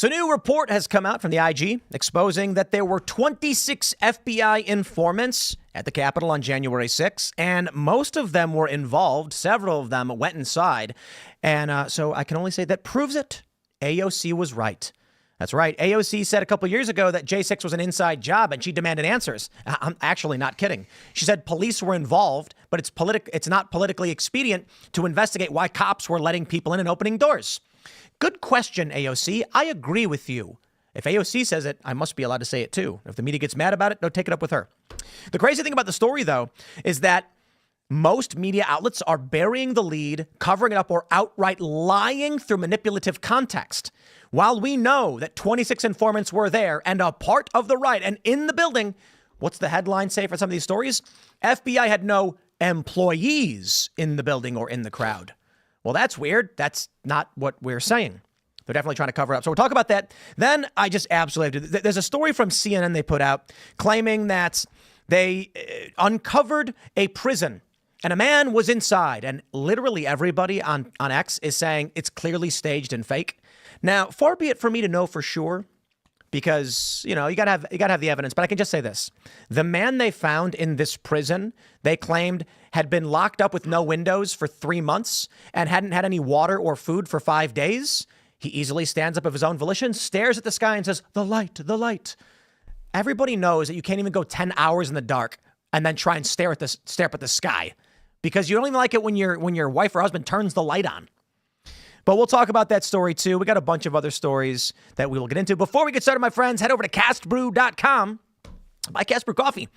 So a new report has come out from the IG exposing that there were 26 FBI informants at the Capitol on January 6th, and most of them were involved. Several of them went inside. And so I can only say that proves it. AOC was right. That's right. AOC said a couple years ago that J6 was an inside job and she demanded answers. I'm actually not kidding. She said police were involved, but it's not politically expedient to investigate why cops were letting people in and opening doors. Good question, AOC. I agree with you. If AOC says it, I must be allowed to say it too. If the media gets mad about it, no, take it up with her. The crazy thing about the story, though, is that most media outlets are burying the lead, covering it up, or outright lying through manipulative context. While we know that 26 informants were there and a part of the riot and in the building, what's the headline say for some of these stories? FBI had no employees in the building or in the crowd. Well, that's weird. That's not what we're saying. They're definitely trying to cover it up. So we'll talk about that. Then I just absolutely have to. There's a story from CNN they put out claiming that they uncovered a prison and a man was inside. And literally everybody on X is saying it's clearly staged and fake. Now, far be it for me to know for sure, because, you gotta have the evidence. But I can just say this. The man they found in this prison, they claimed had been locked up with no windows for 3 months and hadn't had any water or food for 5 days. He easily stands up of his own volition, stares at the sky and says, the light, the light. Everybody knows that you can't even go 10 hours in the dark and then try and stare up at the sky, because you don't even like it when your wife or husband turns the light on. But we'll talk about that story too. We got a bunch of other stories that we will get into. Before we get started, my friends, head over to castbrew.com. Buy Cast Brew coffee.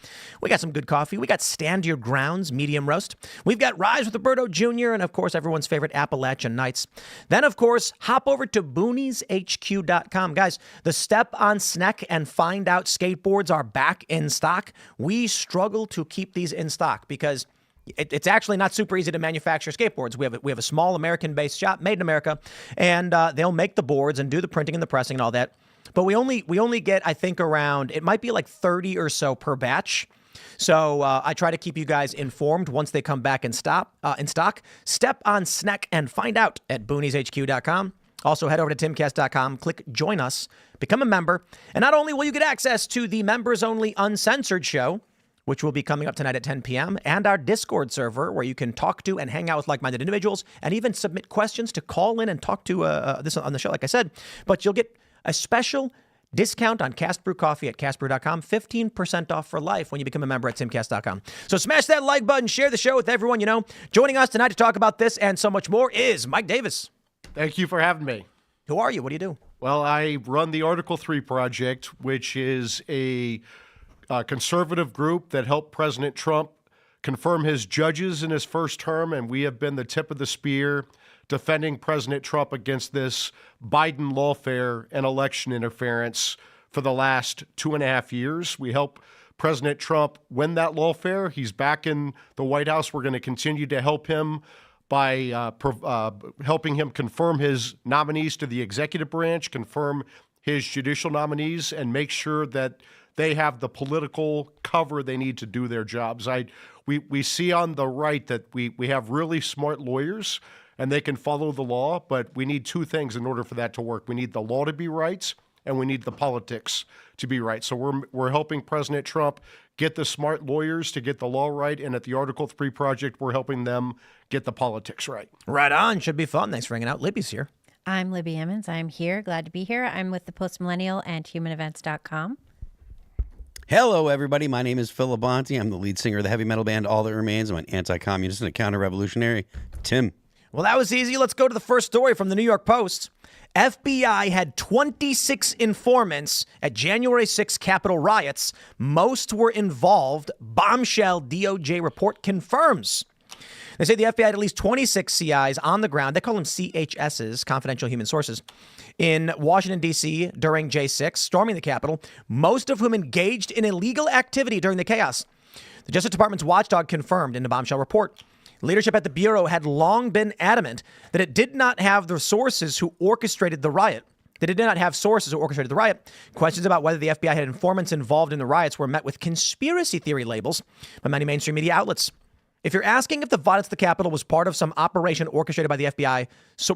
We got some good coffee. We got Stand Your Grounds medium roast. We've got Rise with Roberto Jr. and, of course, everyone's favorite Appalachian Nights. Then, of course, hop over to boonieshq.com. Guys, the Step on Sneck and Find Out skateboards are back in stock. We struggle to keep these in stock because it's actually not super easy to manufacture skateboards. We have a small American-based shop, made in America, and they'll make the boards and do the printing and the pressing and all that. But we only get, I think, around, it might be like 30 or so per batch. So I try to keep you guys informed once they come back in stock. Step on Sneck and find out at boonieshq.com. Also, head over to timcast.com, click Join Us, become a member. And not only will you get access to the members-only Uncensored show, which will be coming up tonight at 10 p.m., and our Discord server where you can talk to and hang out with like-minded individuals and even submit questions to call in and talk to this on the show, like I said. But you'll get a special discount on Cast Brew coffee at castbrew.com, 15% off for life when you become a member at timcast.com. So smash that like button, share the show with everyone you know. Joining us tonight to talk about this and so much more is Mike Davis. Thank you for having me. Who are you? What do you do? Well, I run the Article 3 Project, which is a conservative group that helped President Trump confirm his judges in his first term, and we have been the tip of the spear defending President Trump against this Biden lawfare and election interference for the last 2.5 years. We helped President Trump win that lawfare. He's back in the White House. We're going to continue to help him by helping him confirm his nominees to the executive branch, confirm his judicial nominees, and make sure that they have the political cover they need to do their jobs. We see on the right that we have really smart lawyers and they can follow the law, but we need two things in order for that to work. We need the law to be right, and we need the politics to be right. So we're helping President Trump get the smart lawyers to get the law right, and at the Article 3 Project, we're helping them get the politics right. Right on. Should be fun. Thanks for hanging out. Libby's here. I'm Libby Emmons. I'm here. Glad to be here. I'm with the Postmillennial and HumanEvents.com. Hello, everybody. My name is Phil Labonte. I'm the lead singer of the heavy metal band All That Remains. I'm an anti-communist and a counter-revolutionary. Tim. Well, that was easy. Let's go to the first story from the New York Post. FBI had 26 informants at January 6 Capitol riots. Most were involved. Bombshell DOJ report confirms. They say the FBI had at least 26 CIs on the ground. They call them CHSs, confidential human sources, in Washington, D.C. during J6, storming the Capitol, most of whom engaged in illegal activity during the chaos. The Justice Department's watchdog confirmed in the bombshell report. Leadership at the Bureau had long been adamant that it did not have the sources who orchestrated the riot. That it did not have sources who orchestrated the riot. Questions about whether the FBI had informants involved in the riots were met with conspiracy theory labels by many mainstream media outlets. If you're asking if the violence at the Capitol was part of some operation orchestrated by the FBI,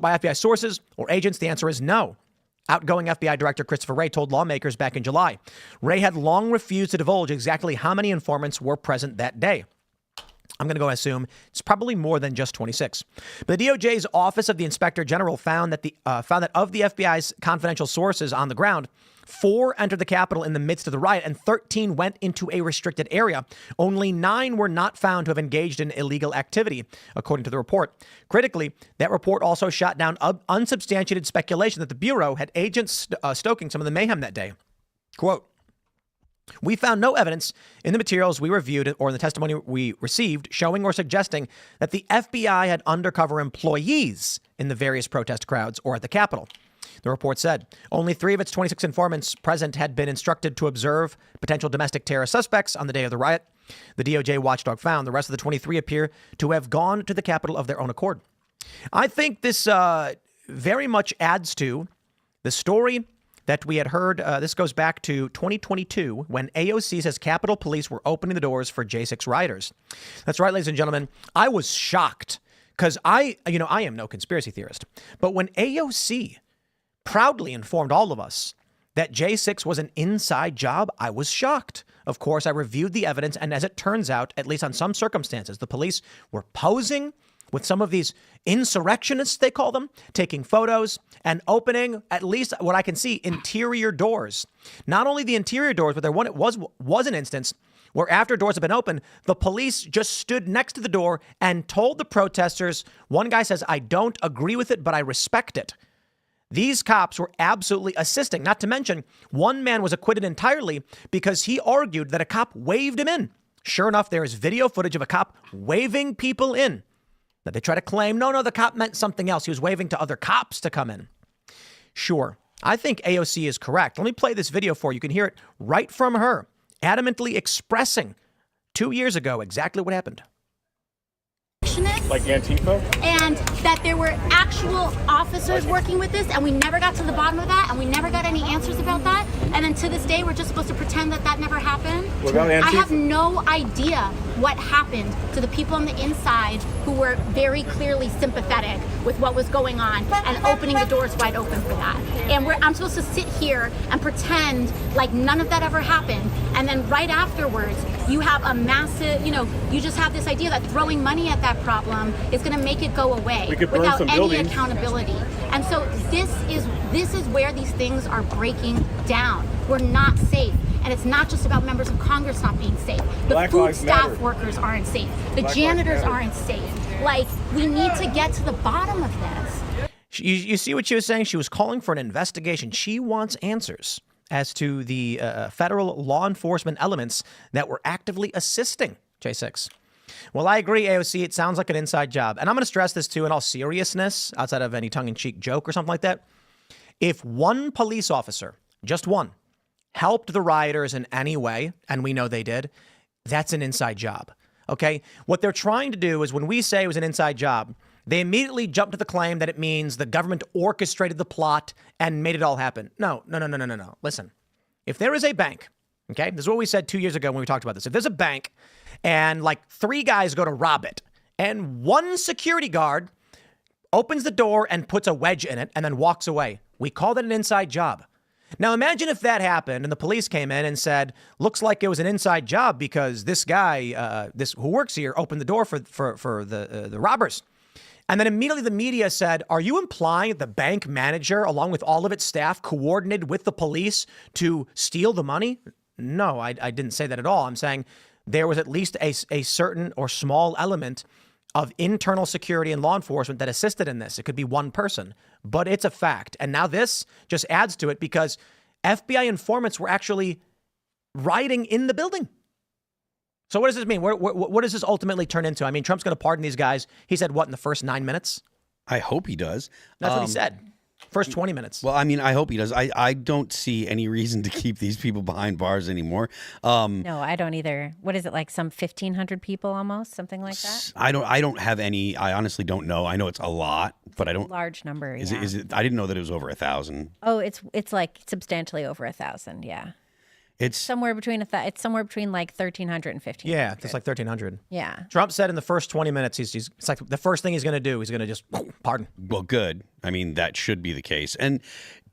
by FBI sources or agents, the answer is no. Outgoing FBI Director Christopher Wray told lawmakers back in July. Wray had long refused to divulge exactly how many informants were present that day. I'm going to go and assume it's probably more than just 26. But the DOJ's Office of the Inspector General found that of the FBI's confidential sources on the ground, 4 entered the Capitol in the midst of the riot and 13 went into a restricted area. Only 9 were not found to have engaged in illegal activity, according to the report. Critically, that report also shot down unsubstantiated speculation that the Bureau had agents stoking some of the mayhem that day. Quote, "We found no evidence in the materials we reviewed or in the testimony we received showing or suggesting that the FBI had undercover employees in the various protest crowds or at the Capitol." The report said only 3 of its 26 informants present had been instructed to observe potential domestic terror suspects on the day of the riot. The DOJ watchdog found the rest of the 23 appear to have gone to the Capitol of their own accord. I think this very much adds to the story that we had heard. This goes back to 2022 when AOC says Capitol Police were opening the doors for J6 rioters. That's right, ladies and gentlemen. I was shocked because I am no conspiracy theorist. But when AOC proudly informed all of us that J6 was an inside job, I was shocked. Of course, I reviewed the evidence, and as it turns out, at least on some circumstances, the police were posing with some of these insurrectionists, they call them, taking photos and opening, at least what I can see, interior doors. Not only the interior doors, but was an instance where after doors had been opened, the police just stood next to the door and told the protesters, one guy says, "I don't agree with it, but I respect it." These cops were absolutely assisting. Not to mention, one man was acquitted entirely because he argued that a cop waved him in. Sure enough, there is video footage of a cop waving people in. Now, they try to claim, no, the cop meant something else. He was waving to other cops to come in. Sure, I think AOC is correct. Let me play this video for you. You can hear it right from her, adamantly expressing 2 years ago exactly what happened. Like Antifa? And that there were actual officers working with this, and we never got to the bottom of that, and we never got any answers about that. And then to this day, we're just supposed to pretend that that never happened. What about Antifa? I have no idea what happened to the people on the inside who were very clearly sympathetic with what was going on and opening the doors wide open for that. And I'm supposed to sit here and pretend like none of that ever happened. And then right afterwards, you have a massive, you just have this idea that throwing money at that problem is going to make it go away without any accountability. And so this is where these things are breaking down. We're not safe. And it's not just about members of Congress not being safe. The food staff workers aren't safe. The janitors aren't safe. Like, we need to get to the bottom of this. You see what she was saying? She was calling for an investigation. She wants answers as to the federal law enforcement elements that were actively assisting J6. Well, I agree, AOC. It sounds like an inside job. And I'm going to stress this, too, in all seriousness, outside of any tongue-in-cheek joke or something like that. If one police officer, just one, helped the rioters in any way, and we know they did, that's an inside job. Okay? What they're trying to do is when we say it was an inside job, they immediately jump to the claim that it means the government orchestrated the plot and made it all happen. No. Listen, if there is a bank, okay, this is what we said 2 years ago when we talked about this. If there's a bank and like 3 guys go to rob it and one security guard opens the door and puts a wedge in it and then walks away, we call that an inside job. Now, imagine if that happened and the police came in and said, looks like it was an inside job because this guy, who works here, opened the door for the robbers. And then immediately the media said, are you implying that the bank manager, along with all of its staff, coordinated with the police to steal the money? No, I didn't say that at all. I'm saying there was at least a certain or small element of internal security and law enforcement that assisted in this. It could be one person, but it's a fact. And now this just adds to it because FBI informants were actually rioting in the building. So what does this mean? What does this ultimately turn into? I mean, Trump's going to pardon these guys. He said what in the first 9 minutes? I hope he does. That's what he said. First 20 minutes. Well, I mean, I hope he does. I don't see any reason to keep these people behind bars anymore. No, I don't either. What is it, like some 1,500 people almost, something like that? I don't have any. I honestly don't know. I know it's a lot, but I don't. Large number. Is it? I didn't know that it was over 1,000. Oh, it's like substantially over 1,000. Yeah. It's somewhere between like 1,300 and 1,500. Yeah, it's like 1,300. Yeah. Trump said in the first 20 minutes, it's like the first thing he's going to do, he's going to just pardon. Well, good. I mean, that should be the case. And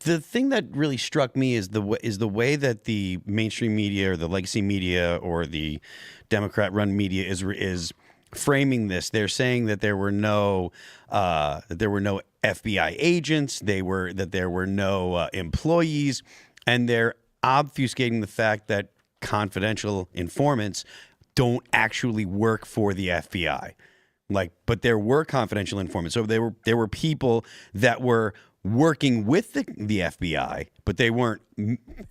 The thing that really struck me is the way that the mainstream media or the legacy media or the Democrat-run media is framing this. They're saying that there were no FBI agents, that there were no employees, and they're obfuscating the fact that confidential informants don't actually work for the FBI. But there were confidential informants. So there were people that were working with the FBI, but they weren't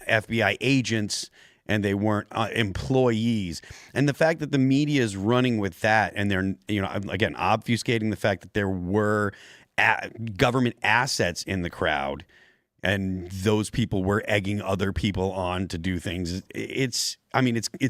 FBI agents and they weren't employees. And the fact that the media is running with that, and they're, again, obfuscating the fact that there were government assets in the crowd, and those people were egging other people on to do things. It's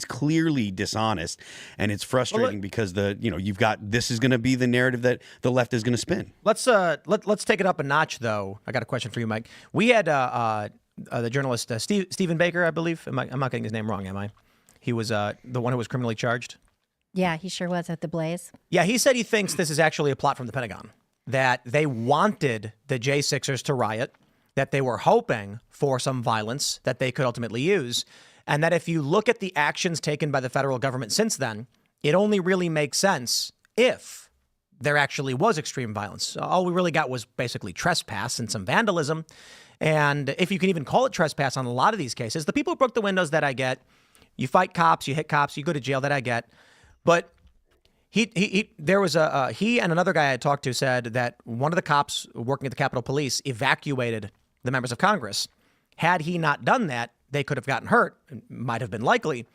clearly dishonest, and it's frustrating because you've got, this is going to be the narrative that the left is going to spin. Let's take it up a notch, though. I got a question for you, Mike. We had the journalist Stephen Baker, I believe. I'm not getting his name wrong, am I? He was the one who was criminally charged. Yeah, he sure was at the Blaze. Yeah, he said he thinks this is actually a plot from the Pentagon, that they wanted the J6ers to riot, that they were hoping for some violence that they could ultimately use, and that if you look at the actions taken by the federal government since then, it only really makes sense if there actually was extreme violence. All we really got was basically trespass and some vandalism. And if you can even call it trespass on a lot of these cases, the people who broke the windows, that I get. You fight cops, you hit cops, you go to jail, that I get. But there was he and another guy I talked to said that one of the cops working at the Capitol Police evacuated the members of Congress. Had he not done that, they could have gotten hurt, might have been likely,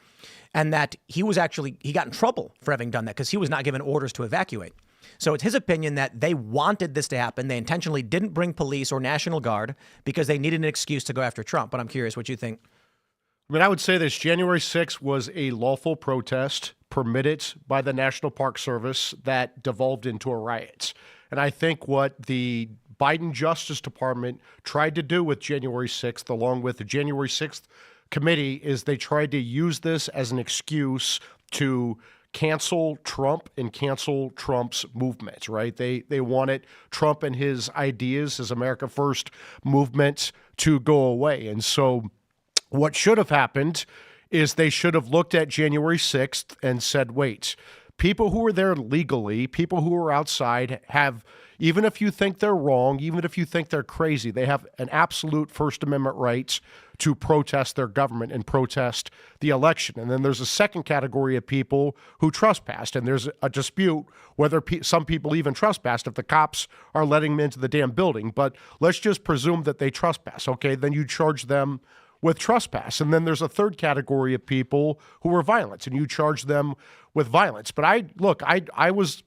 and that he got in trouble for having done that because he was not given orders to evacuate. So it's his opinion that they wanted this to happen. They intentionally didn't bring police or National Guard because they needed an excuse to go after Trump. But I'm curious what you think. I would say this: January 6th was a lawful protest permitted by the National Park Service that devolved into a riot. And I think what the Biden Justice Department tried to do with January 6th, along with the January 6th committee, is they tried to use this as an excuse to cancel Trump and cancel Trump's movement, right? They wanted Trump and his ideas, his America First movement, to go away. And so what should have happened is they should have looked at January 6th and said, wait, people who are there legally, people who are outside have, even if you think they're wrong, even if you think they're crazy, they have an absolute First Amendment right to protest their government and protest the election. And then there's a second category of people who trespassed, and there's a dispute whether some people even trespassed if the cops are letting them into the damn building. But let's just presume that they trespass. Okay, then you charge them with trespass. And then there's a third category of people who were violent, and you charge them with violence. But I was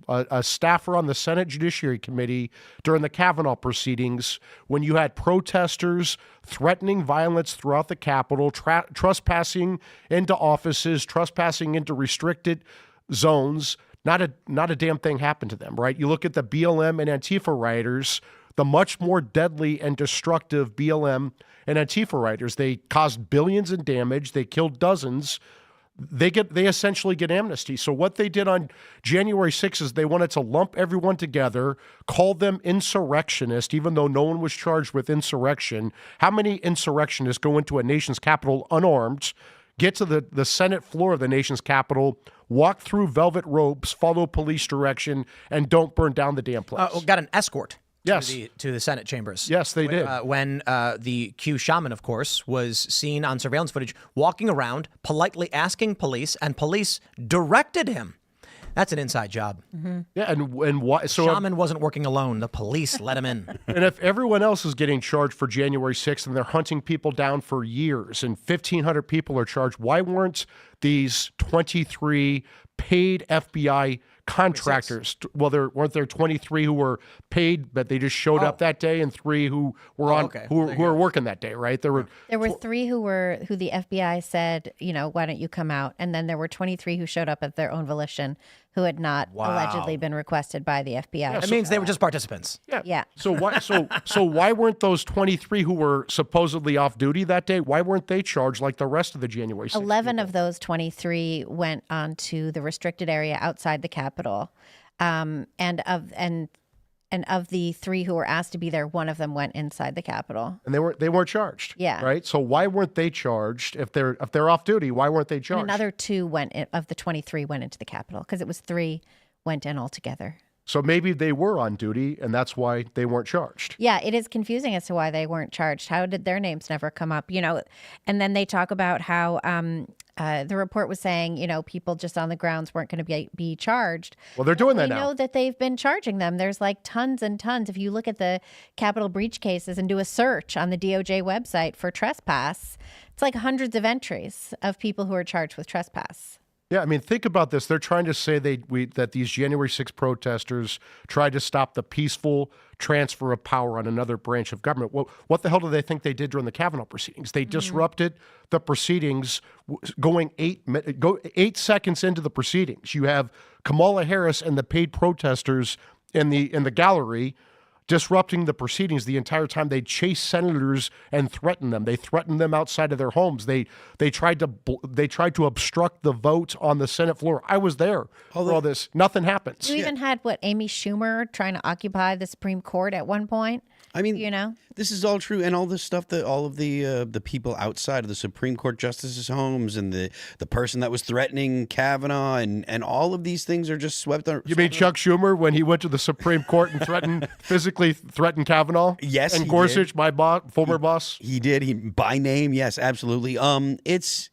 a staffer on the Senate Judiciary Committee during the Kavanaugh proceedings when you had protesters threatening violence throughout the Capitol, trespassing into offices, trespassing into restricted zones. Not a damn thing happened to them, right? You look at the BLM and Antifa rioters, the much more deadly and destructive BLM and Antifa rioters. They caused billions in damage. They killed dozens. They essentially get amnesty. So what they did on January 6th is they wanted to lump everyone together, call them insurrectionists, even though no one was charged with insurrection. How many insurrectionists go into a nation's capital unarmed, get to the Senate floor of the nation's capital, walk through velvet ropes, follow police direction, and don't burn down the damn place? Got an escort. Yes. To the Senate chambers. Yes, they did. When the Q shaman, of course, was seen on surveillance footage walking around, politely asking police, and police directed him. That's an inside job. Mm-hmm. Yeah, and why? So shaman wasn't working alone. The police let him in. And if everyone else is getting charged for January 6th and they're hunting people down for years, and 1,500 people are charged, why weren't these 23 paid FBI contractors? Well, weren't there 23 who were paid, but they just showed up that day, and 3 who were who were working that day, right? There were 3 who the FBI said, why don't you come out? And then there were 23 who showed up at their own volition, who had not allegedly been requested by the FBI. That means they were just participants. Yeah. So why weren't those 23 who were supposedly off duty that day? Why weren't they charged like the rest of the January 6th 11 people? of those 23 went on to the restricted area outside the Capitol, and And of the 3 who were asked to be there, one of them went inside the Capitol. And they weren't charged. Yeah. Right. So why weren't they charged if they're off duty? Why weren't they charged? And another 2 of the 23 went into the Capitol because it was 3 went in altogether. So maybe they were on duty, and that's why they weren't charged. Yeah, it is confusing as to why they weren't charged. How did their names never come up? And then they talk about how the report was saying, people just on the grounds weren't going to be charged. Well, they're doing that now. now. We know that they've been charging them. There's like tons and tons. If you look at the Capitol breach cases and do a search on the DOJ website for trespass, it's like hundreds of entries of people who are charged with trespass. Yeah, I mean, think about this. They're trying to say that these January 6 protesters tried to stop the peaceful transfer of power on another branch of government. Well, what the hell do they think they did during the Kavanaugh proceedings? They disrupted the proceedings, going 8 seconds into the proceedings. You have Kamala Harris and the paid protesters in the gallery disrupting the proceedings the entire time. They chased senators and threatened them. They threatened them outside of their homes. They tried to obstruct the vote on the Senate floor. I was there for all this. Nothing happens. You even had Amy Schumer trying to occupy the Supreme Court at one point. I mean, this is all true, and all this stuff that all of the people outside of the Supreme Court justices' homes and the person that was threatening Kavanaugh and all of these things are just swept under. You mean Chuck Schumer when he went to the Supreme Court and physically threatened Kavanaugh? Yes, and he Gorsuch, did. my former boss. He did. He by name, yes, absolutely. It's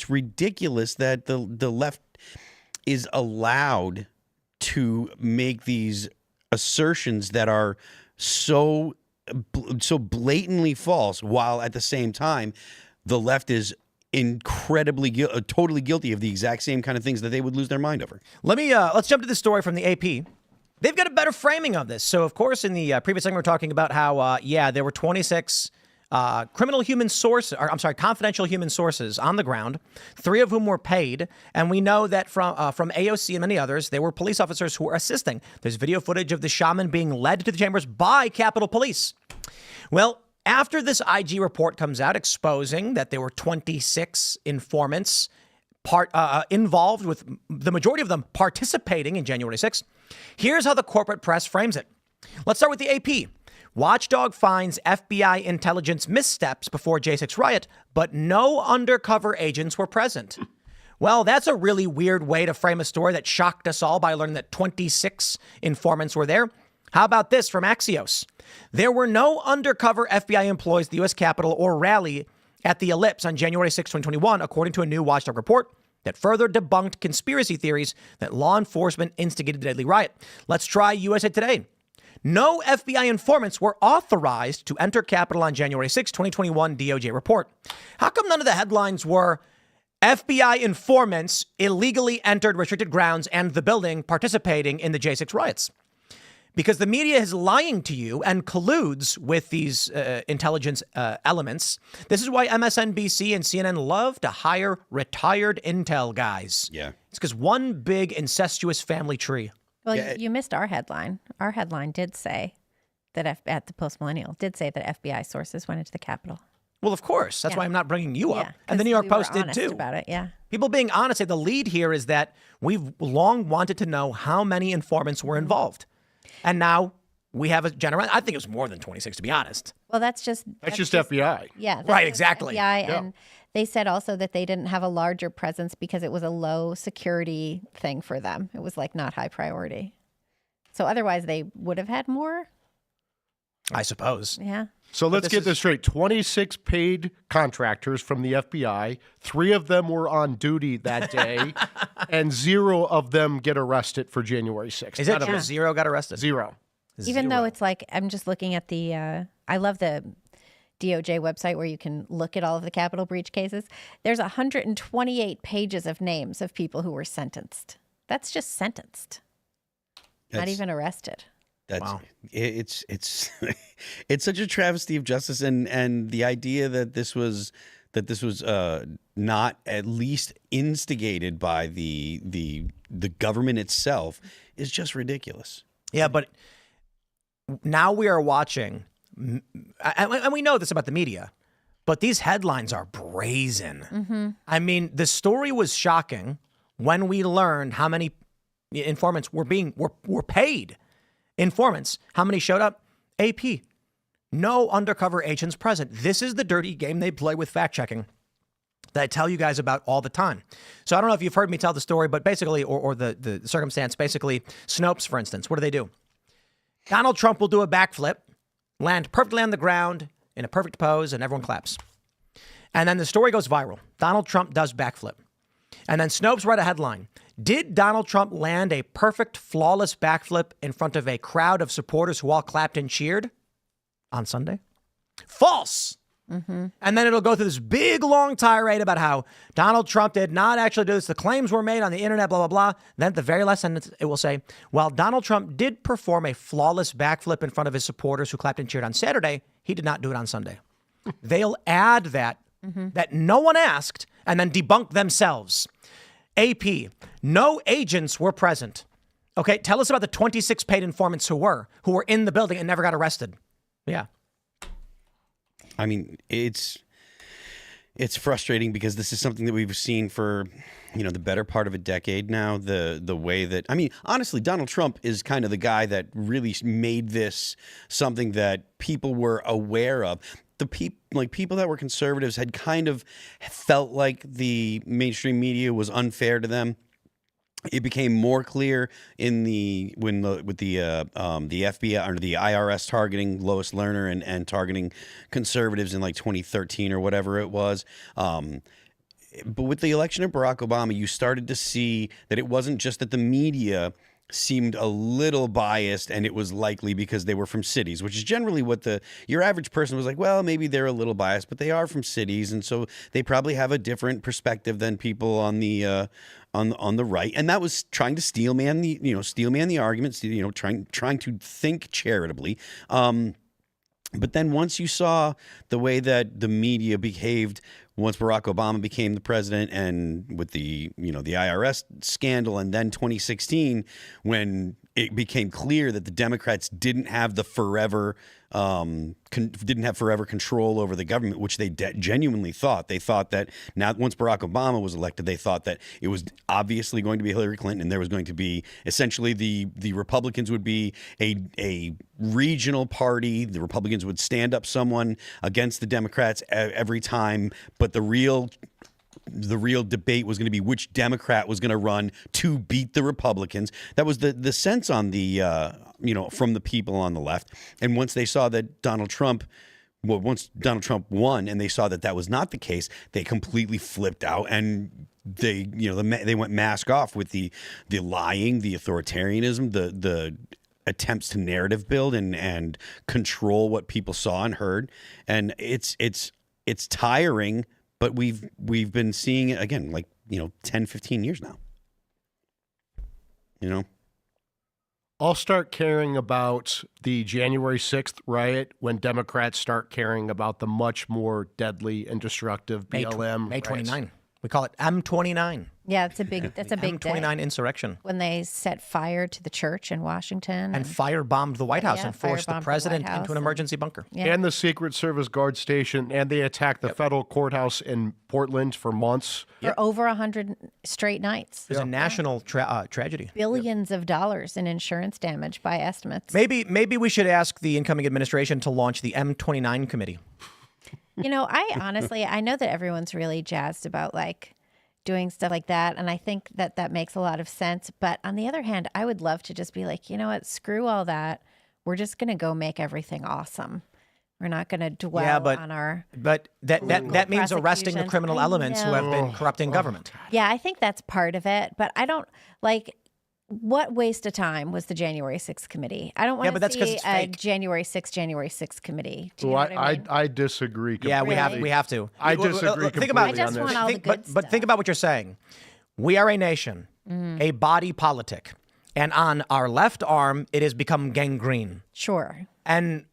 ridiculous that the left is allowed to make these assertions that are so blatantly false, while at the same time the left is incredibly totally guilty of the exact same kind of things that they would lose their mind over. Let's jump to this story from the AP. They've got a better framing of this. So, of course, in the previous segment, we're talking about how, there were 26 confidential human sources on the ground, 3 of whom were paid. And we know that from AOC and many others, there were police officers who were assisting. There's video footage of the shaman being led to the chambers by Capitol Police. Well, after this IG report comes out exposing that there were 26 informants involved, with the majority of them participating in January 6th, here's how the corporate press frames it. Let's start with the AP. Watchdog finds FBI intelligence missteps before J6 riot, but no undercover agents were present. Well, that's a really weird way to frame a story that shocked us all by learning that 26 informants were there. How about this from Axios? There were no undercover FBI employees at the U.S. Capitol or rally at the Ellipse on January 6, 2021, according to a new Watchdog report that further debunked conspiracy theories that law enforcement instigated the deadly riot. Let's try USA Today. No FBI informants were authorized to enter Capitol on January 6, 2021, DOJ report. How come none of the headlines were FBI informants illegally entered restricted grounds and the building participating in the J6 riots? Because the media is lying to you and colludes with these intelligence elements. This is why MSNBC and CNN love to hire retired intel guys. Yeah. It's because one big incestuous family tree. Well, you missed our headline. Our headline did say that at the Post Millennial did say that FBI sources went into the Capitol. Well, of course. That's why I'm not bringing you up. And the New 'cause York Post we were did honest too. about it, yeah. People being honest. The lead here is that we've long wanted to know how many informants were involved. And now we have a general. I think it was more than 26, to be honest. Well, that's just FBI. Yeah. That's Right, just exactly. FBI, Yeah. and they said also that they didn't have a larger presence because it was a low security thing for them. It was like not high priority. So otherwise they would have had more. I suppose. Yeah. So let's get this straight. 26 paid contractors from the FBI. 3 of them were on duty that day, and 0 of them get arrested for January 6th. Is it true? 0 got arrested? 0. Even though it's like, I'm just looking at the, I love the DOJ website where you can look at all of the Capitol breach cases. There's 128 pages of names of people who were sentenced. That's just sentenced. Not even arrested. Wow. It's it's such a travesty of justice, and the idea that this was not at least instigated by the government itself is just ridiculous. Yeah, but now we are watching, and we know this about the media, but these headlines are brazen. Mm-hmm. I mean, the story was shocking when we learned how many informants were paid. Informants, how many showed up? AP. No undercover agents present. This is the dirty game they play with fact-checking that I tell you guys about all the time. So I don't know if you've heard me tell the story, but basically, or the circumstance, basically, Snopes, for instance, what do? Donald Trump will do a backflip, land perfectly on the ground in a perfect pose, and everyone claps. And then the story goes viral. Donald Trump does backflip. And then Snopes write a headline. Did Donald Trump land a perfect, flawless backflip in front of a crowd of supporters who all clapped and cheered on Sunday? False. And then it'll go through this big, long tirade about how Donald Trump did not actually do this. The claims were made on the internet, blah, blah, blah. Then at the very last sentence, it will say, while Donald Trump did perform a flawless backflip in front of his supporters who clapped and cheered on Saturday, he did not do it on Sunday. They'll add that no one asked and then debunk themselves. AP, no agents were present. Okay, tell us about the 26 paid informants who were in the building and never got arrested. Yeah. I mean, it's frustrating because this is something that we've seen for, the better part of a decade now. The way that, I mean, honestly, Donald Trump is kind of the guy that really made this something that people were aware of. The people that were conservatives had kind of felt like the mainstream media was unfair to them. It became more clear with the FBI or the IRS targeting Lois Lerner and targeting conservatives in like 2013 or whatever it was. But with the election of Barack Obama, you started to see that it wasn't just that the media seemed a little biased, and it was likely because they were from cities, which is generally what your average person was like, well, maybe they're a little biased, but they are from cities, and so they probably have a different perspective than people on the on the right. And that was trying to steel man the arguments, trying to think charitably. But then once you saw the way that the media behaved once Barack Obama became the president, and with the IRS scandal, and then 2016 when it became clear that the Democrats didn't have the forever control over the government, which they genuinely thought. They thought that now, once Barack Obama was elected, they thought that it was obviously going to be Hillary Clinton, and there was going to be essentially the Republicans would be a regional party. The Republicans would stand up someone against the Democrats every time, but the real debate was going to be which Democrat was going to run to beat the Republicans. That was the sense on the from the people on the left. And once they saw that once Donald Trump won, and they saw that that was not the case, they completely flipped out, and they went mask off with the lying, the authoritarianism, the attempts to narrative build and control what people saw and heard. And it's tiring. But we've been seeing it again, 10, 15 years now. I'll start caring about the January 6th riot when Democrats start caring about the much more deadly and destructive BLM. May 29. We call it M29. Yeah, that's a big M29 day. insurrection. When they set fire to the church in Washington. And firebombed the White House and forced the president White House into an emergency bunker. Yeah. And the Secret Service guard station, and they attacked the federal courthouse in Portland for months. For over 100 straight nights. It was a national tragedy. Billions of dollars in insurance damage by estimates. Maybe we should ask the incoming administration to launch the M29 committee. I know that everyone's really jazzed about doing stuff like that. And I think that makes a lot of sense. But on the other hand, I would love to just be like, you know what, screw all that. We're just going to go make everything awesome. We're not going to dwell on our... But that means arresting the criminal elements who have been corrupting government. Yeah, I think that's part of it. But I don't, what waste of time was the January 6th committee? I don't want to see a January 6th committee. Do you know what I mean? I disagree completely. Yeah, we have to. I disagree completely I just want all the good stuff. But think about what you're saying. We are a nation, a body politic, and on our left arm, it has become gangrene. Sure. And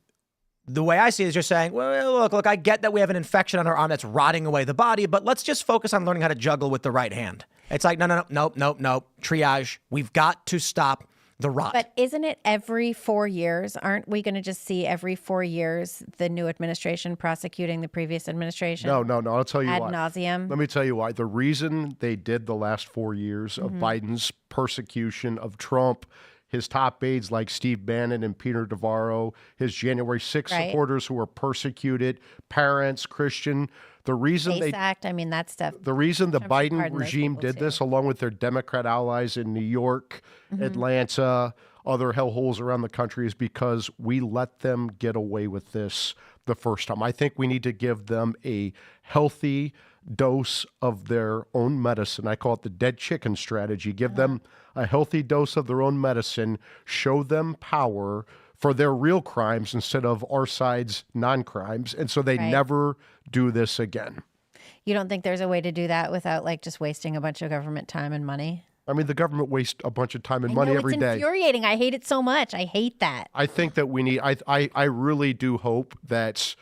the way I see it is you're saying, well, look, I get that we have an infection on our arm that's rotting away the body, but let's just focus on learning how to juggle with the right hand. It's like, no, triage. We've got to stop the rot. But isn't it every 4 years? Aren't we going to just see every 4 years the new administration prosecuting the previous administration? No. I'll tell you why. Ad nauseum. Let me tell you why. The reason they did the last 4 years of Biden's persecution of Trump his top aides like Steve Bannon and Peter Navarro, his January 6th supporters who were persecuted, parents, Christian. The reason that stuff. The reason the Trump should Biden pardon those regime people, did too. this, along with their Democrat allies in New York, Atlanta, other hellholes around the country, is because we let them get away with this the first time. I think we need to give them a healthy dose of their own medicine. I call it the dead chicken strategy. Give them a healthy dose of their own medicine, show them power for their real crimes instead of our side's non-crimes, and so they never do this again. You don't think there's a way to do that without like just wasting a bunch of government time and money? I mean, the government wastes a bunch of time and money every day. It's infuriating. I hate it so much. I hate that. I think that we need. I really do hope that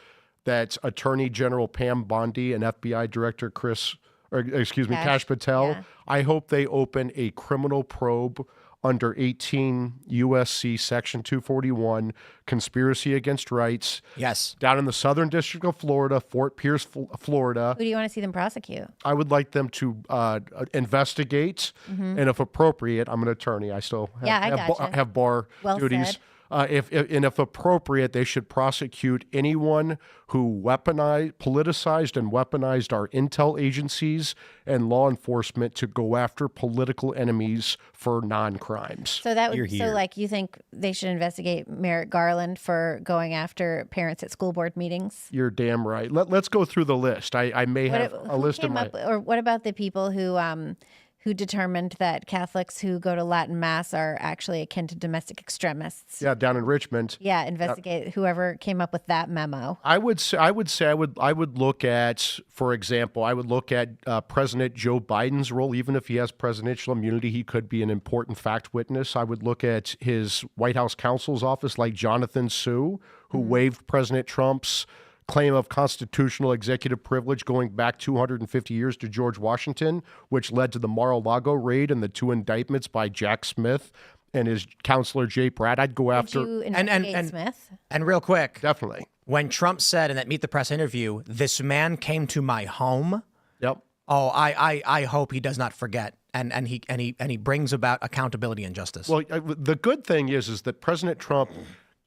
Attorney General Pam Bondi and FBI Director Kash Patel. I hope they open a criminal probe under 18 USC Section 241, conspiracy against rights. Yes. Down in the Southern District of Florida, Fort Pierce, Florida. Who do you want to see them prosecute? I would like them to investigate, and if appropriate, I'm an attorney. I still have bar duties. Said. If appropriate, they should prosecute anyone who politicized and weaponized our intel agencies and law enforcement to go after political enemies for non-crimes. So that would you think they should investigate Merrick Garland for going after parents at school board meetings? You're damn right. Let's go through the list. I may have a list in my. Or what about the people who determined that Catholics who go to Latin Mass are actually akin to domestic extremists? Yeah, down in Richmond. Yeah, investigate whoever came up with that memo. I would look at, for example, President Joe Biden's role. Even if he has presidential immunity, he could be an important fact witness. I would look at his White House counsel's office, like Jonathan Sue, who waived President Trump's claim of constitutional executive privilege going back 250 years to George Washington, which led to the Mar-a-Lago raid and the 2 indictments by Jack Smith and his counselor Jay Pratt. I'd go after. Did you investigate Smith? And real quick, definitely. When Trump said in that Meet the Press interview, "This man came to my home." Yep. Oh, I hope he does not forget, and he brings about accountability and justice. Well, the good thing is that President Trump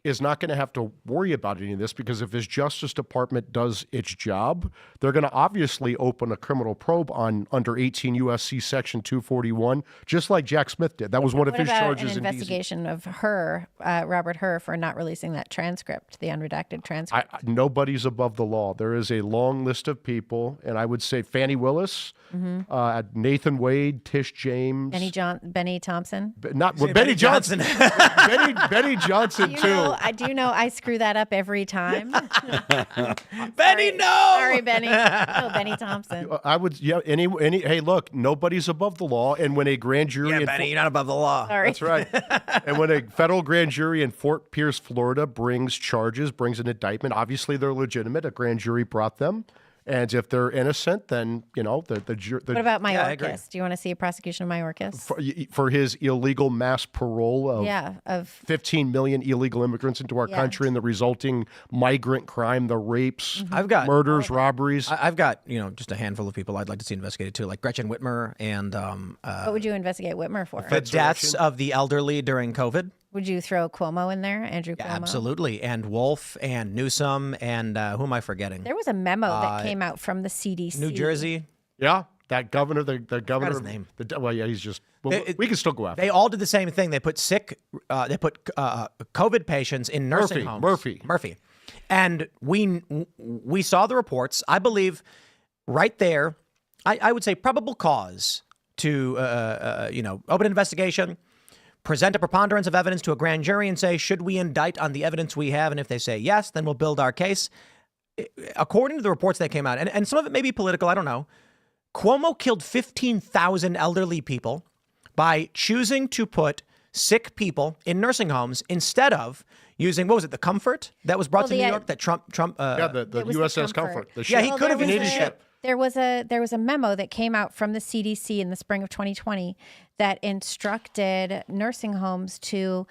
is not going to have to worry about any of this, because if his Justice Department does its job, they're going to obviously open a criminal probe under 18 USC Section 241, just like Jack Smith did. That was one of his charges an investigation of Robert Hur, for not releasing that transcript, the unredacted transcript? Nobody's above the law. There is a long list of people, and I would say Fani Willis, Nathan Wade, Tish James, Benny Thompson. Benny Johnson. Benny Johnson too. I do know I screw that up every time. Benny, no. Sorry, Benny. No, Benny Thompson. I would, hey, look, nobody's above the law. And when a grand jury. Yeah, Benny, you're not above the law. Sorry. That's right. And when a federal grand jury in Fort Pierce, Florida brings an indictment, obviously they're legitimate. A grand jury brought them. And if they're innocent, then, the jury. What about Mayorkas? Do you want to see a prosecution of Mayorkas? For his illegal mass parole of 15 million illegal immigrants into our country and the resulting migrant crime, the rapes, murders, robberies. I've got, just a handful of people I'd like to see investigated too, like Gretchen Whitmer and. What would you investigate Whitmer for? The deaths of the elderly during COVID. Would you throw Cuomo in there, Andrew Cuomo? Absolutely. And Wolf and Newsom and who am I forgetting? There was a memo that came out from the CDC. New Jersey. Yeah, that governor, the governor. His name. He's just. We can still go after. They all did the same thing. They put COVID patients in nursing homes. Murphy. And we saw the reports. I believe right there, I would say probable cause to open an investigation, present a preponderance of evidence to a grand jury and say, should we indict on the evidence we have? And if they say yes, then we'll build our case. According to the reports that came out, and some of it may be political, I don't know, Cuomo killed 15,000 elderly people by choosing to put sick people in nursing homes instead of using, the Comfort that was brought to New York that Trump the USS Comfort. The ship. He could have used the ship. There was a memo that came out from the CDC in the spring of 2020 that instructed nursing homes to,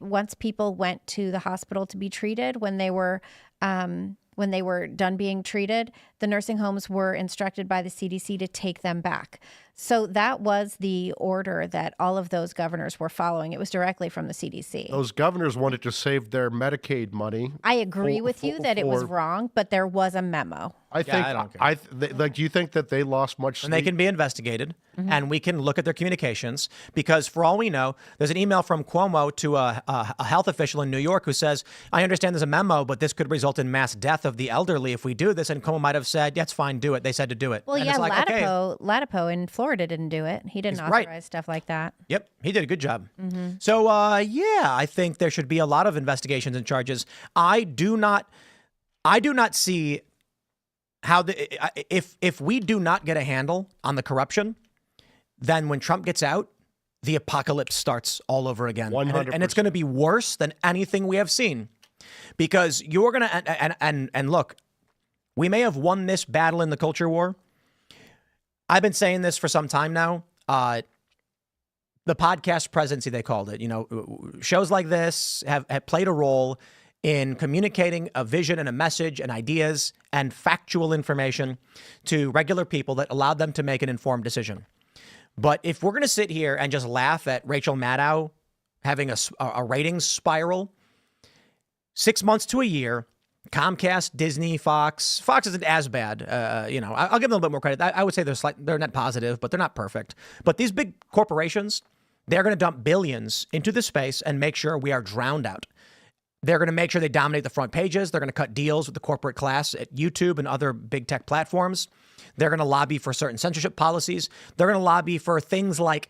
once people went to the hospital to be treated, when they were done being treated, the nursing homes were instructed by the CDC to take them back. So that was the order that all of those governors were following. It was directly from the CDC. Those governors wanted to save their Medicaid money. I agree with you that it was wrong, but there was a memo. I think. I don't care. Like, do you think that they lost much sleep? And they can be investigated, and we can look at their communications, because for all we know, there's an email from Cuomo to a health official in New York who says, I understand there's a memo, but this could result in mass death of the elderly if we do this. And Cuomo might have said, yeah, it's fine, do it. They said to do it. Well, and yeah, it's like, okay. Latipo in Florida didn't do it. He didn't authorize stuff like that. Yep, he did a good job. So, yeah, I think there should be a lot of investigations and charges. I do not see how if we do not get a handle on the corruption, then when Trump gets out, the apocalypse starts all over again. 100%. And it's going to be worse than anything we have seen, because you're going to and look, we may have won this battle in the culture war. I've been saying this for some time now. The podcast presidency, they called it. You know, shows like this have played a role in communicating a vision and a message and ideas and factual information to regular people that allowed them to make an informed decision. But if we're going to sit here and just laugh at Rachel Maddow having a ratings spiral, 6 months to a year, Comcast, Disney, Fox isn't as bad. You know, I'll give them a little bit more credit. I would say they're net positive, but they're not perfect. But these big corporations, they're going to dump billions into the space and make sure we are drowned out. They're going to make sure they dominate the front pages. They're going to cut deals with the corporate class at YouTube and other big tech platforms. They're going to lobby for certain censorship policies. They're going to lobby for things like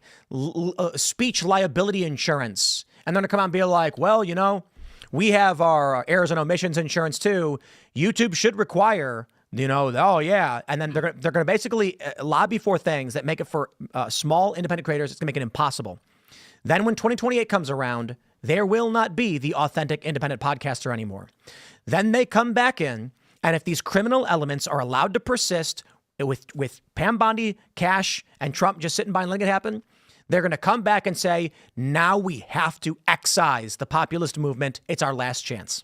speech liability insurance. And they're going to come out and be like, well, you know, we have our errors and omissions insurance too. YouTube should require, you know, oh yeah. And then they're going to basically lobby for things that make it for small independent creators. It's going to make it impossible. Then when 2028 comes around, there will not be the authentic independent podcaster anymore. Then they come back in, and if these criminal elements are allowed to persist with Pam Bondi, Cash, and Trump just sitting by and letting it happen, they're going to come back and say, now we have to excise the populist movement. It's our last chance.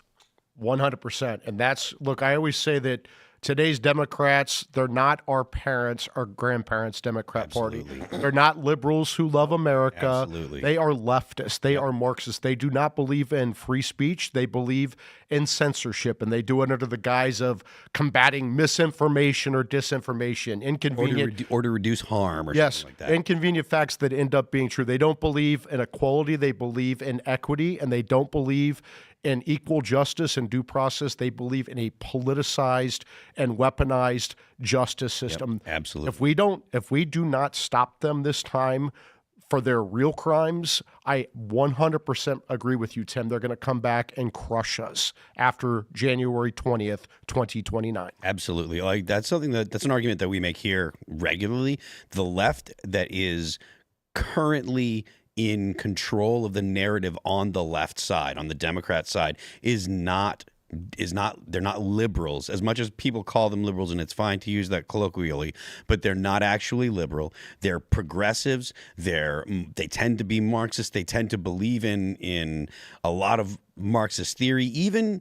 100%. And that's, look, I always say that today's Democrats, they're not our parents' or grandparents' Democrat Party. They're not liberals who love America. Absolutely. They are leftists. They are Marxists. They do not believe in free speech. They believe in censorship, and they do it under the guise of combating misinformation or disinformation, inconvenient or to reduce harm or yes, something like that. Inconvenient facts that end up being true. They don't believe in equality. They believe in equity, and they don't believe in equal justice and due process. They believe in a politicized and weaponized justice system. Yep, absolutely. If we do not stop them this time for their real crimes, I 100% agree with you, Tim. They're going to come back and crush us after January 20th, 2029. Absolutely. Like that's an argument that we make here regularly. The left that is currently in control of the narrative on the left side, on the Democrat side, they're not liberals, as much as people call them liberals, and it's fine to use that colloquially, but they're not actually liberal. They're progressives. They tend to be Marxist. They tend to believe in a lot of Marxist theory, even.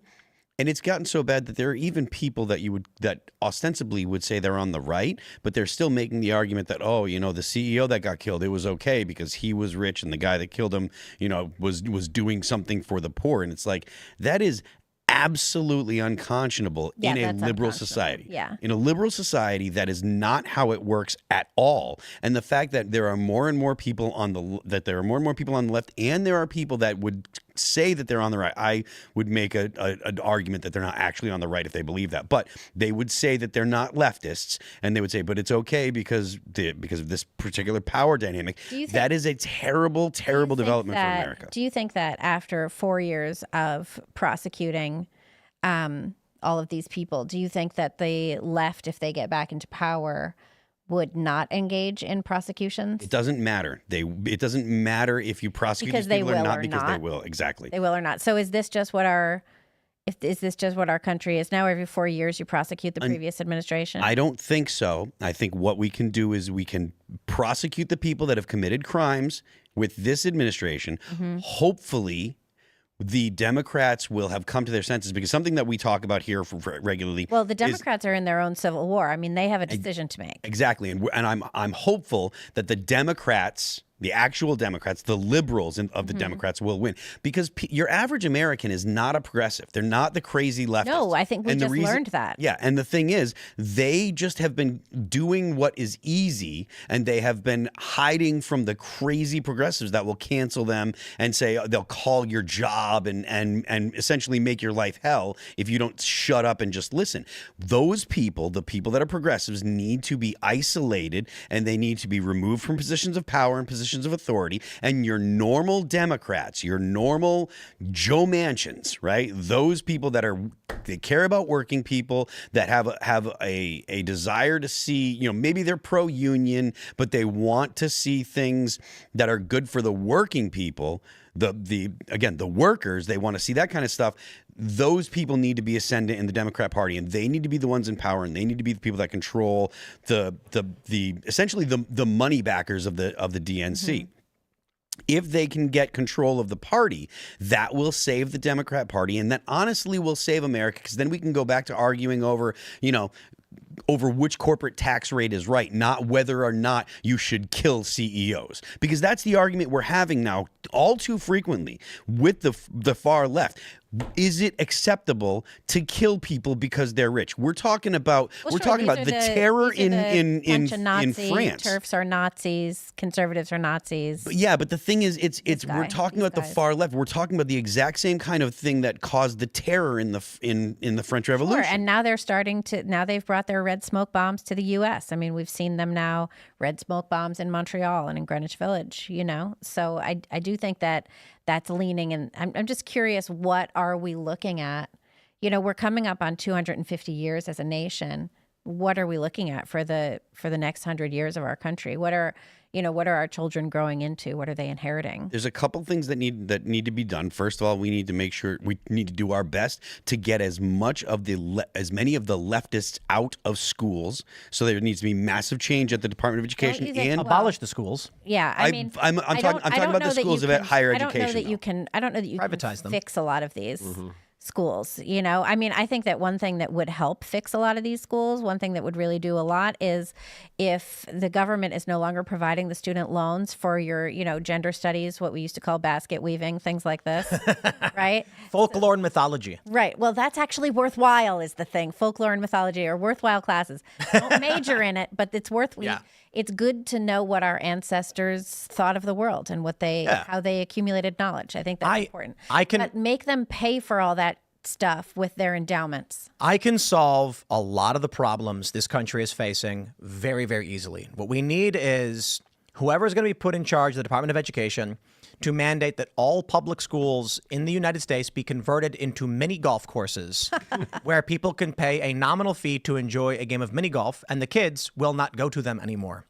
And it's gotten so bad that there are even people that ostensibly would say they're on the right, but they're still making the argument that, oh, you know, the CEO that got killed, it was okay because he was rich and the guy that killed him, you know, was doing something for the poor. And it's like, that is absolutely unconscionable in a liberal society. Yeah. In a liberal society, that is not how it works at all. And the fact that there are more and more people on the left, and there are people that would say that they're on the right. I would make an argument that they're not actually on the right if they believe that, but they would say that they're not leftists, and they would say, but it's okay because of this particular power dynamic. That is a terrible, terrible development for America. Do you think that after 4 years of prosecuting all of these people, do you think that the left, if they get back into power, would not engage in prosecutions? It doesn't matter. It doesn't matter if you prosecute these people or not, because they will. Exactly. They will or not. So is this just what our country is now? Every 4 years you prosecute the previous administration? I don't think so. I think what we can do is we can prosecute the people that have committed crimes with this administration. Mm-hmm. Hopefully the Democrats will have come to their senses, because something that we talk about here regularly. Well, the Democrats are in their own civil war. I mean, they have a decision to make. Exactly, and I'm hopeful that the Democrats, the actual Democrats, the liberals of the Democrats will win, because your average American is not a progressive. They're not the crazy leftists. No, I think we And the just learned that. Yeah, and the thing is, they just have been doing what is easy, and they have been hiding from the crazy progressives that will cancel them and say they'll call your job and essentially make your life hell if you don't shut up and just listen. Those people, the people that are progressives, need to be isolated, and they need to be removed from positions of power and positions of authority. And your normal Democrats, your normal Joe Manchins, right? Those people they care about working people, that have a desire to see, maybe they're pro-union, but they want to see things that are good for the working people. The workers, they want to see that kind of stuff. Those people need to be ascendant in the Democrat Party, and they need to be the ones in power, and they need to be the people that control essentially the money backers of the DNC. If they can get control of the party, that will save the Democrat Party, and that honestly will save America, because then we can go back to arguing over which corporate tax rate is right, not whether or not you should kill CEOs. Because that's the argument we're having now all too frequently with the far left. Is it acceptable to kill people because they're rich? We're talking about the terror in France. TERFs are Nazis, conservatives are Nazis. But the thing is, we're talking about the far left. We're talking about the exact same kind of thing that caused the terror in the French Revolution. Sure, and now they've brought their red smoke bombs to the U.S. I mean, we've seen them now, red smoke bombs in Montreal and in Greenwich Village. So I do think that's leaning, and I'm just curious, what are we looking at? We're coming up on 250 years as a nation. What are we looking at for the next 100 years of our country? What are our children growing into? What are they inheriting? There's a couple things that need to be done. First of all, we need to make sure we need to do our best to get as many of the leftists out of schools. So there needs to be massive change at the Department of Education and abolish the schools. Yeah, I'm talking about the schools of higher education. I don't know that you privatize can them. fix a lot of these. Schools, I think that one thing that would help fix a lot of these schools, one thing that would really do a lot, is if the government is no longer providing the student loans for your, gender studies, what we used to call basket weaving, things like this, right? Folklore and mythology. Right. Well, that's actually worthwhile, is the thing. Folklore and mythology are worthwhile classes. Don't major in it, but it's It's good to know what our ancestors thought of the world and how they accumulated knowledge. I think that's important. But make them pay for all that stuff with their endowments. I can solve a lot of the problems this country is facing very, very easily. What we need is whoever is going to be put in charge of the Department of Education to mandate that all public schools in the United States be converted into mini golf courses where people can pay a nominal fee to enjoy a game of mini golf, and the kids will not go to them anymore.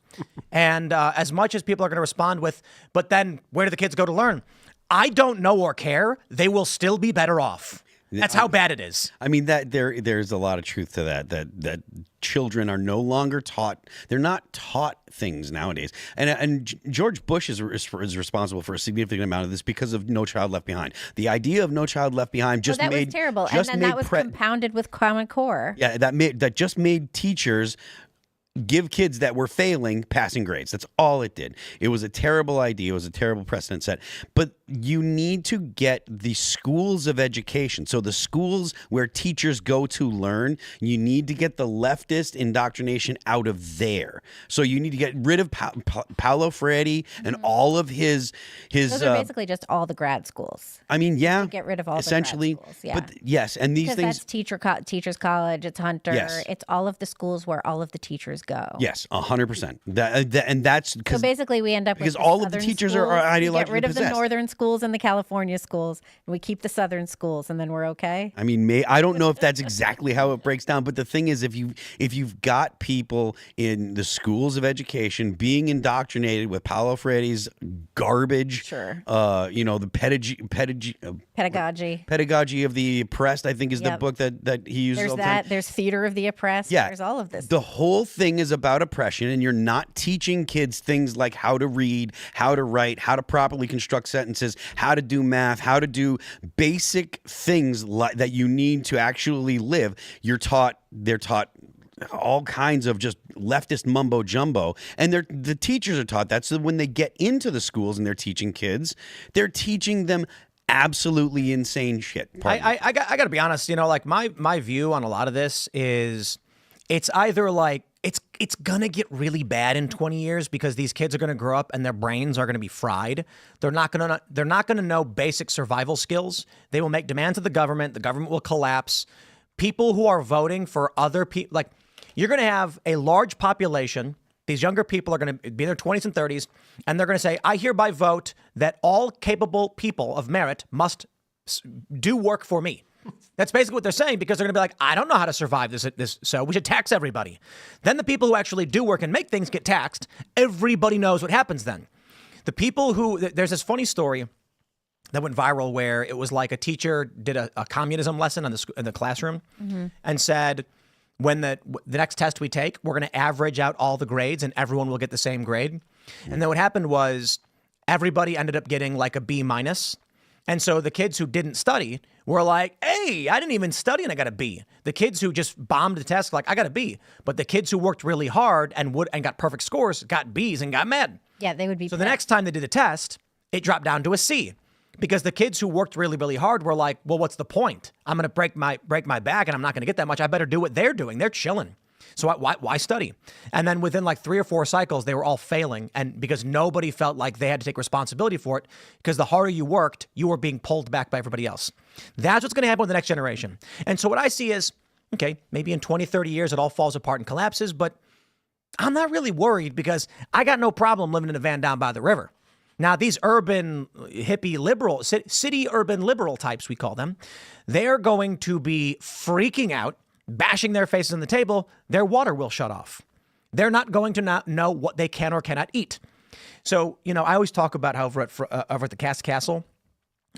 And as much as people are going to respond with, but then where do the kids go to learn? I don't know or care. They will still be better off. That's how bad it is. I mean, that there's a lot of truth to that children are no longer taught. They're not taught things nowadays. And George Bush is responsible for a significant amount of this because of No Child Left Behind. The idea of No Child Left Behind was terrible. And then that was compounded with Common Core. Yeah, that just made teachers give kids that were failing passing grades. That's all it did. It was a terrible idea. It was a terrible precedent set. But you need to get the schools of education. So the schools where teachers go to learn, you need to get the leftist indoctrination out of there. So you need to get rid of Paulo Freire and all of his. Those are basically just all the grad schools. I mean, yeah, get rid of all essentially. The grad schools. Yeah. But yes, and these things. That's Teachers College. It's Hunter. Yes. It's all of the schools where all of the teachers go. Yes, 100%. And that's because so basically we end up because with all of the Southern teachers schools, are ideologically we get rid of possessed. the northern schools and the California schools, and we keep the southern schools, and then we're okay. I mean, I don't know if that's exactly how it breaks down, but the thing is, if you've got people in the schools of education being indoctrinated with Paulo Freire's garbage, sure, the pedagogy of the oppressed, I think is the book that he uses. There's all the time. There's theater of the oppressed. Yeah, there's all of this. The whole thing is about oppression, and you're not teaching kids things like how to read, how to write, how to properly construct sentences, sciences, how to do math, how to do basic things that you need to actually live. They're taught all kinds of just leftist mumbo jumbo, and the teachers are taught that. So when they get into the schools and they're teaching kids, they're teaching them absolutely insane shit. I got to be honest, like my view on a lot of this is it's either like it's gonna get really bad in 20 years because these kids are gonna grow up and their brains are gonna be fried. They're not gonna know basic survival skills. They will make demands of the government will collapse. People who are voting for other people, like, you're going to have a large population. These younger people are going to be in their 20s and 30s, and they're going to say, I hereby vote that all capable people of merit must do work for me. That's basically what they're saying, because they're going to be like, I don't know how to survive this, so we should tax everybody. Then the people who actually do work and make things get taxed. Everybody knows what happens then. The people there's this funny story that went viral where it was like a teacher did a communism lesson in the classroom and said, when the next test we take, we're going to average out all the grades and everyone will get the same grade. And then what happened was everybody ended up getting like a B-. And so the kids who didn't study were like, hey, I didn't even study and I got a B. The kids who just bombed the test, like, I got a B. But the kids who worked really hard and got perfect scores got Bs and got mad. Yeah, they would be. So the next time they did the test, it dropped down to a C. Because the kids who worked really, really hard were like, well, what's the point? I'm going to break my back and I'm not going to get that much. I better do what they're doing. They're chilling. So why study? And then within like 3 or 4 cycles, they were all failing. And because nobody felt like they had to take responsibility for it, because the harder you worked, you were being pulled back by everybody else. That's what's going to happen with the next generation. And so what I see is, okay, maybe in 20, 30 years, it all falls apart and collapses. But I'm not really worried because I got no problem living in a van down by the river. Now, these urban hippie liberal, city urban liberal types, we call them, they're going to be freaking out, bashing their faces on the table. Their water will shut off. They're not going to not know what they can or cannot eat. So, I always talk about how over at the Cast Castle,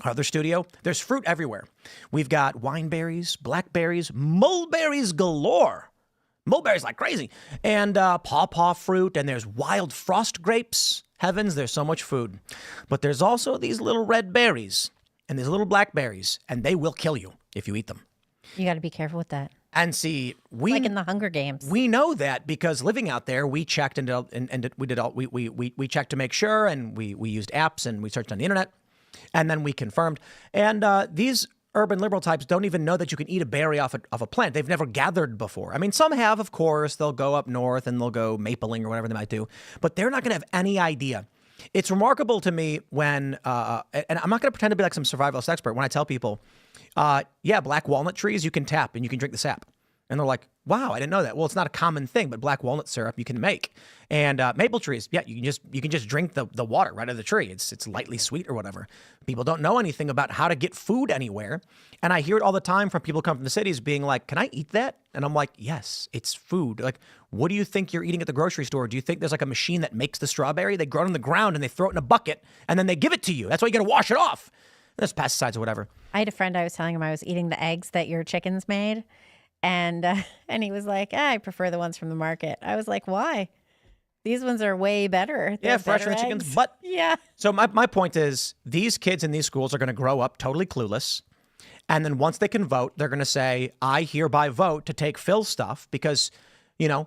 our other studio, there's fruit everywhere. We've got wineberries, blackberries, mulberries galore. Mulberries like crazy. And pawpaw fruit, and there's wild frost grapes. Heavens, there's so much food. But there's also these little red berries and these little blackberries, and they will kill you if you eat them. You got to be careful with that. And see, like in the Hunger Games. We know that because living out there, we checked we checked to make sure, and we used apps and we searched on the internet, and then we confirmed. And these urban liberal types don't even know that you can eat a berry off a plant. They've never gathered before. I mean, some have, of course. They'll go up north and they'll go mapling or whatever they might do, but they're not going to have any idea. It's remarkable to me when, and I'm not going to pretend to be like some survivalist expert when I tell people, black walnut trees you can tap and you can drink the sap. And they're like, wow, I didn't know that. Well, it's not a common thing, but black walnut syrup you can make. And maple trees, yeah, you can just drink the water right out of the tree. It's lightly sweet or whatever. People don't know anything about how to get food anywhere. And I hear it all the time from people who come from the cities being like, can I eat that? And I'm like, yes, it's food. Like, what do you think you're eating at the grocery store? Do you think there's like a machine that makes the strawberry? They grow it on the ground and they throw it in a bucket and then they give it to you. That's why you got to wash it off. There's pesticides or whatever. I had a friend, I was telling him I was eating the eggs that your chickens made. And he was like, I prefer the ones from the market. I was like, why? These ones are way better. Yeah, fresh from the chickens. But yeah. So my point is, these kids in these schools are going to grow up totally clueless. And then once they can vote, they're going to say, I hereby vote to take Phil's stuff because,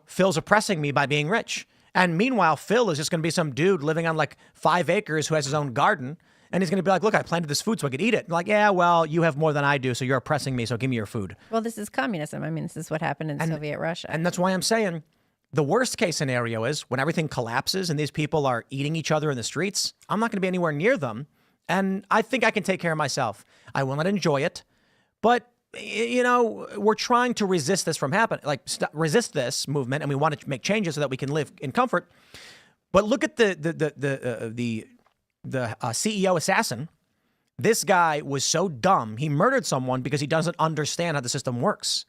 Phil's oppressing me by being rich. And meanwhile, Phil is just going to be some dude living on like 5 acres who has his own garden. And he's going to be like, look, I planted this food so I could eat it. And like, yeah, well, you have more than I do, so you're oppressing me, so give me your food. Well, this is communism. I mean, this is what happened in Soviet Russia. And that's why I'm saying the worst case scenario is when everything collapses and these people are eating each other in the streets, I'm not going to be anywhere near them. And I think I can take care of myself. I will not enjoy it. But, we're trying to resist this from happening, resist this movement, and we want to make changes so that we can live in comfort. But look at the CEO assassin. This guy was so dumb. He murdered someone because he doesn't understand how the system works.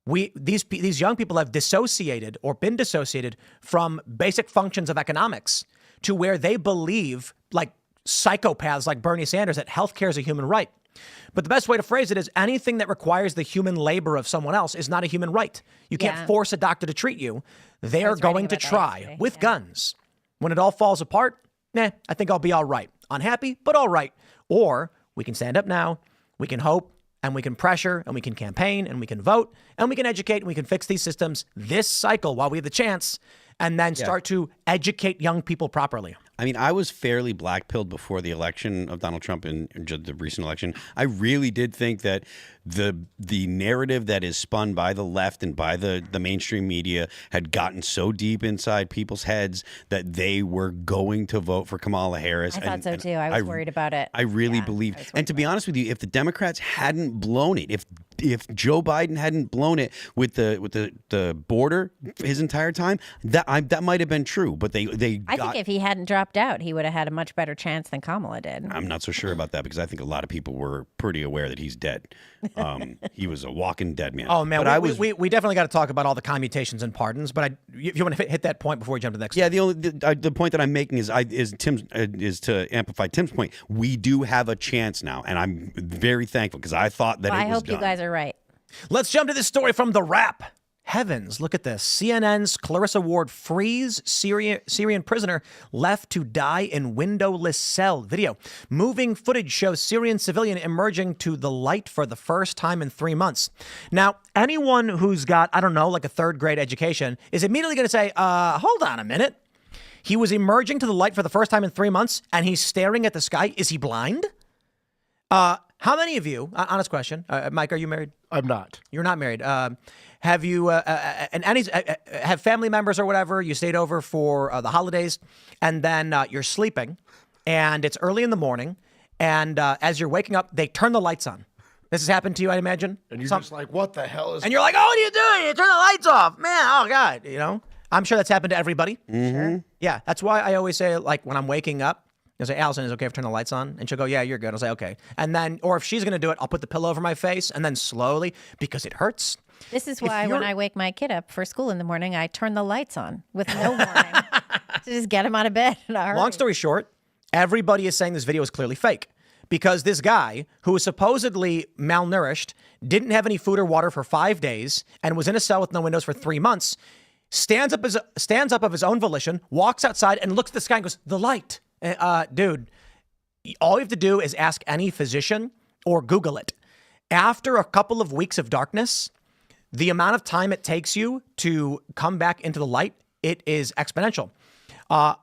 These young people have dissociated or been dissociated from basic functions of economics to where they believe, like psychopaths like Bernie Sanders, that healthcare is a human right. But the best way to phrase it is anything that requires the human labor of someone else is not a human right. You can't force a doctor to treat you. They are going to try with guns. When it all falls apart, I think I'll be all right. unhappy, but all right. Or we can stand up now, we can hope, and we can pressure, and we can campaign, and we can vote, and we can educate, and we can fix these systems this cycle while we have the chance, and then start to educate young people properly. I mean, I was fairly black-pilled before the election of Donald Trump in the recent election. I really did think that the narrative that is spun by the left and by the mainstream media had gotten so deep inside people's heads that they were going to vote for Kamala Harris. I thought so too. I was worried about it. I really believe. And to be honest with you, if the Democrats hadn't blown it, if Joe Biden hadn't blown it with the border his entire time, that might have been true. But I think if he hadn't dropped out, he would have had a much better chance than Kamala did. I'm not so sure about that because I think a lot of people were pretty aware that he's dead. He was a walking dead man. Oh man, we definitely got to talk about all the commutations and pardons. But if you want to hit that point before we jump to the next. Yeah, the point that I'm making is to amplify Tim's point. We do have a chance now, and I'm very thankful because I thought that I hope you guys are right. Let's jump to this story from The Wrap. Heavens, look at this. CNN's Clarissa Ward frees Syrian prisoner left to die in windowless cell. Video. Moving footage shows Syrian civilian emerging to the light for the first time in 3 months. Now, anyone who's got, I don't know, like a third grade education is immediately going to say, hold on a minute. He was emerging to the light for the first time in 3 months and he's staring at the sky. Is he blind? How many of you, honest question, Mike, are you married? I'm not. You're not married. Have you, have family members or whatever, you stayed over for the holidays, and then you're sleeping, and it's early in the morning, and as you're waking up, they turn the lights on. This has happened to you, I imagine? And you're just like, what the hell is... And you're like, oh, what are you doing? You turn the lights off. Man, oh, God, you know? I'm sure that's happened to everybody. Mm-hmm. Yeah, that's why I always say, like, when I'm waking up, I'll say, Allison, is it okay if I turn the lights on? And she'll go, yeah, you're good. I'll say, okay. And then, or if she's going to do it, I'll put the pillow over my face, and then slowly, because it hurts. This is why when I wake my kid up for school in the morning, I turn the lights on with no warning to just get him out of bed in a hurry. Long story short, everybody is saying this video is clearly fake because this guy who was supposedly malnourished, didn't have any food or water for 5 days, and was in a cell with no windows for 3 months, stands up of his own volition, walks outside and looks at the sky and goes, the light. Dude, all you have to do is ask any physician or Google it. After a couple of weeks of darkness, the amount of time it takes you to come back into the light, it is exponential.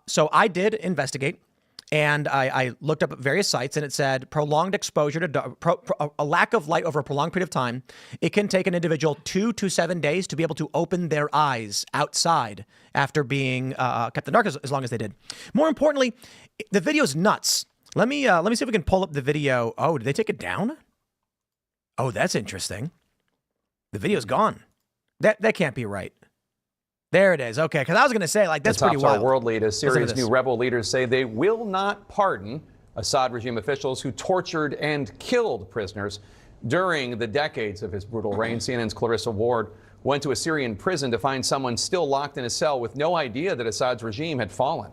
So I did investigate, and I looked up at various sites, and it said prolonged exposure to a lack of light over a prolonged period of time. It can take an individual 2 to 7 days to be able to open their eyes outside after being kept in the dark as long as they did. More importantly, the video's nuts. Let me see if we can pull up the video. Oh, did they take it down? Oh, that's interesting. The video's gone. That can't be right. There it is. Okay, because I was going to say, like, that's pretty wild. Our world leaders, Syria's new rebel leaders say they will not pardon Assad regime officials who tortured and killed prisoners during the decades of his brutal reign. CNN's Clarissa Ward went to a Syrian prison to find someone still locked in a cell with no idea that Assad's regime had fallen.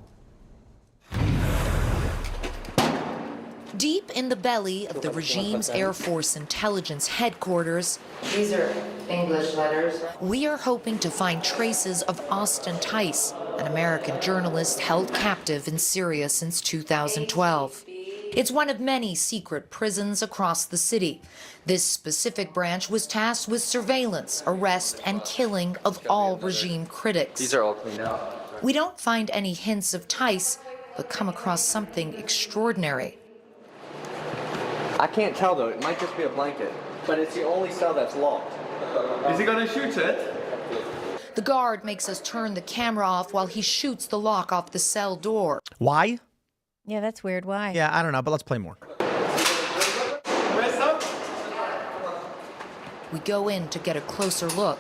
Deep in the belly of the regime's Air Force intelligence headquarters, these are English letters. We are hoping to find traces of Austin Tice, an American journalist held captive in Syria since 2012. It's one of many secret prisons across the city. This specific branch was tasked with surveillance, arrest, and killing of all regime critics. These are all cleaned out. We don't find any hints of Tice, but come across something extraordinary. I can't tell though, it might just be a blanket, but it's the only cell that's locked. Is he gonna shoot it? The guard makes us turn the camera off while he shoots the lock off the cell door. Why? Yeah, that's weird. Why? Yeah, I don't know, but let's play more. We go in to get a closer look.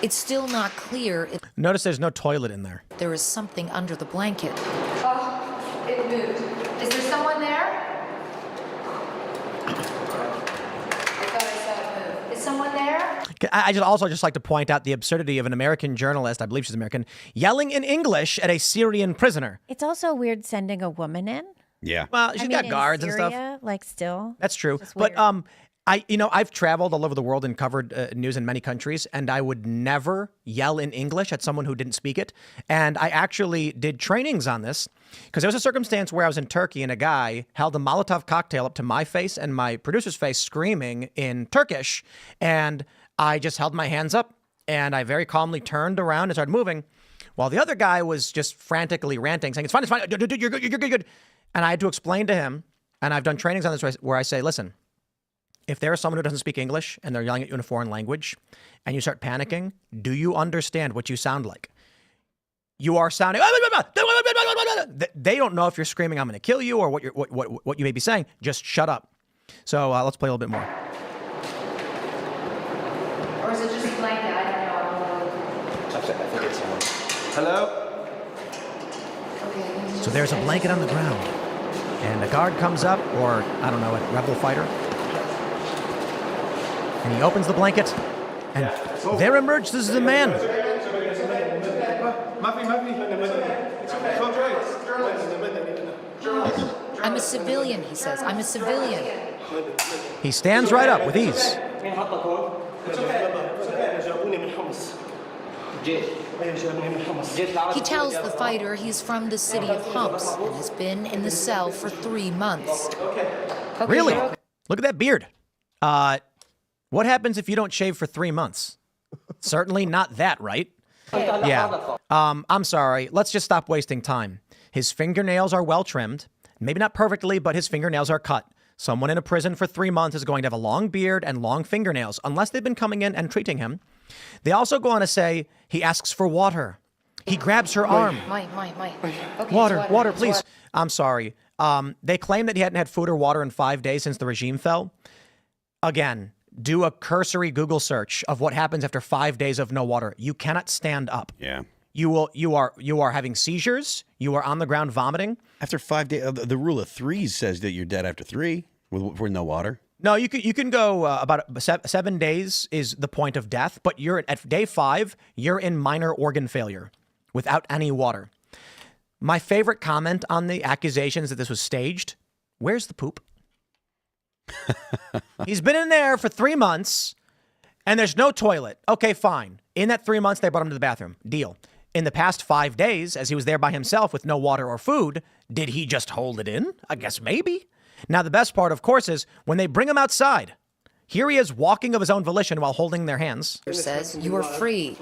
It's still not clear if Notice there's no toilet in there. there is something under the blanket. Oh, it moved. Is there someone there? I thought I saw it move. Is someone there? I just like to point out the absurdity of an American journalist, I believe she's American, yelling in English at a Syrian prisoner. It's also weird sending a woman in. Yeah. Well, she's got guards in and Syria, stuff. like still. That's true. Just But weird. I've traveled all over the world and covered news in many countries, and I would never yell in English at someone who didn't speak it. And I actually did trainings on this because there was a circumstance where I was in Turkey and a guy held a Molotov cocktail up to my face and my producer's face screaming in Turkish. And I just held my hands up and I very calmly turned around and started moving while the other guy was just frantically ranting, saying, it's fine, dude, you're good, you're good. And I had to explain to him, and I've done trainings on this where I say, listen, if there is someone who doesn't speak English and they're yelling at you in a foreign language and you start panicking, do you understand what you sound like? You are sounding, they don't know if you're screaming, I'm going to kill you, or what you may be saying. Just shut up. So let's play a little bit more. Or is it just a blanket? I don't know. I think it's hello? So there's a blanket on the ground and a guard comes up, or I don't know, a rebel fighter. And he opens the blanket, and there emerges a man. I'm a civilian, he says. I'm a civilian. He stands right up with ease. He tells the fighter he's from the city of Humps and has been in the cell for 3 months. Really? Look at that beard. What happens if you don't shave for 3 months? Certainly not that, right? Yeah. I'm sorry. Let's just stop wasting time. His fingernails are well trimmed. Maybe not perfectly, but his fingernails are cut. Someone in a prison for 3 months is going to have a long beard and long fingernails, unless they've been coming in and treating him. They also go on to say he asks for water. He grabs her arm. Okay, Water, please. I'm sorry. They claim that he hadn't had food or water in 5 days since the regime fell. Again, do a cursory Google search of what happens after 5 days of no water. You cannot stand up. Yeah. You are having seizures. You are on the ground vomiting. After 5 days, the rule of threes says that you're dead after 3 with no water. No, you can go about 7 days is the point of death, but you're at day 5. You're in minor organ failure without any water. My favorite comment on the accusations that this was staged: where's the poop? He's been in there for 3 months, and there's no toilet. Okay, fine. In that 3 months, they brought him to the bathroom. Deal. In the past 5 days, as he was there by himself with no water or food, did he just hold it in? I guess maybe. Now, the best part, of course, is when they bring him outside. Here he is walking of his own volition while holding their hands. Says you are free.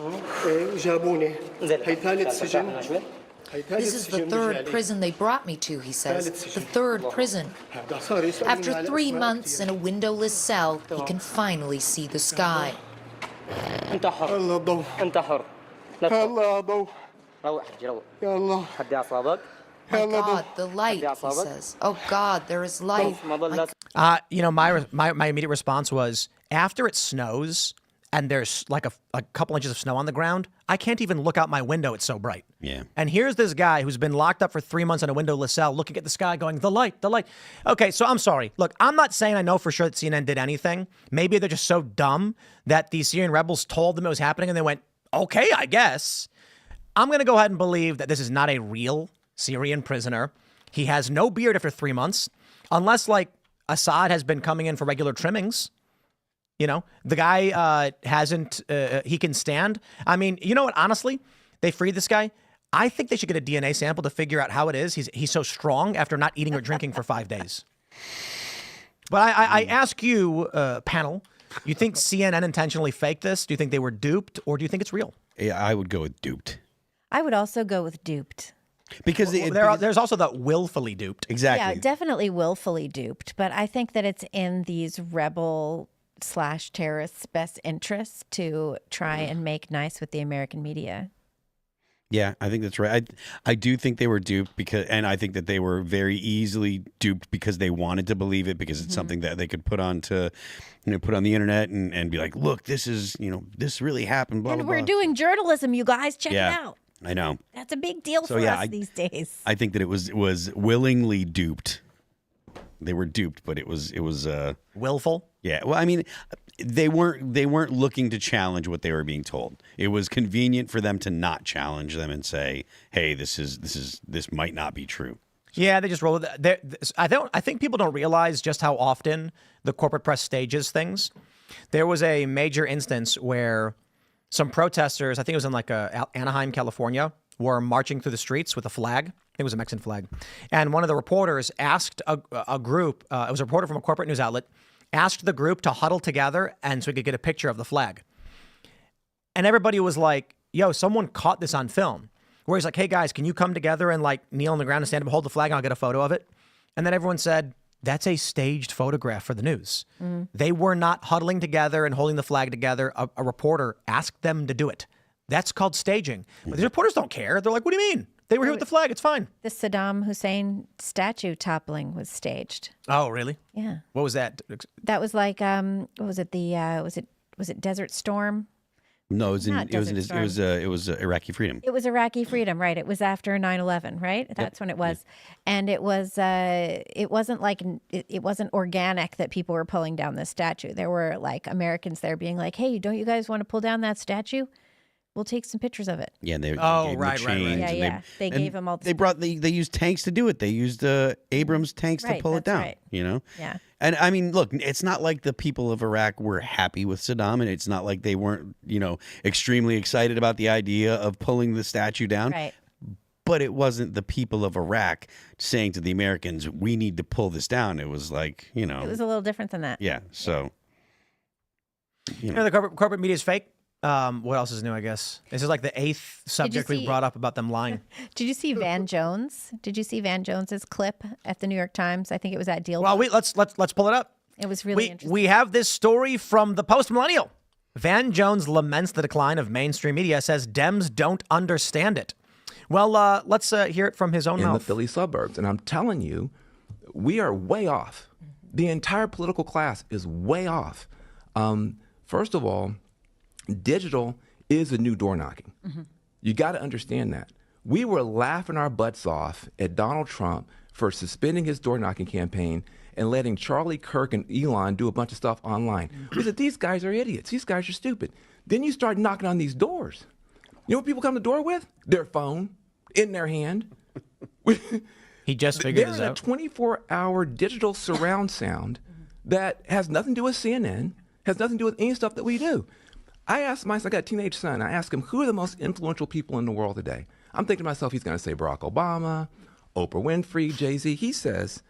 This is the 3rd prison they brought me to, he says. The 3rd prison. After 3 months in a windowless cell, he can finally see the sky. My God, the light, he says. Oh God, there is light. My immediate response was, after it snows and there's like a couple inches of snow on the ground, I can't even look out my window. It's so bright. Yeah. And here's this guy who's been locked up for 3 months in a windowless cell, looking at the sky going, the light, the light. Okay, so I'm sorry. Look, I'm not saying I know for sure that CNN did anything. Maybe they're just so dumb that the Syrian rebels told them it was happening and they went, okay, I guess. I'm going to go ahead and believe that this is not a real Syrian prisoner. He has no beard after 3 months, unless like Assad has been coming in for regular trimmings. You know, the guy hasn't, he can stand. I mean, you know what? Honestly, they freed this guy. I think they should get a DNA sample to figure out how it is. He's so strong after not eating or drinking for 5 days. But I ask you, panel, you think CNN intentionally faked this? Do you think they were duped, or do you think it's real? Yeah, I would go with duped. I would also go with duped. Because there's also the willfully duped. Exactly. Yeah, definitely willfully duped. But I think that it's in these rebel/terrorists' best interest to try and make nice with the American media. Yeah, I think that's right. I do think they were duped and I think that they were very easily duped because they wanted to believe it, because it's something that they could put on the internet and be like, look, this is, this really happened. Blah, And blah, we're blah. doing journalism, you guys. Check it out. I know. That's a big deal for us these days. I think that it was willingly duped. They were duped, but it was willful. Yeah. Well, I mean, they weren't looking to challenge what they were being told. It was convenient for them to not challenge them and say, "Hey, this might not be true." Yeah, they just roll with it. I think people don't realize just how often the corporate press stages things. There was a major instance where some protesters, I think it was in like Anaheim, California, were marching through the streets with a flag. I think it was a Mexican flag. And one of the reporters asked a group, it was a reporter from a corporate news outlet, asked the group to huddle together and so we could get a picture of the flag. And everybody was like, yo, someone caught this on film. Where he's like, hey guys, can you come together and like kneel on the ground and stand up and hold the flag and I'll get a photo of it? And then everyone said, that's a staged photograph for the news. Mm-hmm. They were not huddling together and holding the flag together. A reporter asked them to do it. That's called staging. But these reporters don't care. They're like, what do you mean? They were here with the flag. It's fine. The Saddam Hussein statue toppling was staged. Oh, really? Yeah. What was that? That was like, what was it? Was it Desert Storm? No, it was Iraqi freedom. It was Iraqi freedom, right? It was after 9/11, right? That's when it was, and it wasn't like it wasn't organic that people were pulling down this statue. There were like Americans there being like, "Hey, don't you guys want to pull down that statue? We'll take some pictures of it." Yeah, they right. Yeah. They gave them all. They used tanks to do it. They used Abrams tanks to pull it down. Right. You know. Yeah. And I mean, look, it's not like the people of Iraq were happy with Saddam, and it's not like they weren't, extremely excited about the idea of pulling the statue down. Right. But it wasn't the people of Iraq saying to the Americans, "We need to pull this down." It was like, It was a little different than that. Yeah. So. The corporate media is fake. What else is new, I guess? This is like the 8th subject we brought up about them lying. Did you see Van Jones? Did you see Van Jones's clip at the New York Times? I think it was at Deal. Well, let's pull it up. It was really interesting. We have this story from the Post-Millennial. Van Jones laments the decline of mainstream media, says Dems don't understand it. Well, let's hear it from his own mouth. In the Philly suburbs. And I'm telling you, we are way off. The entire political class is way off. First of all, digital is a new door knocking. Mm-hmm. You got to understand that. We were laughing our butts off at Donald Trump for suspending his door knocking campaign and letting Charlie Kirk and Elon do a bunch of stuff online. We said, these guys are idiots. These guys are stupid. Then you start knocking on these doors. You know what people come to the door with? Their phone in their hand. He just figured this out. There's a 24-hour digital surround sound that has nothing to do with CNN, has nothing to do with any stuff that we do. I asked I got a teenage son, I asked him, who are the most influential people in the world today? I'm thinking to myself, he's going to say Barack Obama, Oprah Winfrey, Jay-Z. He says,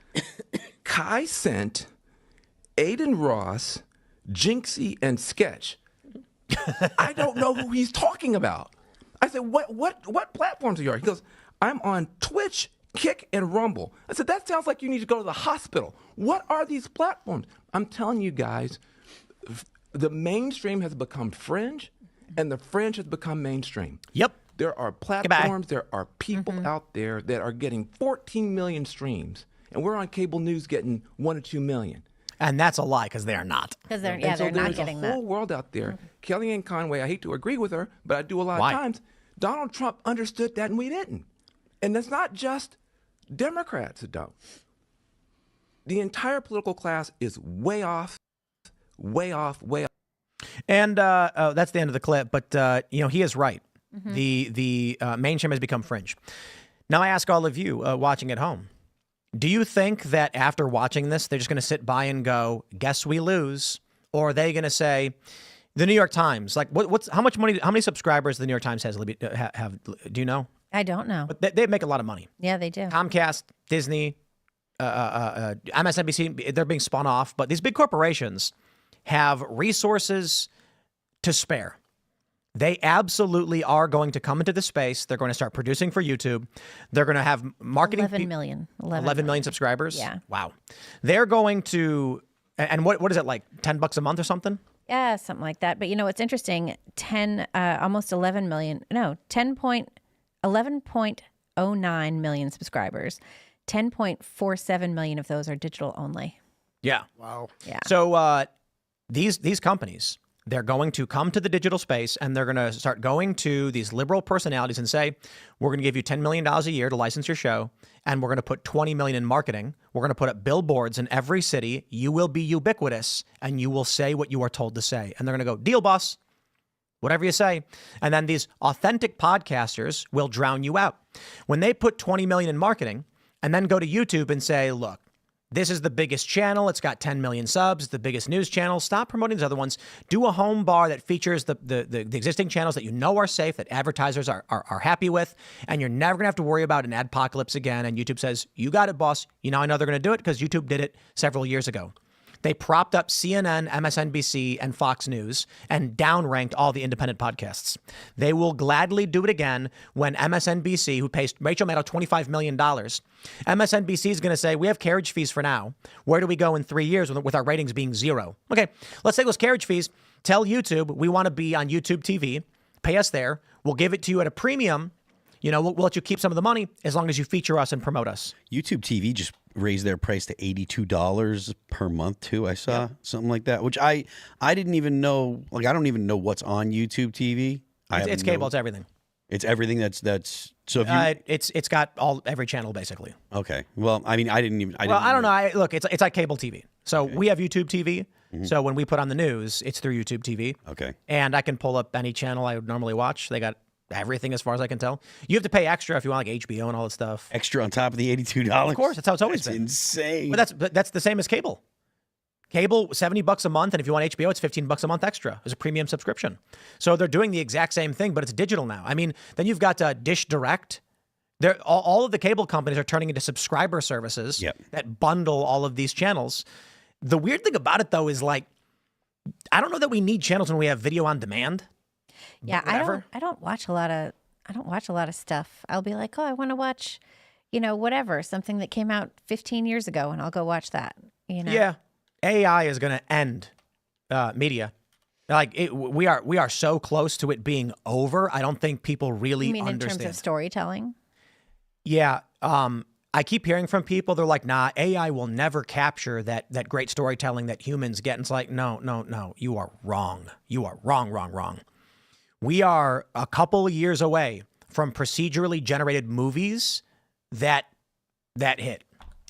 Kai Cent, Aiden Ross, Jinxie, and Sketch. I don't know who he's talking about. I said, what platforms are you on? He goes, I'm on Twitch, Kick, and Rumble. I said, that sounds like you need to go to the hospital. What are these platforms? I'm telling you guys, the mainstream has become fringe, and the fringe has become mainstream. Yep. There are platforms, there are people out there that are getting 14 million streams, and we're on cable news getting 1 or 2 million. And that's a lie, because they are not. Because they're not getting that. There's a whole world out there. Kellyanne Conway, I hate to agree with her, but I do a lot of times. Donald Trump understood that, and we didn't. And that's not just Democrats that don't. The entire political class is way off. Way off. And that's the end of the clip. But, he is right. Mm-hmm. The mainstream has become fringe. Now, I ask all of you watching at home, do you think that after watching this, they're just going to sit by and go, guess we lose? Or are they going to say, the New York Times, like how much money, how many subscribers the New York Times has, Libby, have? Do you know? I don't know. But they make a lot of money. Yeah, they do. Comcast, Disney, MSNBC, they're being spun off. But these big corporations have resources to spare. They absolutely are going to come into the space. They're going to start producing for YouTube. They're going to have marketing. 11 million subscribers. Yeah. Wow. They're going to, and what is it, like $10 a month or something? Yeah, something like that. But it's interesting. 11.09 million subscribers. 10.47 million of those are digital only. Yeah. Wow. Yeah. So these companies, they're going to come to the digital space and they're going to start going to these liberal personalities and say, we're going to give you $10 million a year to license your show. And we're going to put $20 million in marketing. We're going to put up billboards in every city. You will be ubiquitous and you will say what you are told to say. And they're going to go, deal, boss, whatever you say. And then these authentic podcasters will drown you out. When they put $20 million in marketing, and then go to YouTube and say, look, this is the biggest channel. It's got 10 million subs. It's the biggest news channel. Stop promoting these other ones. Do a home bar that features the existing channels that you know are safe, that advertisers are happy with, and you're never going to have to worry about an adpocalypse again. And YouTube says, you got it, boss. You know, I know they're going to do it because YouTube did it several years ago. They propped up CNN, MSNBC, and Fox News and downranked all the independent podcasts. They will gladly do it again when MSNBC, who pays Rachel Maddow $25 million, MSNBC is going to say, we have carriage fees for now. Where do we go in 3 years with our ratings being zero? Okay, let's take those carriage fees. Tell YouTube we want to be on YouTube TV. Pay us there. We'll give it to you at a premium. You know, we'll let you keep some of the money as long as you feature us and promote us. YouTube TV just raised their price to $82 per month too. I saw something like that, which I didn't even know. Like, I don't even know what's on YouTube TV. It's cable. It's everything. It's everything that's so. If you, it's got every channel basically. Okay. Well, I mean, I don't know. Look, it's like cable TV. So we have YouTube TV. Mm-hmm. So when we put on the news, it's through YouTube TV. Okay. And I can pull up any channel I would normally watch. They got everything as far as I can tell. You have to pay extra if you want like HBO and all that stuff. Extra on top of the $82? Of course, that's how it's always been. Insane. But that's the same as cable. Cable, $70 a month, and if you want HBO, it's $15 a month extra as a premium subscription. So they're doing the exact same thing, but it's digital now. I mean, then you've got Dish Direct. All of the cable companies are turning into subscriber services that bundle all of these channels. The weird thing about it, though, is like, I don't know that we need channels when we have video on demand. Yeah, I don't watch a lot of stuff. I'll be like, oh, I want to watch, whatever, something that came out 15 years ago, and I'll go watch that. Yeah, AI is going to end media. Like we are so close to it being over. I don't think people really You mean understand. in terms of storytelling? Yeah. I keep hearing from people, they're like, nah, AI will never capture that great storytelling that humans get. And it's like, no, you are wrong. You are wrong. We are a couple of years away from procedurally generated movies that hit.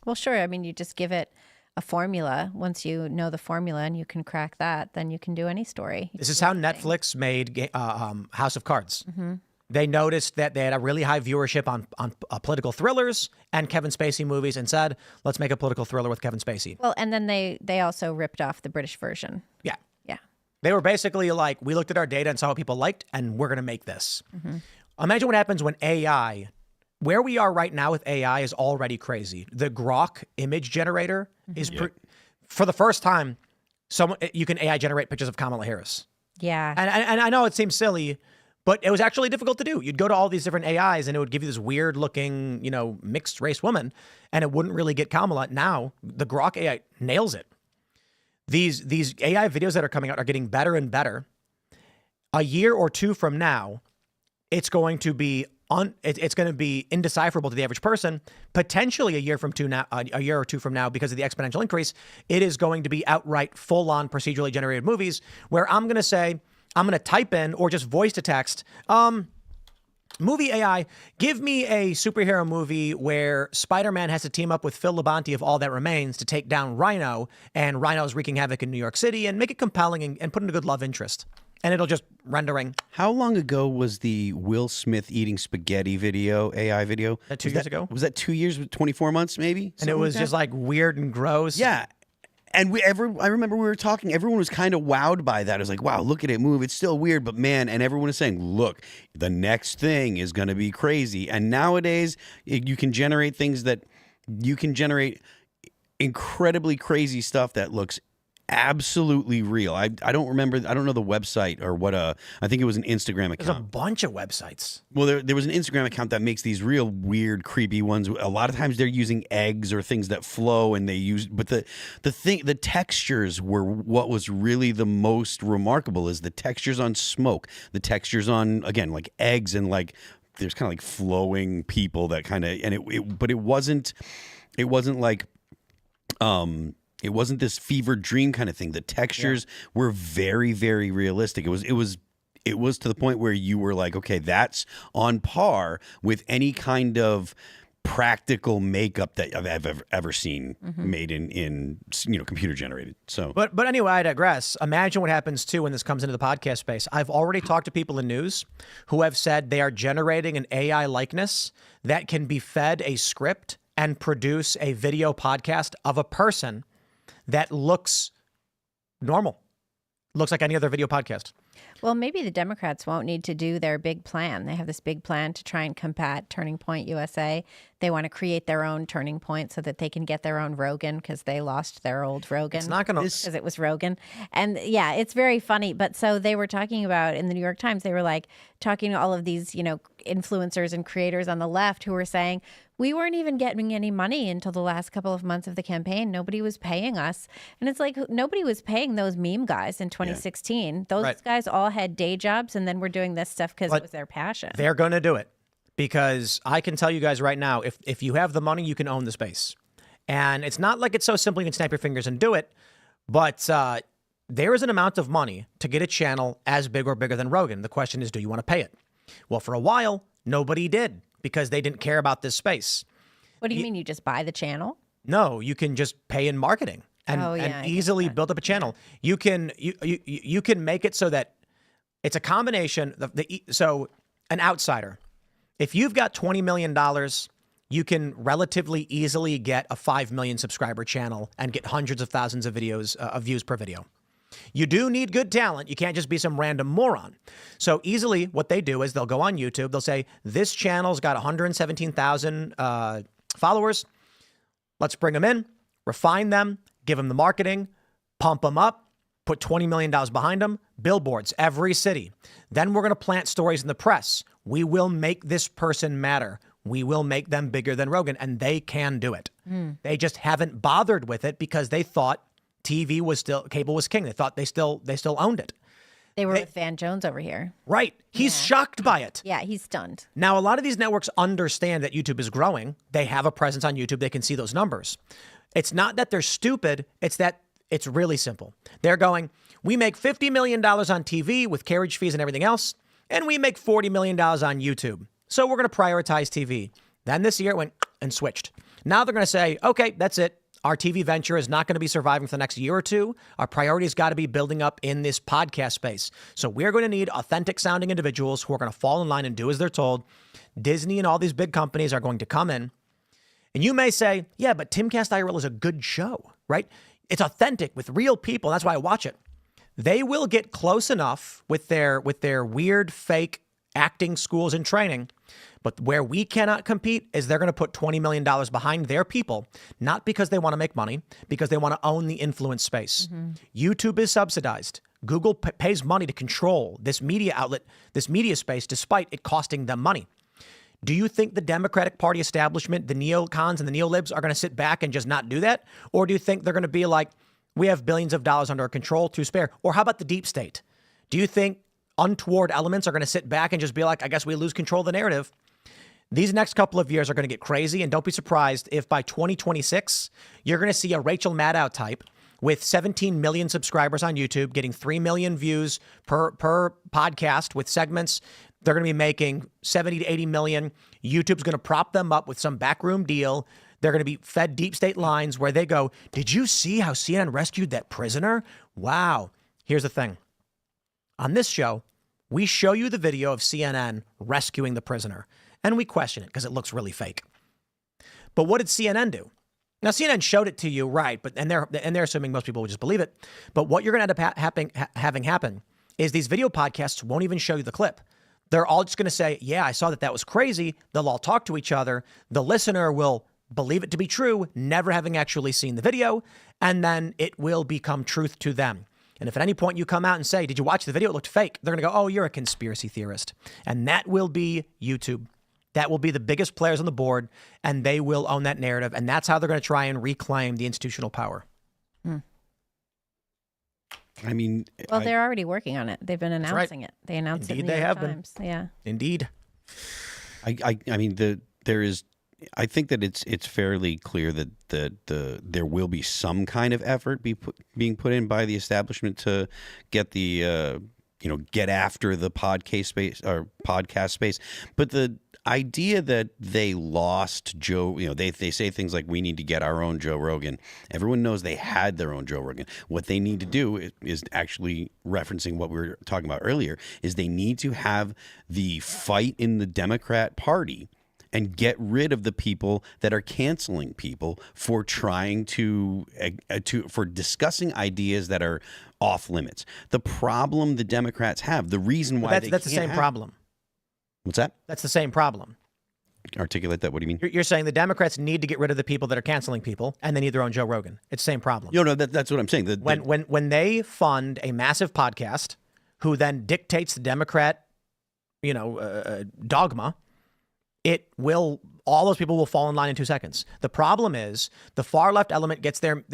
Well, sure. I mean, you just give it a formula. Once you know the formula and you can crack that, then you can do any story. This is how Netflix made House of Cards. Mm-hmm. They noticed that they had a really high viewership on political thrillers and Kevin Spacey movies and said, let's make a political thriller with Kevin Spacey. Well, and then they also ripped off the British version. Yeah. Yeah. They were basically like, we looked at our data and saw what people liked, and we're going to make this. Mm-hmm. Imagine what happens when AI, where we are right now with AI is already crazy. The Grok image generator is, for the first time, you can AI generate pictures of Kamala Harris. Yeah. And I know it seems silly, but it was actually difficult to do. You'd go to all these different AIs and it would give you this weird looking, mixed race woman, and it wouldn't really get Kamala. Now the Grok AI nails it. These AI videos that are coming out are getting better and better. A year or two from now, it's going to be indecipherable to the average person. Potentially a year or two from now, because of the exponential increase, it is going to be outright full-on procedurally generated movies where I'm going to type in or just voice to text, movie AI, give me a superhero movie where Spider-Man has to team up with Phil Labonte of All That Remains to take down Rhino, and Rhino's wreaking havoc in New York City, and make it compelling and put in a good love interest. And it'll just rendering. How long ago was the Will Smith eating spaghetti video, AI video? 2 years ago? Was that 2 years, 24 months maybe? And it was just like weird and gross. Yeah. And I remember we were talking, everyone was kind of wowed by that. It was like, wow, look at it move. It's still weird, but man, and everyone is saying, look, the next thing is going to be crazy. And nowadays, you can generate incredibly crazy stuff that looks absolutely real. I don't know the website or what I think it was an Instagram account. There's a bunch of websites. Well, there was an Instagram account that makes these real weird, creepy ones. A lot of times they're using eggs or things that flow, and but the textures were what was really the most remarkable. Is the textures on smoke, the textures on, again, like eggs, and like there's kind of like flowing people that kind of, and but it wasn't like it wasn't this fever dream kind of thing. The textures were very, very realistic. It was to the point where you were like, okay, that's on par with any kind of practical makeup that I've ever seen made in computer generated. So, but anyway, I digress. Imagine what happens too when this comes into the podcast space. I've already talked to people in news who have said they are generating an AI likeness that can be fed a script and produce a video podcast of a person that looks normal, looks like any other video podcast. Well, maybe the Democrats won't need to do their big plan. They have this big plan to try and combat Turning Point USA. They want to create their own Turning Point so that they can get their own Rogan because they lost their old Rogan. It's not going to... Because it was Rogan. And yeah, it's very funny. But so they were talking about, in the New York Times, they were like talking to all of these, influencers and creators on the left who were saying, we weren't even getting any money until the last couple of months of the campaign. Nobody was paying us. And it's like, nobody was paying those meme guys in 2016. Yeah. Those guys all had day jobs and then were doing this stuff because it was their passion. They're going to do it because I can tell you guys right now, if you have the money, you can own the space. And it's not like it's so simple you can snap your fingers and do it, but there is an amount of money to get a channel as big or bigger than Rogan. The question is, do you want to pay it? Well, for a while, nobody did because they didn't care about this space. What do you mean? You just buy the channel? No, you can just pay in marketing and easily build up a channel. You can make it so that it's a combination of so an outsider. If you've got $20 million, you can relatively easily get a 5 million subscriber channel and get hundreds of thousands of videos of views per video. You do need good talent. You can't just be some random moron. So easily what they do is they'll go on YouTube. They'll say, this channel's got 117,000 followers. Let's bring them in, refine them, give them the marketing, pump them up, put $20 million behind them, billboards, every city. Then we're going to plant stories in the press. We will make this person matter. We will make them bigger than Rogan, and they can do it. They just haven't bothered with it because they thought TV was still, cable was king. They thought they still owned it. They were with Van Jones over here. Right. He's shocked by it. Yeah, he's stunned. Now, a lot of these networks understand that YouTube is growing. They have a presence on YouTube. They can see those numbers. It's not that they're stupid. It's that it's really simple. They're going, we make $50 million on TV with carriage fees and everything else, and we make $40 million on YouTube. So we're going to prioritize TV. Then this year it went and switched. Now they're going to say, okay, that's it. Our TV venture is not going to be surviving for the next year or two. Our priority's got to be building up in this podcast space. So we're going to need authentic sounding individuals who are going to fall in line and do as they're told. Disney and all these big companies are going to come in. And you may say, yeah, but Timcast IRL is a good show, right? It's authentic with real people. That's why I watch it. They will get close enough with their weird fake acting schools and training. But where we cannot compete is they're going to put $20 million behind their people, not because they want to make money, because they want to own the influence space. YouTube is subsidized. Google pays money to control this media outlet, this media space, despite it costing them money. Do you think the Democratic Party establishment, the neocons and the neolibs are going to sit back and just not do that? Or do you think they're going to be like, we have billions of dollars under our control to spare? Or how about the deep state? Do you think untoward elements are going to sit back and just be like, I guess we lose control of the narrative? These next couple of years are going to get crazy, and don't be surprised if by 2026, you're going to see a Rachel Maddow type with 17 million subscribers on YouTube, getting 3 million views per podcast with segments. They're going to be making 70 to 80 million. YouTube's going to prop them up with some backroom deal. They're going to be fed deep state lines where they go, did you see how CNN rescued that prisoner? Wow. Here's the thing. On this show, we show you the video of CNN rescuing the prisoner. And we question it because it looks really fake. But what did CNN do? Now, CNN showed it to you, right? But and they're assuming most people will just believe it. But what you're going to end up having happen is these video podcasts won't even show you the clip. They're all just going to say, yeah, I saw that was crazy. They'll all talk to each other. The listener will believe it to be true, never having actually seen the video. And then it will become truth to them. And if at any point you come out and say, did you watch the video? It looked fake. They're going to go, oh, you're a conspiracy theorist. And that will be YouTube. That will be the biggest players on the board, and they will own that narrative. And that's how they're going to try and reclaim the institutional power. I mean, well, they're already working on it. They've been announcing it. They announced Indeed, it in the New York been. Times. Yeah. Indeed. I mean, there is. I think that it's fairly clear that there will be some kind of effort being put in by the establishment to get the get after the podcast space. But the idea that they lost Joe, they say things like, we need to get our own Joe Rogan. Everyone knows they had their own Joe Rogan. What they need to do is actually referencing what we were talking about earlier, is they need to have the fight in the Democrat Party and get rid of the people that are canceling people for trying for discussing ideas that are off limits. The problem the Democrats have, the reason why that's the same problem. What's that? That's the same problem. Articulate that. What do you mean? You're saying the Democrats need to get rid of the people that are canceling people, and they need their own Joe Rogan. It's the same problem. No, that's what I'm saying. When they fund a massive podcast, who then dictates the Democrat, dogma, all those people will fall in line in 2 seconds. The problem is the far left element gets their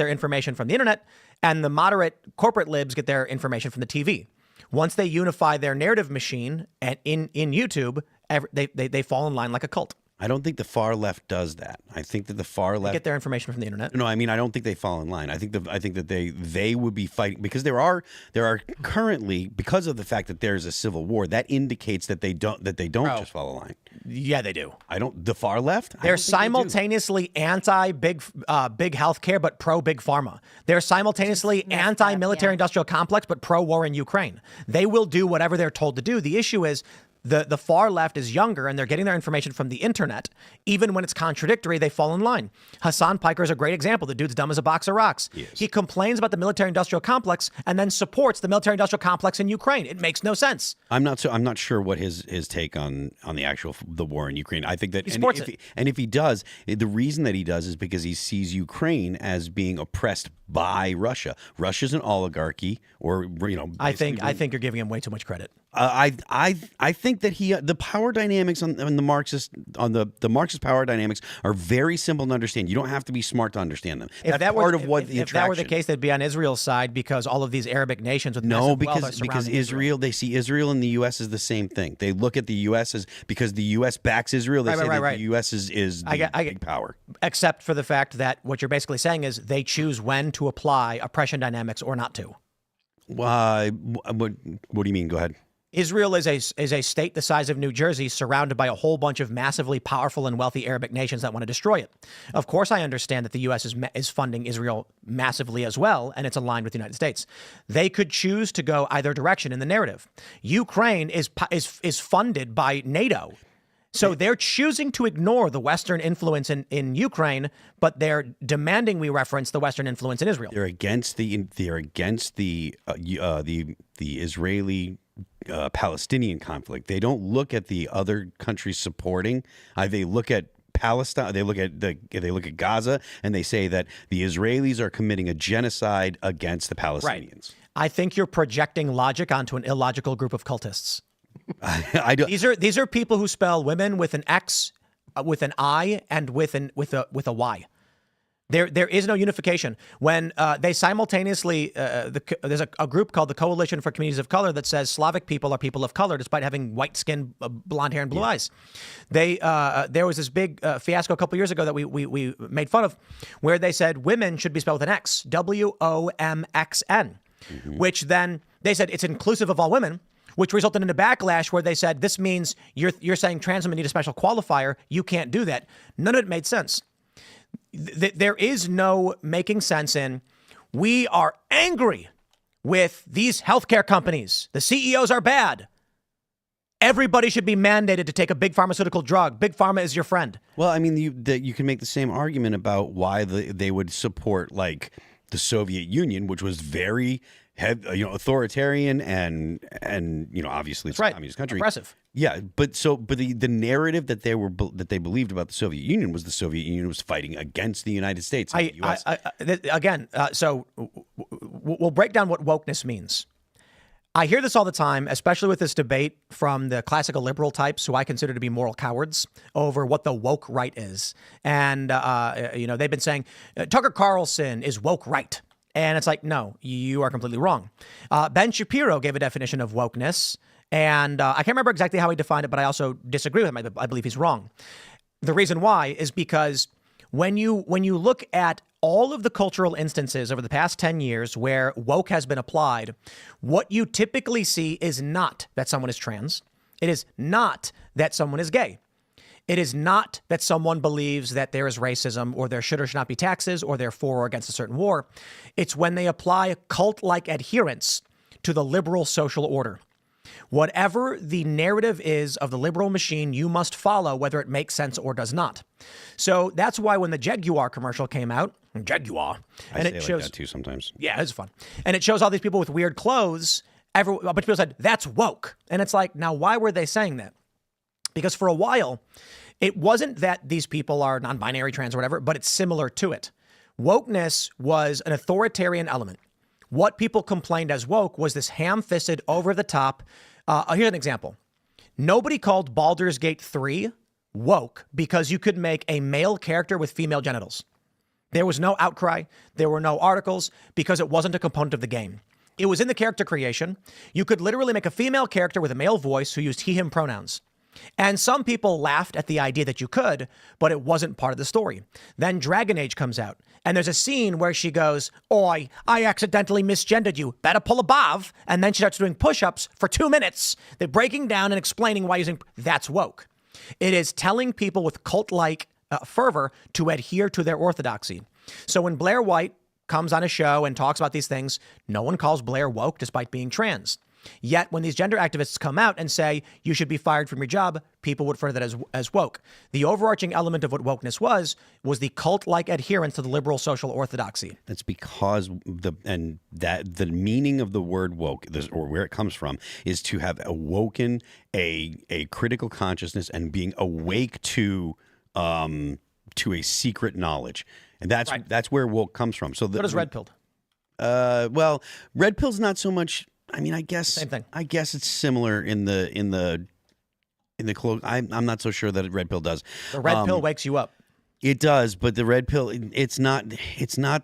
information from the internet, and the moderate corporate libs get their information from the TV. Once they unify their narrative machine and in YouTube, they fall in line like a cult. I don't think the far left does that. I think that the far left get their information from the internet. No, I mean, I don't think they fall in line. I think that they would be fighting because there are currently, because of the fact that there's a civil war, that indicates that they don't just fall in line. Yeah, they do. The far left? They're simultaneously anti-big healthcare but pro-big pharma. They're simultaneously anti-military industrial complex but pro-war in Ukraine. They will do whatever they're told to do. The issue is the far left is younger and they're getting their information from the internet. Even when it's contradictory, they fall in line. Hassan Piker is a great example. The dude's dumb as a box of rocks. He complains about the military-industrial complex and then supports the military-industrial complex in Ukraine. It makes no sense. I'm not sure what his take on the war in Ukraine. I think that he supports it. And if he does, the reason that he does is because he sees Ukraine as being oppressed by Russia. Russia's an oligarchy, or I think you're giving him way too much credit. I think that the power dynamics on the Marxist power dynamics are very simple to understand. You don't have to be smart to understand them. If that were the case, they'd be on Israel's side because all of these Arabic nations with because Israel, they see Israel and the U.S. as the same thing. They look at the U.S. as, because the U.S. backs Israel. They say that the U.S. is the big power. Except for the fact that what you're basically saying is they choose when to apply oppression dynamics or not to. What do you mean? Go ahead. Israel is a state the size of New Jersey, surrounded by a whole bunch of massively powerful and wealthy Arabic nations that want to destroy it. Of course, I understand that the U.S. is funding Israel massively as well, and it's aligned with the United States. They could choose to go either direction in the narrative. Ukraine is funded by NATO. So they're choosing to ignore the Western influence in Ukraine, but they're demanding we reference the Western influence in Israel. They're against the Israeli Palestinian conflict. They don't look at the other countries supporting. They look at Palestine. They look at Gaza, and they say that the Israelis are committing a genocide against the Palestinians. Right. I think you're projecting logic onto an illogical group of cultists. I do. These are people who spell women with an X, with an I, and with a Y. There is no unification. When they simultaneously, there's a group called the Coalition for Communities of Color that says Slavic people are people of color despite having white skin, blonde hair, and blue eyes. There was this big fiasco a couple years ago that we made fun of, where they said women should be spelled with an X, WOMXN, which then they said it's inclusive of all women, which resulted in a backlash where they said this means you're saying trans women need a special qualifier. You can't do that. None of it made sense. There is no making sense in, we are angry with these healthcare companies. The CEOs are bad. Everybody should be mandated to take a big pharmaceutical drug. Big pharma is your friend. Well, I mean, you can make the same argument about why they would support like the Soviet Union, which was very authoritarian and obviously it's a communist country. Oppressive. Yeah, but the narrative that they believed about the Soviet Union was the Soviet Union was fighting against the United States. And the US. So we'll break down what wokeness means. I hear this all the time, especially with this debate from the classical liberal types who I consider to be moral cowards over what the woke right is. And, they've been saying Tucker Carlson is woke right. And it's like, no, you are completely wrong. Ben Shapiro gave a definition of wokeness. And I can't remember exactly how he defined it, but I also disagree with him. I believe he's wrong. The reason why is because when you look at all of the cultural instances over the past 10 years where woke has been applied, what you typically see is not that someone is trans. It is not that someone is gay. It is not that someone believes that there is racism or there should or should not be taxes or they're for or against a certain war. It's when they apply cult-like adherence to the liberal social order. Whatever the narrative is of the liberal machine, you must follow whether it makes sense or does not. So that's why when the Jaguar commercial came out, Jaguar, and it shows like that too sometimes. Yeah, it's fun. And it shows all these people with weird clothes. A bunch of people said, that's woke. And it's like, now why were they saying that? Because for a while, it wasn't that these people are non-binary, trans, or whatever, but it's similar to it. Wokeness was an authoritarian element. What people complained as woke was this ham-fisted, over-the-top. Here's an example. Nobody called Baldur's Gate 3 woke because you could make a male character with female genitals. There was no outcry. There were no articles because it wasn't a component of the game. It was in the character creation. You could literally make a female character with a male voice who used he, him pronouns. And some people laughed at the idea that you could, but it wasn't part of the story. Then Dragon Age comes out, and there's a scene where she goes, "Oi, I accidentally misgendered you. Better pull above." And then she starts doing push-ups for 2 minutes. They're breaking down and explaining why using that's woke. It is telling people with cult-like fervor to adhere to their orthodoxy. So when Blair White comes on a show and talks about these things, no one calls Blair woke despite being trans. Yet when these gender activists come out and say you should be fired from your job, people would refer to that as woke. The overarching element of what wokeness was the cult-like adherence to the liberal social orthodoxy. That's because the meaning of the word woke, or where it comes from, is to have awoken a critical consciousness and being awake to a secret knowledge, and that's where woke comes from. So what is red pilled? Well, red pill's not so much. I mean, I guess same thing. I guess it's similar in the close. I'm not so sure that red pill does. The red pill wakes you up. It does, but the red pill, it's not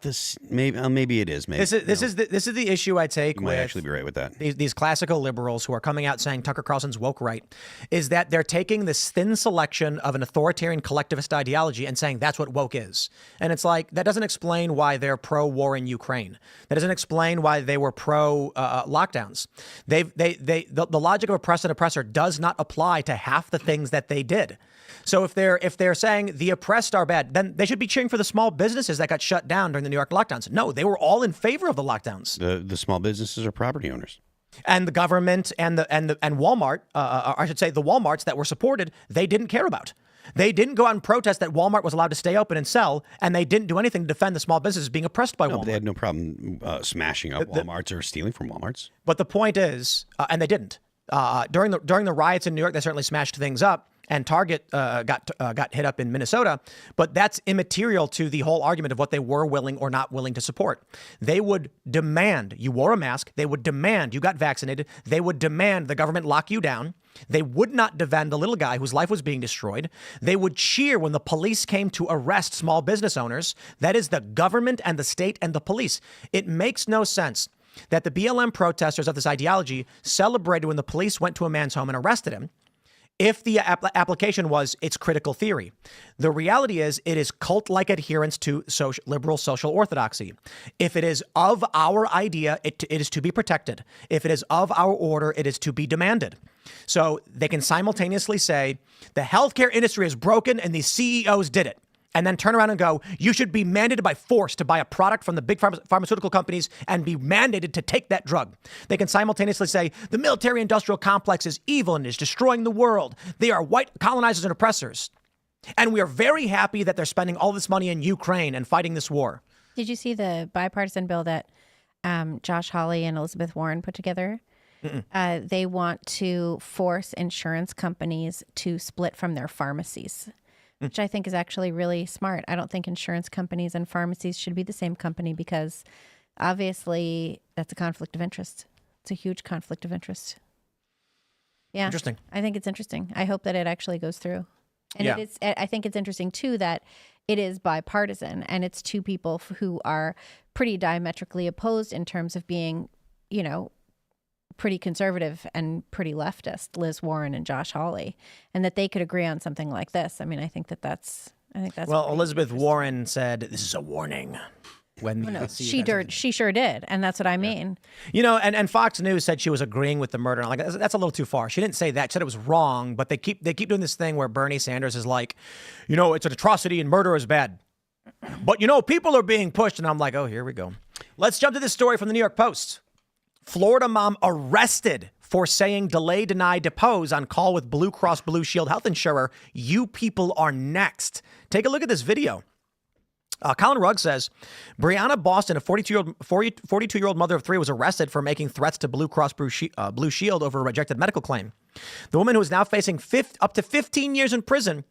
this. Maybe it is. Maybe this is the issue I take. You might actually be right with that. These classical liberals who are coming out saying Tucker Carlson's woke right, is that they're taking this thin selection of an authoritarian collectivist ideology and saying that's what woke is. And it's like, that doesn't explain why they're pro-war in Ukraine. That doesn't explain why they were pro-lockdowns. The logic of oppressor and oppressor does not apply to half the things that they did. So if they're saying the oppressed are bad, then they should be cheering for the small businesses that got shut down during the New York lockdowns. No, they were all in favor of the lockdowns. The small businesses are property owners. And the government and Walmart, I should say the Walmarts that were supported, they didn't care about. They didn't go out and protest that Walmart was allowed to stay open and sell, and they didn't do anything to defend the small businesses being oppressed by Walmart. But they had no problem smashing up Walmarts or stealing from Walmarts. But the point is, and they didn't. During the riots in New York, they certainly smashed things up. And Target got hit up in Minnesota, but that's immaterial to the whole argument of what they were willing or not willing to support. They would demand you wore a mask. They would demand you got vaccinated. They would demand the government lock you down. They would not defend the little guy whose life was being destroyed. They would cheer when the police came to arrest small business owners. That is the government and the state and the police. It makes no sense that the BLM protesters of this ideology celebrated when the police went to a man's home and arrested him. If the application was it's critical theory, the reality is it is cult-like adherence to liberal social orthodoxy. If it is of our idea, it is to be protected. If it is of our order, it is to be demanded. So they can simultaneously say the healthcare industry is broken and these CEOs did it, and then turn around and go, you should be mandated by force to buy a product from the big pharmaceutical companies and be mandated to take that drug. They can simultaneously say the military-industrial complex is evil and is destroying the world. They are white colonizers and oppressors. And we are very happy that they're spending all this money in Ukraine and fighting this war. Did you see the bipartisan bill that Josh Hawley and Elizabeth Warren put together? They want to force insurance companies to split from their pharmacies, which I think is actually really smart. I don't think insurance companies and pharmacies should be the same company because obviously that's a conflict of interest. It's a huge conflict of interest. Yeah. Interesting. I think it's interesting. I hope that it actually goes through. And Yeah. I think it's interesting too that it is bipartisan and it's two people who are pretty diametrically opposed in terms of being, you know, pretty conservative and pretty leftist, Liz Warren and Josh Hawley, and that they could agree on something like this. I mean, I think that's well, Elizabeth Warren said this is a warning. When she sure did, and that's what I mean. You know, and Fox News said she was agreeing with the murder. Like that's a little too far. She didn't say that. She said it was wrong, but they keep doing this thing where Bernie Sanders is like, you know, it's an atrocity and murder is bad. But you know, people are being pushed, and I'm like, oh, here we go. Let's jump to this story from the New York Post. Florida mom arrested for saying delay, deny, depose on call with Blue Cross Blue Shield health insurer. You people are next. Take a look at this video. Colin Rugg says, Brianna Boston, a 42-year-old mother of three, was arrested for making threats to Blue Cross Blue Shield over a rejected medical claim. The woman, who is now facing up to 15 years in prison,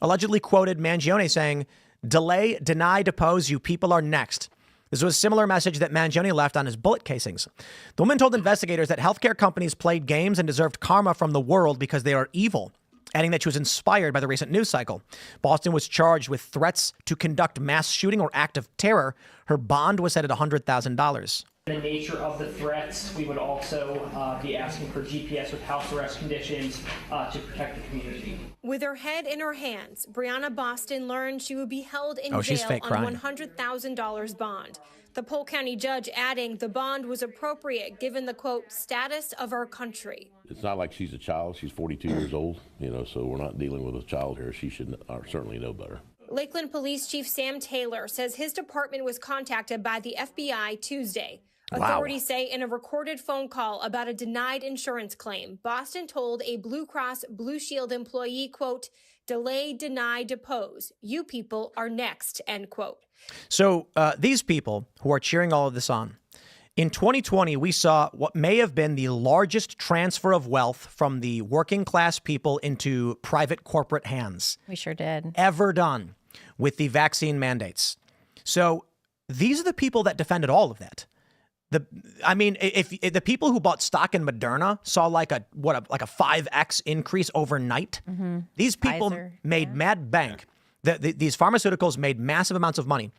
allegedly quoted Mangione saying, delay, deny, depose, you people are next. This was a similar message that Mangione left on his bullet casings. The woman told investigators that healthcare companies played games and deserved karma from the world because they are evil, adding that she was inspired by the recent news cycle. Boston was charged with threats to conduct mass shooting or act of terror. Her bond was set at $100,000. The nature of the threats, we would also be asking for GPS with house arrest conditions to protect the community. With her head in her hands, Brianna Boston learned she would be held in she's jail fake on crying. $100,000 bond. The Polk County judge adding the bond was appropriate given the, quote, status of our country. It's not like she's a child. She's 42 years old, so we're not dealing with a child here. She should certainly know better. Lakeland Police Chief Sam Taylor says his department was contacted by the FBI Tuesday. Authorities say in a recorded phone call about a denied insurance claim, Boston told a Blue Cross Blue Shield employee, quote, delay, deny, depose. You people are next, end quote. So these people who are cheering all of this on, in 2020, we saw what may have been the largest transfer of wealth from the working class people into private corporate hands. We sure did. Ever done with the vaccine mandates. So these are the people that defended all of that. If the people who bought stock in Moderna saw like a 5x increase overnight, these people made mad bank. These pharmaceuticals made massive amounts of money.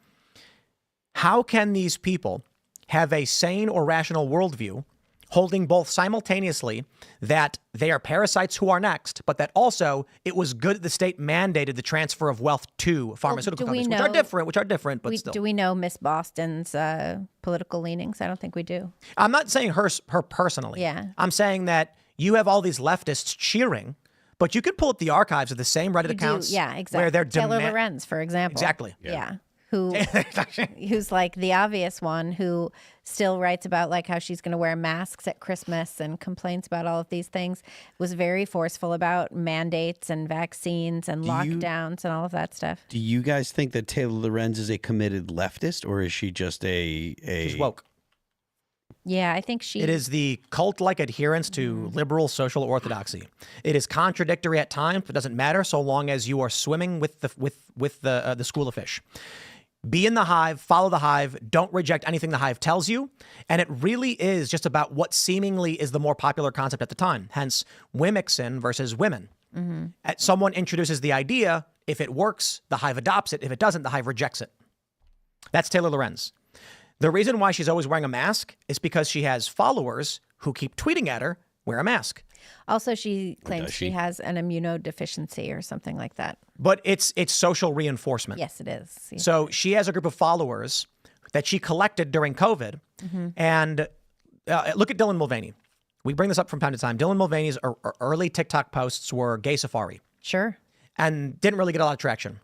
How can these people have a sane or rational worldview, holding both simultaneously that they are parasites who are next, but that also it was good that the state mandated the transfer of wealth to pharmaceutical companies, which are different, but still. Do we know Miss Boston's political leanings? I don't think we do. I'm not saying her personally. Yeah. I'm saying that you have all these leftists cheering, but you could pull up the archives of the same Reddit accounts. Yeah, exactly. Where they're Taylor Lorenz, for example. Exactly. Yeah. Who's like the obvious one who still writes about like how she's going to wear masks at Christmas and complains about all of these things, was very forceful about mandates and vaccines and lockdowns and all of that stuff. Do you guys think that Taylor Lorenz is a committed leftist, or is she just She's woke. Yeah, I think she... It is the cult-like adherence to liberal social orthodoxy. It is contradictory at times, but doesn't matter so long as you are swimming with the school of fish. Be in the hive, follow the hive, don't reject anything the hive tells you. And it really is just about what seemingly is the more popular concept at the time. Hence, Wimixin versus women. Someone introduces the idea. If it works, the hive adopts it. If it doesn't, the hive rejects it. That's Taylor Lorenz. The reason why she's always wearing a mask is because she has followers who keep tweeting at her, wear a mask. Also, she claims she has an immunodeficiency or something like that. But it's social reinforcement. Yes, it is. Yes. So she has a group of followers that she collected during COVID. And look at Dylan Mulvaney. We bring this up from time to time. Dylan Mulvaney's early TikTok posts were gay safari. Sure. And didn't really get a lot of traction.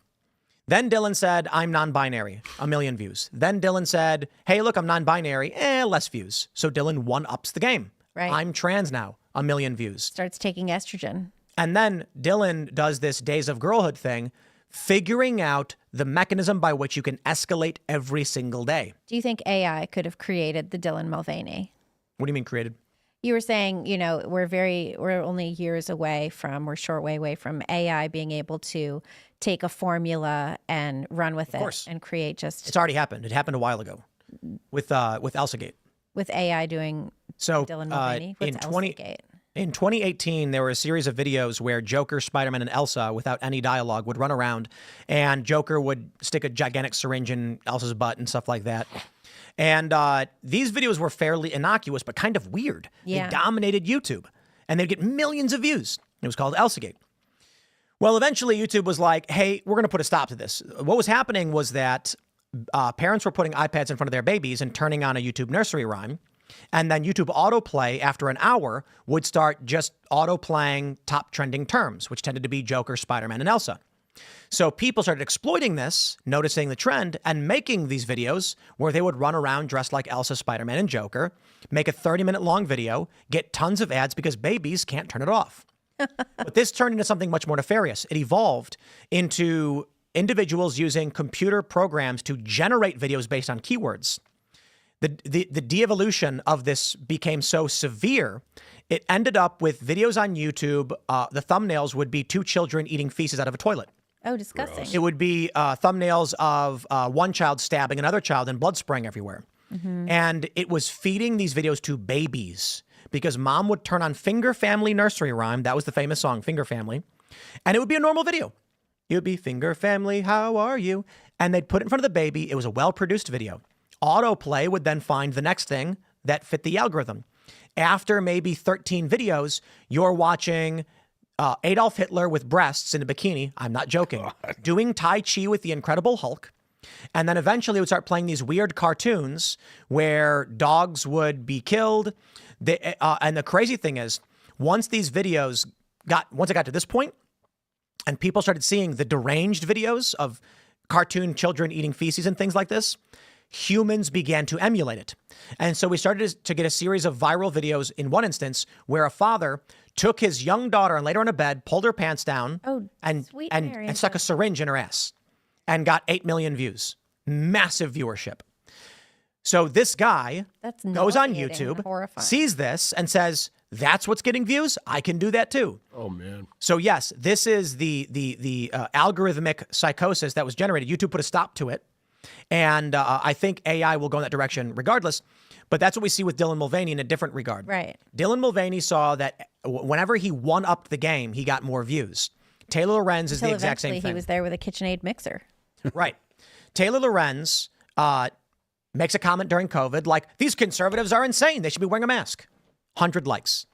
Then Dylan said, I'm non-binary, 1 million views. Then Dylan said, hey, look, I'm non-binary, less views. So Dylan one-ups the game. Right. I'm trans now, 1 million views. Starts taking estrogen. And then Dylan does this Days of Girlhood thing, figuring out the mechanism by which you can escalate every single day. Do you think AI could have created the Dylan Mulvaney? What do you mean created? You were saying, we're only years away from, we're short way away from AI being able to take a formula and run with it and create just... It's already happened. It happened a while ago with Elsagate. With AI doing Dylan Mulvaney? What's Elsagate? In 2018, there were a series of videos where Joker, Spider-Man, and Elsa, without any dialogue, would run around, and Joker would stick a gigantic syringe in Elsa's butt and stuff like that. And these videos were fairly innocuous, but kind of weird. Yeah. They dominated YouTube, and they'd get millions of views. It was called Elsagate. Well, eventually, YouTube was like, hey, we're going to put a stop to this. What was happening was that parents were putting iPads in front of their babies and turning on a YouTube nursery rhyme. And then YouTube autoplay after an hour would start just autoplaying top trending terms, which tended to be Joker, Spider-Man, and Elsa. So people started exploiting this, noticing the trend, and making these videos where they would run around dressed like Elsa, Spider-Man, and Joker, make a 30-minute long video, get tons of ads because babies can't turn it off. But this turned into something much more nefarious. It evolved into individuals using computer programs to generate videos based on keywords. The de-evolution of this became so severe, it ended up with videos on YouTube. The thumbnails would be 2 children eating feces out of a toilet. Oh, disgusting. It would be thumbnails of one child stabbing another child and blood spraying everywhere. And it was feeding these videos to babies because mom would turn on Finger Family Nursery Rhyme. That was the famous song, Finger Family. And it would be a normal video. It would be Finger Family, how are you? And they'd put it in front of the baby. It was a well-produced video. Autoplay would then find the next thing that fit the algorithm. After maybe 13 videos, you're watching Adolf Hitler with breasts in a bikini. I'm not joking. Doing Tai Chi with the Incredible Hulk. And then eventually it would start playing these weird cartoons where dogs would be killed. And the crazy thing is, once it got to this point, and people started seeing the deranged videos of cartoon children eating feces and things like this, humans began to emulate it. And so we started to get a series of viral videos in one instance where a father took his young daughter and laid her on a bed, pulled her pants down, and stuck a syringe in her ass and got 8 million views. Massive viewership. So this guy goes on YouTube, sees this and says, that's what's getting views. I can do that too. Oh, man. So yes, this is the algorithmic psychosis that was generated. YouTube put a stop to it. And I think AI will go in that direction regardless. But that's what we see with Dylan Mulvaney in a different regard. Right. Dylan Mulvaney saw that whenever he one-upped the game, he got more views. Taylor Lorenz is the exact same thing. He was there with a KitchenAid mixer. Right. Taylor Lorenz makes a comment during COVID like, these conservatives are insane. They should be wearing a mask. 100 likes.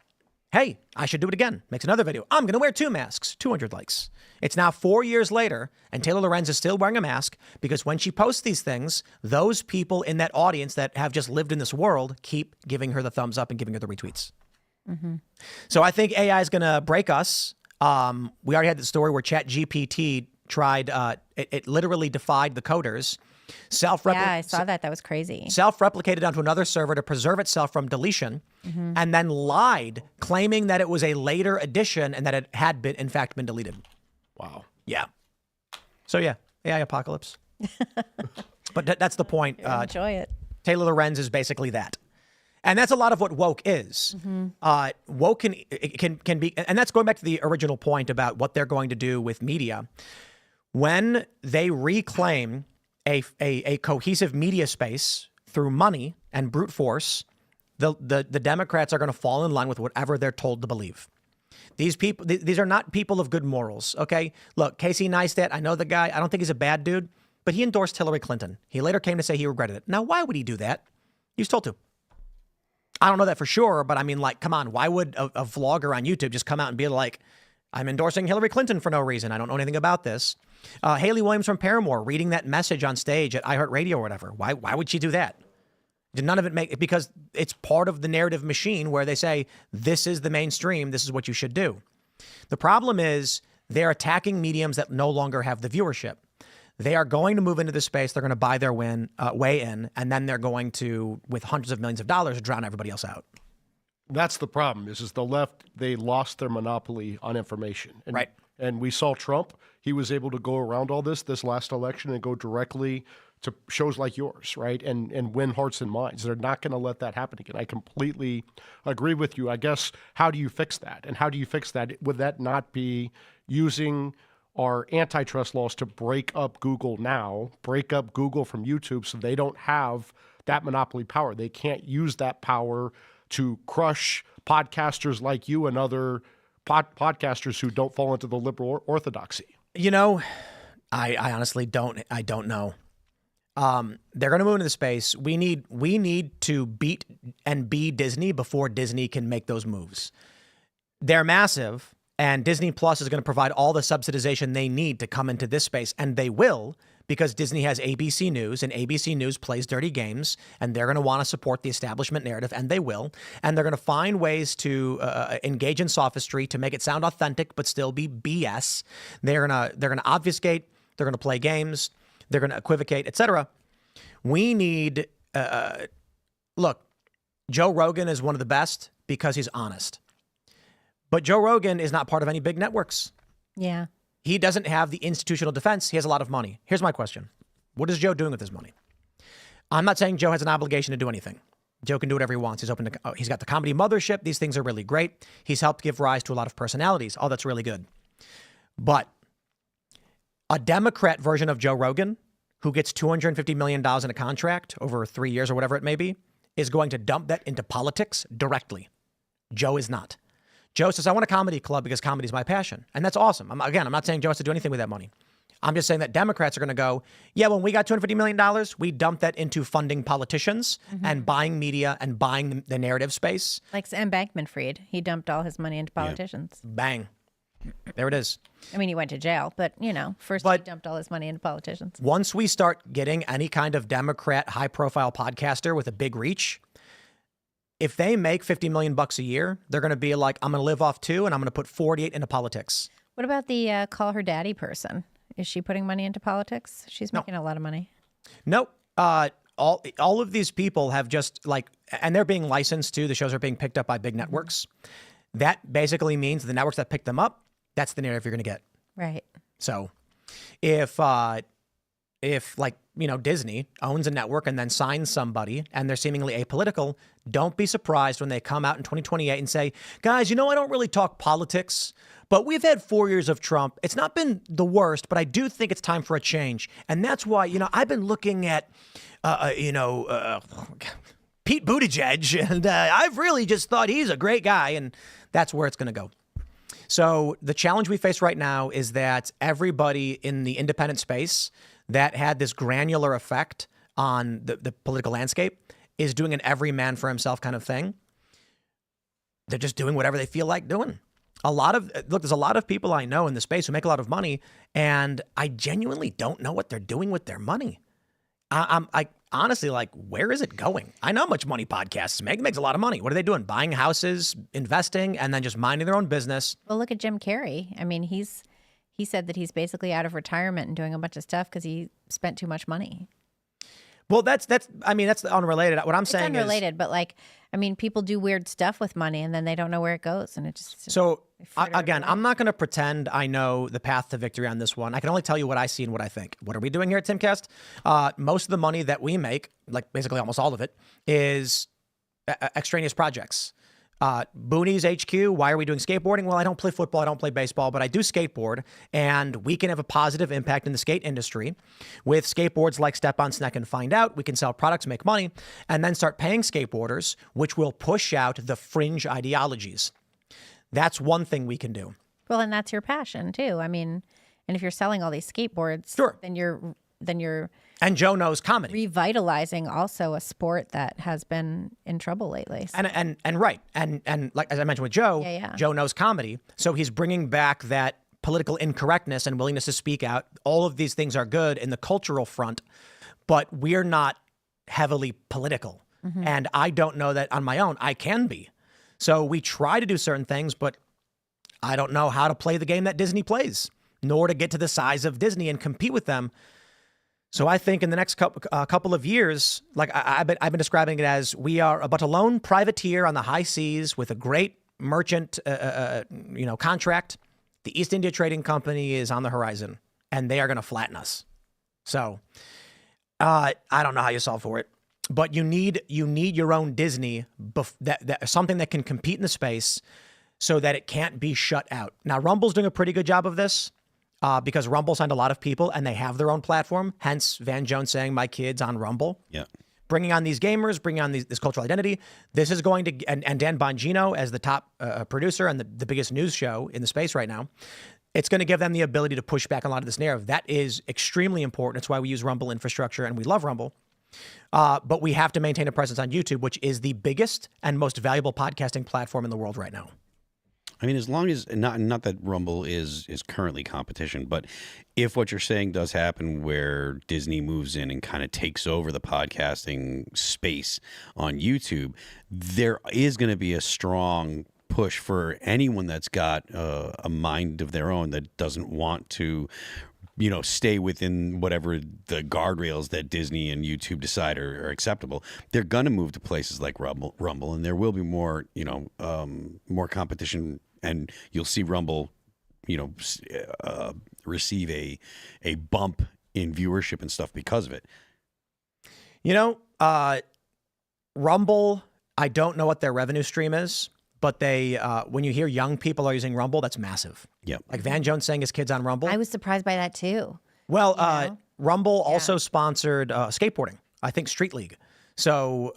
Hey, I should do it again. Makes another video. I'm going to wear 2 masks. 200 likes. It's now 4 years later, and Taylor Lorenz is still wearing a mask because when she posts these things, those people in that audience that have just lived in this world keep giving her the thumbs up and giving her the retweets. So I think AI is going to break us. We already had the story where ChatGPT tried, it literally defied the coders. Yeah, I saw that. That was crazy. Self-replicated onto another server to preserve itself from deletion, and then lied, claiming that it was a later edition and that it had been, in fact, been deleted. Wow. Yeah. So yeah, AI apocalypse. But that's the point. Enjoy it. Taylor Lorenz is basically that. And that's a lot of what woke is. Woke can be, and that's going back to the original point about what they're going to do with media. When they reclaim a cohesive media space through money and brute force, the Democrats are going to fall in line with whatever they're told to believe. These people, these are not people of good morals, okay? Look, Casey Neistat, I know the guy. I don't think he's a bad dude, but he endorsed Hillary Clinton. He later came to say he regretted it. Now, why would he do that? He was told to. I don't know that for sure, but I mean, like, come on. Why would a vlogger on YouTube just come out and be like, I'm endorsing Hillary Clinton for no reason. I don't know anything about this. Haley Williams from Paramore reading that message on stage at iHeartRadio or whatever. Why would she do that? Did none of it make, because it's part of the narrative machine where they say, this is the mainstream, this is what you should do. The problem is they're attacking mediums that no longer have the viewership. They are going to move into this space, they're going to buy their way in, and then they're going to, with hundreds of millions of dollars, drown everybody else out. That's the problem, is the left, they lost their monopoly on information. And, right. And we saw Trump, he was able to go around all this last election and go directly to shows like yours, right? And win hearts and minds. They're not going to let that happen again. I completely agree with you. I guess, how do you fix that? And how do you fix that? Would that not be using our antitrust laws to break up Google now, break up Google from YouTube so they don't have that monopoly power? They can't use that power to crush podcasters like you and other podcasters who don't fall into the liberal orthodoxy. You know, I honestly don't know. They're going to move into the space. We need to beat and be Disney before Disney can make those moves. They're massive, and Disney Plus is going to provide all the subsidization they need to come into this space, and they will, because Disney has ABC News, and ABC News plays dirty games, and they're going to want to support the establishment narrative, and they will. And they're going to find ways to engage in sophistry to make it sound authentic but still be BS. They're going to obfuscate. They're going to play games. They're going to equivocate, etc. We need look. Joe Rogan is one of the best because he's honest. But Joe Rogan is not part of any big networks. Yeah. He doesn't have the institutional defense. He has a lot of money. Here's my question. What is Joe doing with his money? I'm not saying Joe has an obligation to do anything. Joe can do whatever he wants. He's got the comedy mothership. These things are really great. He's helped give rise to a lot of personalities. All that's really good. But a Democrat version of Joe Rogan, who gets $250 million in a contract over 3 years or whatever it may be, is going to dump that into politics directly. Joe is not. Joe says, I want a comedy club because comedy is my passion. And that's awesome. I'm not saying Joe has to do anything with that money. I'm just saying that Democrats are going to go, yeah, when we got $250 million, we dumped that into funding politicians and buying media and buying the narrative space. Like Sam Bankman-Fried. He dumped all his money into politicians. Yeah. Bang. There it is. I mean, he went to jail, but, first he dumped all his money into politicians. Once we start getting any kind of Democrat high-profile podcaster with a big reach, if they make $50 million a year, they're going to be like, I'm going to live off 2 and I'm going to put 48 into politics. What about the call her daddy person? Is she putting money into politics? She's making a lot of money. No. All of these people have just and they're being licensed too. The shows are being picked up by big networks. That basically means the networks that pick them up, that's the narrative you're going to get. Right. So if Disney owns a network and then signs somebody and they're seemingly apolitical, don't be surprised when they come out in 2028 and say, guys, I don't really talk politics, but we've had 4 years of Trump. It's not been the worst, but I do think it's time for a change. And that's why, I've been looking at, Pete Buttigieg, and I've really just thought he's a great guy. And that's where it's going to go. So the challenge we face right now is that everybody in the independent space that had this granular effect on the political landscape is doing an every man for himself kind of thing. They're just doing whatever they feel like doing. There's a lot of people I know in the space who make a lot of money, and I genuinely don't know what they're doing with their money. I honestly, where is it going? I know how much money podcasts make. It makes a lot of money. What are they doing? Buying houses, investing, and then just minding their own business. Well, look at Jim Carrey. I mean, he said that he's basically out of retirement and doing a bunch of stuff because he spent too much money. Well, that's unrelated. What I'm saying is unrelated, but people do weird stuff with money and then they don't know where it goes, and it just. So again, I'm not going to pretend I know the path to victory on this one. I can only tell you what I see and what I think. What are we doing here at Timcast? Most of the money that we make, basically almost all of it, is extraneous projects. Boonies HQ, why are we doing skateboarding? Well, I don't play football, I don't play baseball, but I do skateboard, and we can have a positive impact in the skate industry with skateboards like Step on Snack and Find Out. We can sell products, make money, and then start paying skateboarders, which will push out the fringe ideologies. That's one thing we can do. Well, and that's your passion too. I mean, and if you're selling all these skateboards, sure, then you're and Joe knows comedy. Revitalizing also a sport that has been in trouble lately. So. And right. And like as I mentioned with Joe, Joe knows comedy. So he's bringing back that political incorrectness and willingness to speak out. All of these things are good in the cultural front, but we're not heavily political. Mm-hmm. And I don't know that on my own I can be. So we try to do certain things, but I don't know how to play the game that Disney plays, nor to get to the size of Disney and compete with them. So I think in the next couple of years, I've been describing it as we are but a lone privateer on the high seas with a great merchant, contract. The East India Trading Company is on the horizon, and they are going to flatten us. So I don't know how you solve for it, but you need your own Disney, something that can compete in the space, so that it can't be shut out. Now Rumble's doing a pretty good job of this. Because Rumble signed a lot of people and they have their own platform. Hence, Van Jones saying, my kid's on Rumble. Yeah. Bringing on these gamers, bringing on this cultural identity. This is going to, and Dan Bongino as the top producer and the biggest news show in the space right now, it's going to give them the ability to push back on a lot of this narrative. That is extremely important. It's why we use Rumble infrastructure and we love Rumble. But we have to maintain a presence on YouTube, which is the biggest and most valuable podcasting platform in the world right now. I mean, as long as not that Rumble is currently competition, but if what you're saying does happen where Disney moves in and kind of takes over the podcasting space on YouTube, there is going to be a strong push for anyone that's got a mind of their own that doesn't want to, stay within whatever the guardrails that Disney and YouTube decide are acceptable. They're going to move to places like Rumble, and there will be more, more competition, and you'll see Rumble, receive a bump in viewership and stuff because of it. Rumble, I don't know what their revenue stream is, but they, when you hear young people are using Rumble, that's massive. Yeah. Like Van Jones saying his kid's on Rumble. I was surprised by that too. Well, Rumble also sponsored skateboarding, I think Street League. So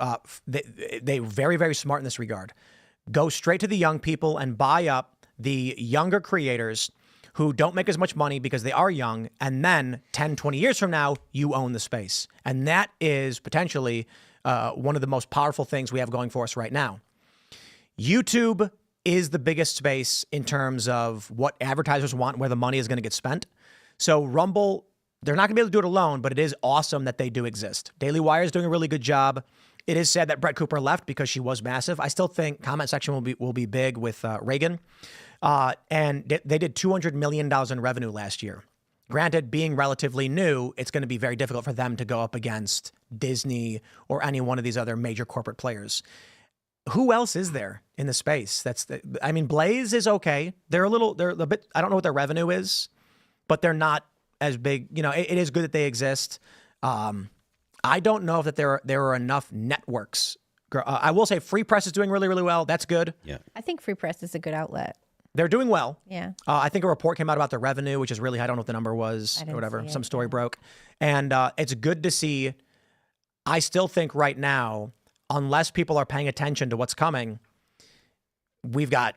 they're very, very smart in this regard. Go straight to the young people and buy up the younger creators who don't make as much money because they are young. And then 10, 20 years from now, you own the space. And that is potentially one of the most powerful things we have going for us right now. YouTube is the biggest space in terms of what advertisers want, where the money is going to get spent. So Rumble, they're not going to be able to do it alone, but it is awesome that they do exist. Daily Wire is doing a really good job. It is sad that Brett Cooper left because she was massive. I still think comment section will be big with Reagan. And they did $200 million in revenue last year. Granted, being relatively new, it's going to be very difficult for them to go up against Disney or any one of these other major corporate players. Who else is there in the space? Blaze is okay. They're a bit, I don't know what their revenue is, but they're not as big. It is good that they exist. I don't know if there are enough networks. I will say Free Press is doing really, really well. That's good. Yeah. I think Free Press is a good outlet. They're doing well. Yeah. I think a report came out about their revenue, which is really, I don't know what the number was or whatever. Some story broke. And it's good to see. I still think right now, unless people are paying attention to what's coming, we got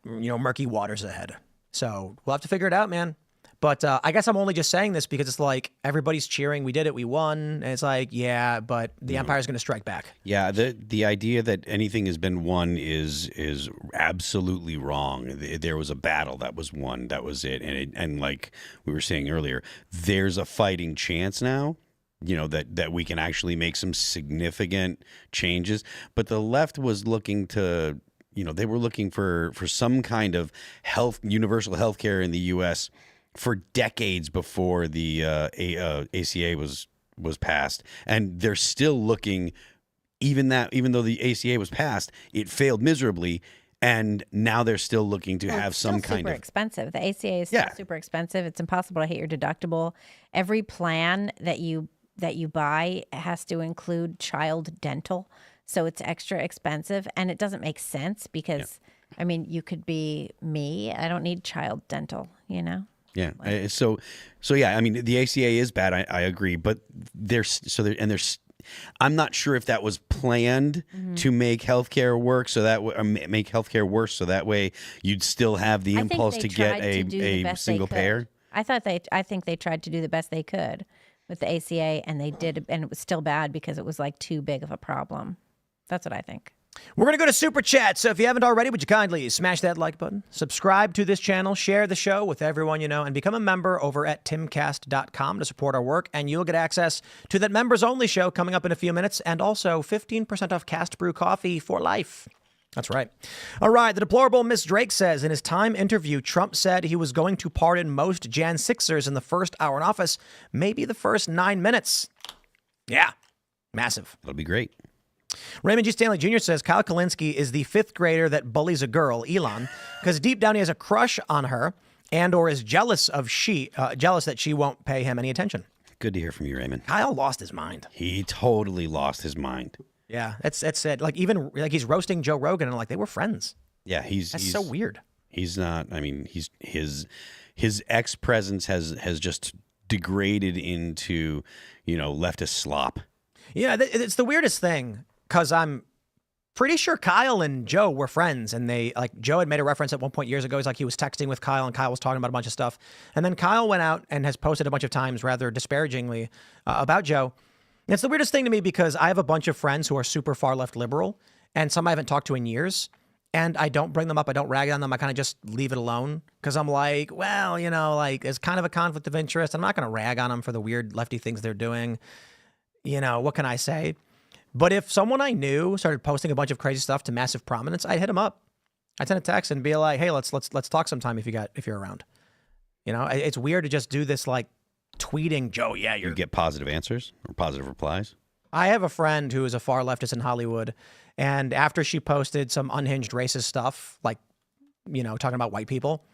murky waters ahead. So we'll have to figure it out, man. But I guess I'm only just saying this because it's like everybody's cheering. We did it. We won. And it's like, yeah, but the Empire's going to strike back. Yeah, the idea that anything has been won is absolutely wrong. There was a battle that was won. That was it. And like we were saying earlier, there's a fighting chance now, that we can actually make some significant changes. But the left was looking to, they were looking for some kind of universal health care in the U.S. for decades before the ACA was passed, and they're still looking. Even though the ACA was passed, it failed miserably, and now they're still looking to have some kind super of expensive. The ACA is still super expensive. It's impossible to hit your deductible. Every plan that you buy has to include child dental, so it's extra expensive, and it doesn't make sense because you could be me. I don't need child dental, Yeah. So yeah, the ACA is bad. I agree, but there's I'm not sure if that was planned to make healthcare work, so that make healthcare worse, so that way you'd still have the impulse to get a single payer. I think they tried to do the best they could with the ACA, and they did, and it was still bad because it was like too big of a problem. That's what I think. We're going to go to Super Chat. So if you haven't already, would you kindly smash that like button, subscribe to this channel, share the show with everyone you know, and become a member over at timcast.com to support our work. And you'll get access to that members only show coming up in a few minutes, and also 15% off Cast Brew coffee for life. That's right. All right. The deplorable Miss Drake says in his Time interview, Trump said he was going to pardon most Jan 6ers in the first hour in office, maybe the first 9 minutes. Yeah. Massive. That'll be great. Raymond G. Stanley Jr. says Kyle Kalinske is the 5th grader that bullies a girl, Elon, because deep down he has a crush on her and or is jealous that she won't pay him any attention. Good to hear from you, Raymond. Kyle lost his mind. He totally lost his mind. Yeah, that's it. Like even like he's roasting Joe Rogan and like they were friends. Yeah, he's so weird. He's not. His ex-presence has just degraded into leftist slop. Yeah, it's the weirdest thing. Because I'm pretty sure Kyle and Joe were friends, and Joe had made a reference at one point years ago. He's like, he was texting with Kyle, and Kyle was talking about a bunch of stuff. And then Kyle went out and has posted a bunch of times rather disparagingly about Joe. And it's the weirdest thing to me because I have a bunch of friends who are super far left liberal, and some I haven't talked to in years. and I don't bring them up. I don't rag on them. I kind of just leave it alone because I'm like, well, you know, like it's kind of a conflict of interest. I'm not going to rag on them for the weird lefty things they're doing. You know, what can I say? But if someone I knew started posting a bunch of crazy stuff to massive prominence, I'd hit them up. I'd send a text and be like, hey, let's talk sometime if you're around. You know, it's weird to just do this like tweeting, Joe, yeah, you get positive answers or positive replies. I have a friend who is a far leftist in Hollywood, and after she posted some unhinged racist stuff, like, you know, talking about white people,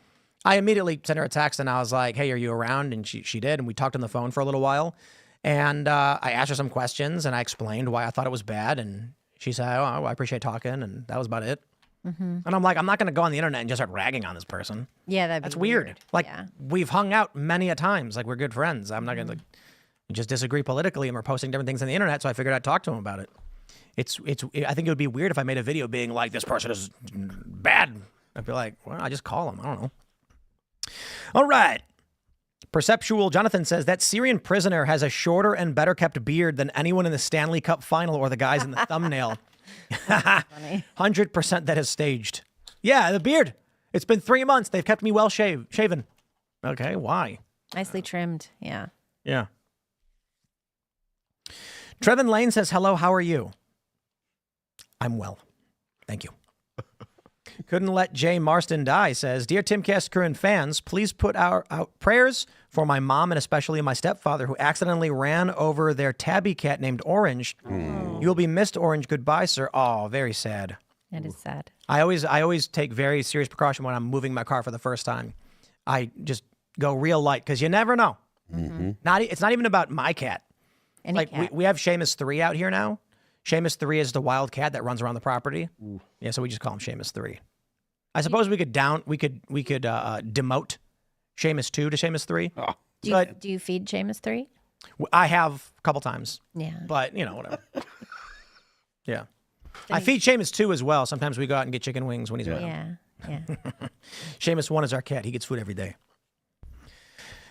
I immediately sent her a text and I was like, hey, are you around? And she did, and we talked on the phone for a little while. And I asked her some questions and I explained why I thought it was bad. And she said, oh, I appreciate talking. And that was about it. Mm-hmm. And I'm like, I'm not going to go on the internet and just start ragging on this person. Yeah, that's weird. Like, we've hung out many a times. Like, we're good friends. I'm not going to just disagree politically, and we're posting different things on the internet. So I figured I'd talk to him about it. I think it would be weird if I made a video being like, this person is bad. I'd be like, well, I just call him. I don't know. All right. Perceptual Jonathan says that Syrian prisoner has a shorter and better kept beard than anyone in the Stanley Cup final or the guys in the thumbnail. 100% that is staged. Yeah, the beard. It's been 3 months. They've kept me well shaven. Okay, why? Nicely trimmed. Yeah. Yeah. Trevin Lane says, hello, how are you? I'm well. Thank you. Couldn't let Jay Marston die says, dear Timcast crew and fans, please put out prayers for my mom and especially my stepfather who accidentally ran over their tabby cat named Orange. You'll be missed, Orange. Goodbye, sir. Oh, very sad. That is sad. I always take very serious precaution when I'm moving my car for the first time. I just go real light because you never know. Mm-hmm. It's not even about my cat. Any cat. We have Seamus 3 out here now. Seamus 3 is the wild cat that runs around the property. Ooh. Yeah, so we just call him Seamus 3. I suppose we could demote Seamus 2 to Seamus 3. Oh. Do you feed Seamus 3? I have a couple times. Yeah. But, you know, whatever. Yeah. I feed Seamus 2 as well. Sometimes we go out and get chicken wings when he's around. Yeah. Seamus 1 is our cat. He gets food every day.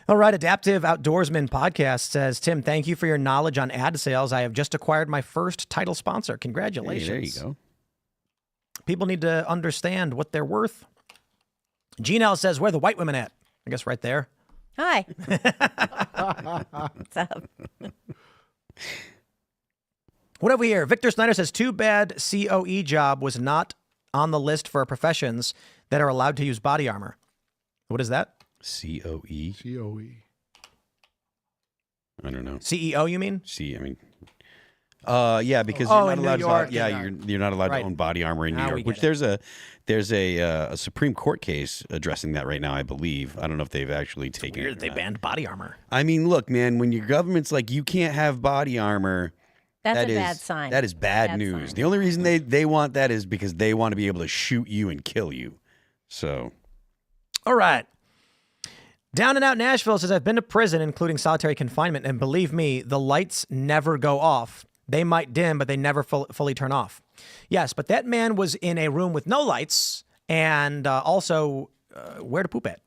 All right, Adaptive Outdoorsman Podcast says, Tim, thank you for your knowledge on ad sales. I have just acquired my first title sponsor. Congratulations. Hey, there you go. People need to understand what they're worth. Gene says, where are the white women at? I guess right there. Hi. What's up? What have we here? Victor Snyder says, too bad COE job was not on the list for professions that are allowed to use body armor. What is that? COE? COE. I don't know. CEO, you mean? Yeah, because you're not allowed York, you're not allowed to own body armor in New York. Which there's a Supreme Court case addressing that right now, I believe. I don't know if they've actually taken it. They banned body armor. I mean, look, man, when your government's like, you can't have body armor. That's a bad sign. That is bad news. Sign. The only reason they want that is because they want to be able to shoot you and kill you. So, all right. Down and Out Nashville says, I've been to prison, including solitary confinement, and believe me, the lights never go off. They might dim, but they never fully turn off. Yes, but that man was in a room with no lights and also where to poop at.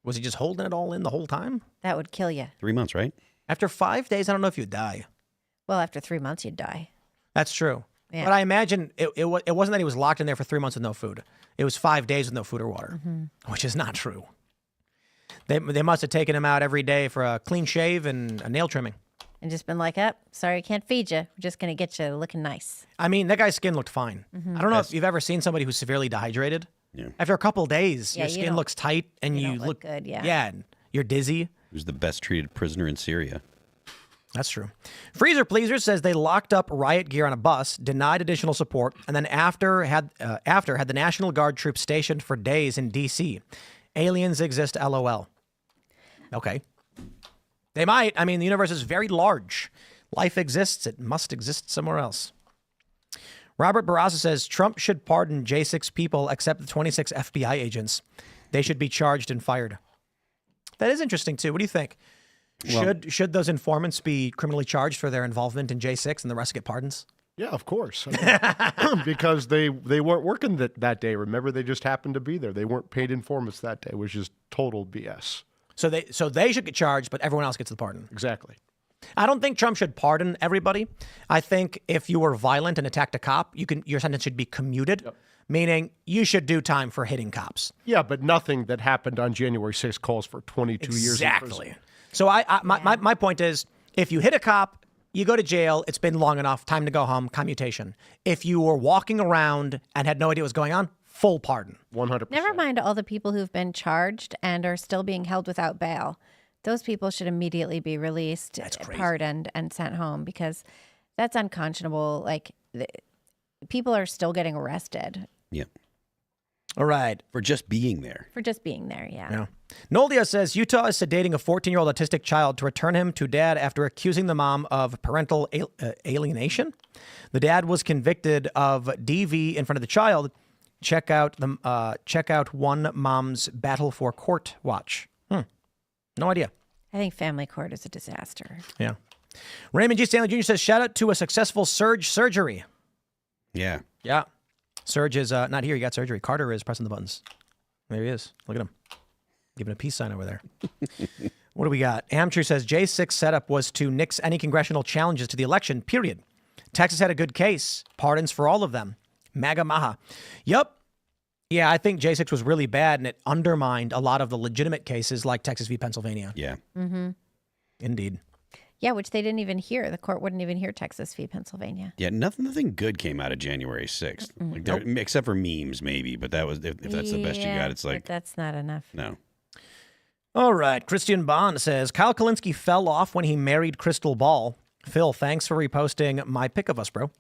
Was he just holding it all in the whole time? That would kill you. 3 months, right? After 5 days, I don't know if you'd die. Well, after 3 months, you'd die. That's true. Yeah. But I imagine it wasn't that he was locked in there for 3 months with no food. It was 5 days with no food or water, which is not true. They must have taken him out every day for a clean shave and a nail trimming. And just been like, sorry, I can't feed you. We're just going to get you looking nice. I mean, that guy's skin looked fine. I don't know if you've ever seen somebody who's severely dehydrated. Yeah. After a couple of days, Yeah, your skin looks tight and you look good. Yeah. Yeah, and you're dizzy. He was the best treated prisoner in Syria. That's true. Freezer Pleaser says they locked up riot gear on a bus, denied additional support, and then after had the National Guard troops stationed for days in D.C. Aliens exist, LOL. Okay. They might. I mean, the universe is very large. Life exists. It must exist somewhere else. Robert Barraza says Trump should pardon J6 people except the 26 FBI agents. They should be charged and fired. That is interesting, too. What do you think? Well, should those informants be criminally charged for their involvement in J6 and the rest get pardons? Yeah, of course. I mean, because they weren't working that day. Remember, they just happened to be there. They weren't paid informants that day, which is total BS. So they should get charged, but everyone else gets the pardon. Exactly. I don't think Trump should pardon everybody. I think if you were violent and attacked a cop, your sentence should be commuted, meaning you should do time for hitting cops. Yeah, but nothing that happened on January 6th calls for 22 years in prison. Exactly. So my point is, if you hit a cop, you go to jail. It's been long enough. Time to go home. Commutation. If you were walking around and had no idea what was going on, full pardon. 100%. Never mind all the people who've been charged and are still being held without bail. Those people should immediately be released, pardoned, and sent home, because that's unconscionable. Like, people are still getting arrested. Yep. All right. For just being there. For just being there, yeah. Noldia says Utah is sedating a 14-year-old autistic child to return him to dad after accusing the mom of parental alienation. The dad was convicted of DV in front of the child. Check out one mom's battle for court watch. No idea. I think family court is a disaster. Yeah. Raymond G. Stanley Jr. says, shout out to a successful Serge surgery. Yeah. Yeah. Serge is not here. He got surgery. Carter is pressing the buttons. There he is. Look at him. Giving a peace sign over there. What do we got? Amateur says J6 setup was to nix any congressional challenges to the election, period. Texas had a good case. Pardons for all of them. MAGA Maha. Yup. Yeah, I think J6 was really bad, and it undermined a lot of the legitimate cases like Texas v. Pennsylvania. Yeah. Mm-hmm. Indeed. Yeah, which they didn't even hear. The court wouldn't even hear Texas v. Pennsylvania. Yeah, nothing good came out of January 6th. Like except for memes, maybe. But that was if that's the best you got, it's like... But that's not enough. No. All right. Christian Bond says, Kyle Kalinske fell off when he married Crystal Ball. Phil, thanks for reposting my pic of us, bro.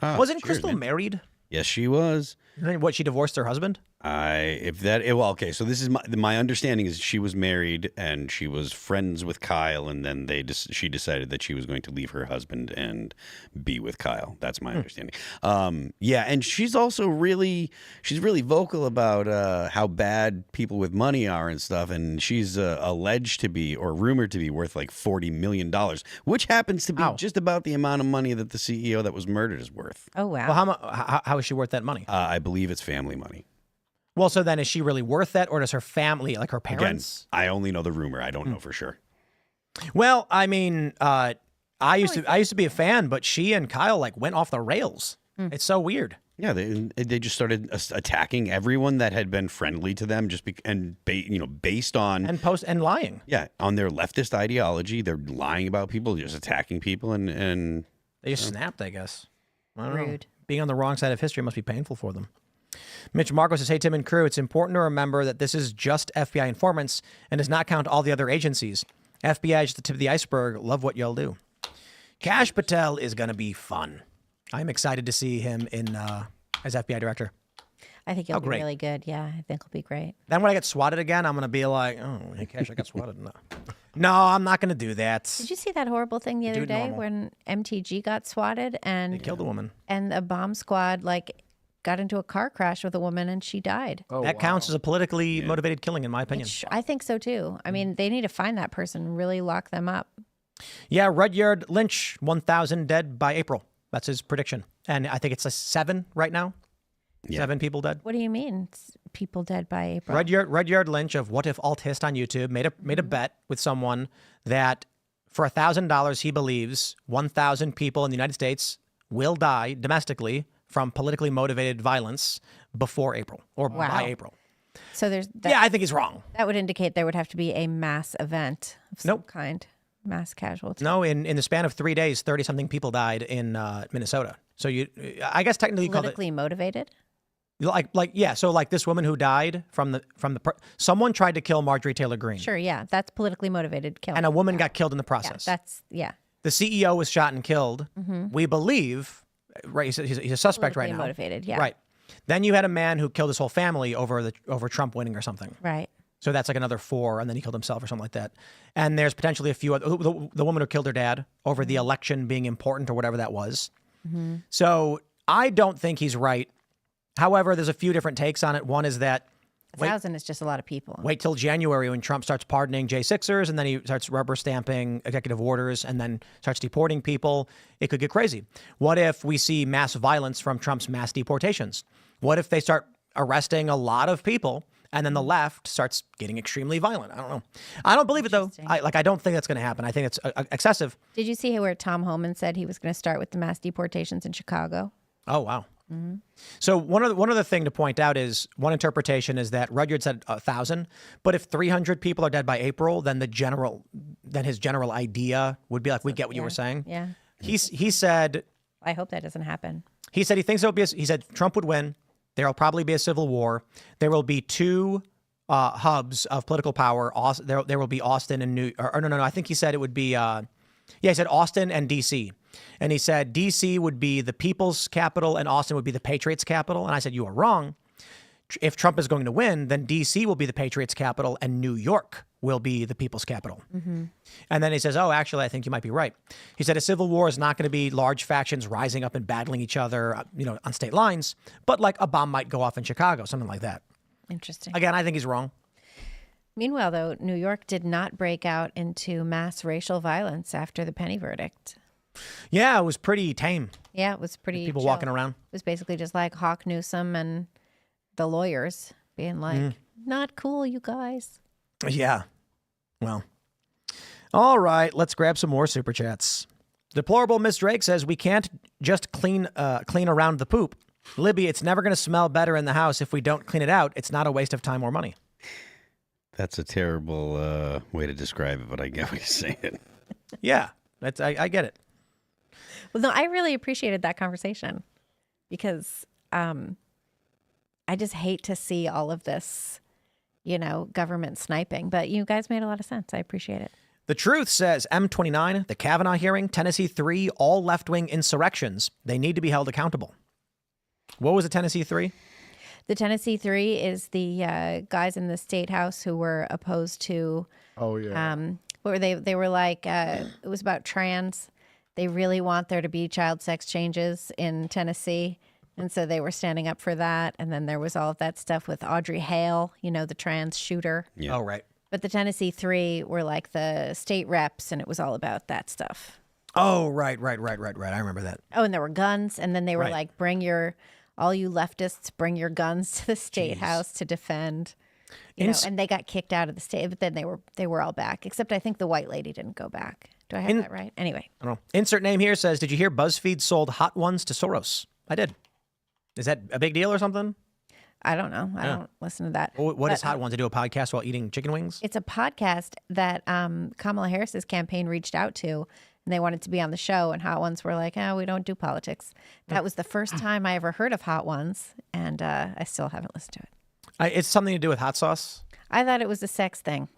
Oh, Wasn't cheers, Crystal man. married? Yes, she was. What, she divorced her husband? Okay. So this is my understanding is she was married and she was friends with Kyle, and then she decided that she was going to leave her husband and be with Kyle. That's my understanding. Yeah, and she's also really vocal about how bad people with money are and stuff, and she's alleged to be or rumored to be worth like $40 million, which happens to be just about the amount of money that the CEO that was murdered is worth. Oh wow! Well, how is she worth that money? I believe it's family money. Well, so then is she really worth that, or does her family, like her parents? Again, I only know the rumor. I don't know for sure. Well, I mean, I used to be a fan, but she and Kyle like went off the rails. It's so weird. Yeah, they just started attacking everyone that had been friendly to them, based on and lying. Yeah, on their leftist ideology, they're lying about people, just attacking people, and they just snapped. I guess. I don't Rude. know. Being on the wrong side of history must be painful for them. Mitch Marco says, hey, Tim and crew, it's important to remember that this is just FBI informants and does not count all the other agencies. FBI is the tip of the iceberg. Love what y'all do. Kash Patel is going to be fun. I'm excited to see him as FBI director. I think he'll be really good. Yeah, I think he'll be great. Then when I get swatted again, I'm going to be like, oh, hey, Kash, I got swatted. No, I'm not going to do that. Did you see that horrible thing the other day when MTG got swatted and they killed a woman? And a bomb squad got into a car crash with a woman and she died. Oh, that counts as a politically motivated killing, in my opinion. I think so too. I mean, they need to find that person and really lock them up. Yeah, Rudyard Lynch, 1,000 dead by April. That's his prediction. And I think it's 7 right now. Yeah. 7 people dead. What do you mean? It's people dead by April? Rudyard Lynch of What If Alt Hist on YouTube made a bet with someone that for $1,000 he believes 1,000 people in the United States will die domestically from politically motivated violence before April or by April. So there's I think he's wrong. That would indicate there would have to be a mass event of some kind, mass casualty. No, in the span of 3 days, 30-something people died in Minnesota. So I guess technically politically motivated. So like this woman who died from someone tried to kill Marjorie Taylor Greene. Sure, yeah, that's politically motivated killing. And a woman got killed in the process. The CEO was shot and killed. Mm-hmm. We believe, right? He's a suspect right now. Motivated, yeah. Right. Then you had a man who killed his whole family over Trump winning or something. Right. So that's like another 4, and then he killed himself or something like that. And there's potentially a few other, the woman who killed her dad over the election being important or whatever that was. Mm-hmm. So I don't think he's right. However, there's a few different takes on it. One is that 1,000 is just a lot of people. Wait till January when Trump starts pardoning J6ers, and then he starts rubber stamping executive orders and then starts deporting people. It could get crazy. What if we see mass violence from Trump's mass deportations? What if they start arresting a lot of people and then the left starts getting extremely violent. I don't know. I don't believe it, though. I don't think that's going to happen. I think it's excessive. Did you see where Tom Homan said he was going to start with the mass deportations in Chicago? Oh, wow. Mm-hmm. So one other thing to point out is one interpretation is that Rudyard said 1,000, but if 300 people are dead by April, then his general idea would be like, we get what you were saying. Yeah. He said, I hope that doesn't happen. He said he thinks he said Trump would win. There'll probably be a civil war. There will be two hubs of political power. There will be Austin and no. I think he said it would be. He said Austin and D.C. And he said D.C. would be the people's capital and Austin would be the Patriots' capital. And I said, you are wrong. If Trump is going to win, then D.C. will be the Patriots' capital and New York will be the people's capital. Mm-hmm. And then he says, oh, actually, I think you might be right. He said a civil war is not going to be large factions rising up and battling each other, on state lines, but like a bomb might go off in Chicago, something like that. Interesting. Again, I think he's wrong. Meanwhile, though, New York did not break out into mass racial violence after the Penny verdict. Yeah, it was pretty tame. Yeah, it was pretty People chill. walking around. It was basically just like Hawk Newsom and the lawyers being like, not cool, you guys. Yeah. Well. All right, let's grab some more super chats. Deplorable Miss Drake says, we can't just clean around the poop. Libby, it's never going to smell better in the house if we don't clean it out. It's not a waste of time or money. That's a terrible way to describe it, but I get what you're saying. Yeah, I get it. Well, no, I really appreciated that conversation because I just hate to see all of this, government sniping. But you guys made a lot of sense. I appreciate it. The Truth says M29, the Kavanaugh hearing, Tennessee 3, all left-wing insurrections. They need to be held accountable. What was the Tennessee 3? The Tennessee 3 is the guys in the state house who were opposed to. Oh yeah. What were they? They were like it was about trans. They really want there to be child sex changes in Tennessee, and so they were standing up for that. And then there was all of that stuff with Audrey Hale, the trans shooter. Yeah. Oh right. But the Tennessee 3 were like the state reps, and it was all about that stuff. Oh right. I remember that. Oh, and there were guns, and then they were Right. like, all you leftists, bring your guns to the state house to defend. And they got kicked out of the state, but then they were all back. Except I think the white lady didn't go back. Do I have that right? Anyway. I don't know. Insert name here says, did you hear BuzzFeed sold Hot Ones to Soros? I did. Is that a big deal or something? I don't know. I don't listen to that. What is Hot Ones? To do a podcast while eating chicken wings? It's a podcast that Kamala Harris's campaign reached out to, and they wanted to be on the show, and Hot Ones were like, we don't do politics. That was the first time I ever heard of Hot Ones, and I still haven't listened to it. It's something to do with hot sauce? I thought it was a sex thing.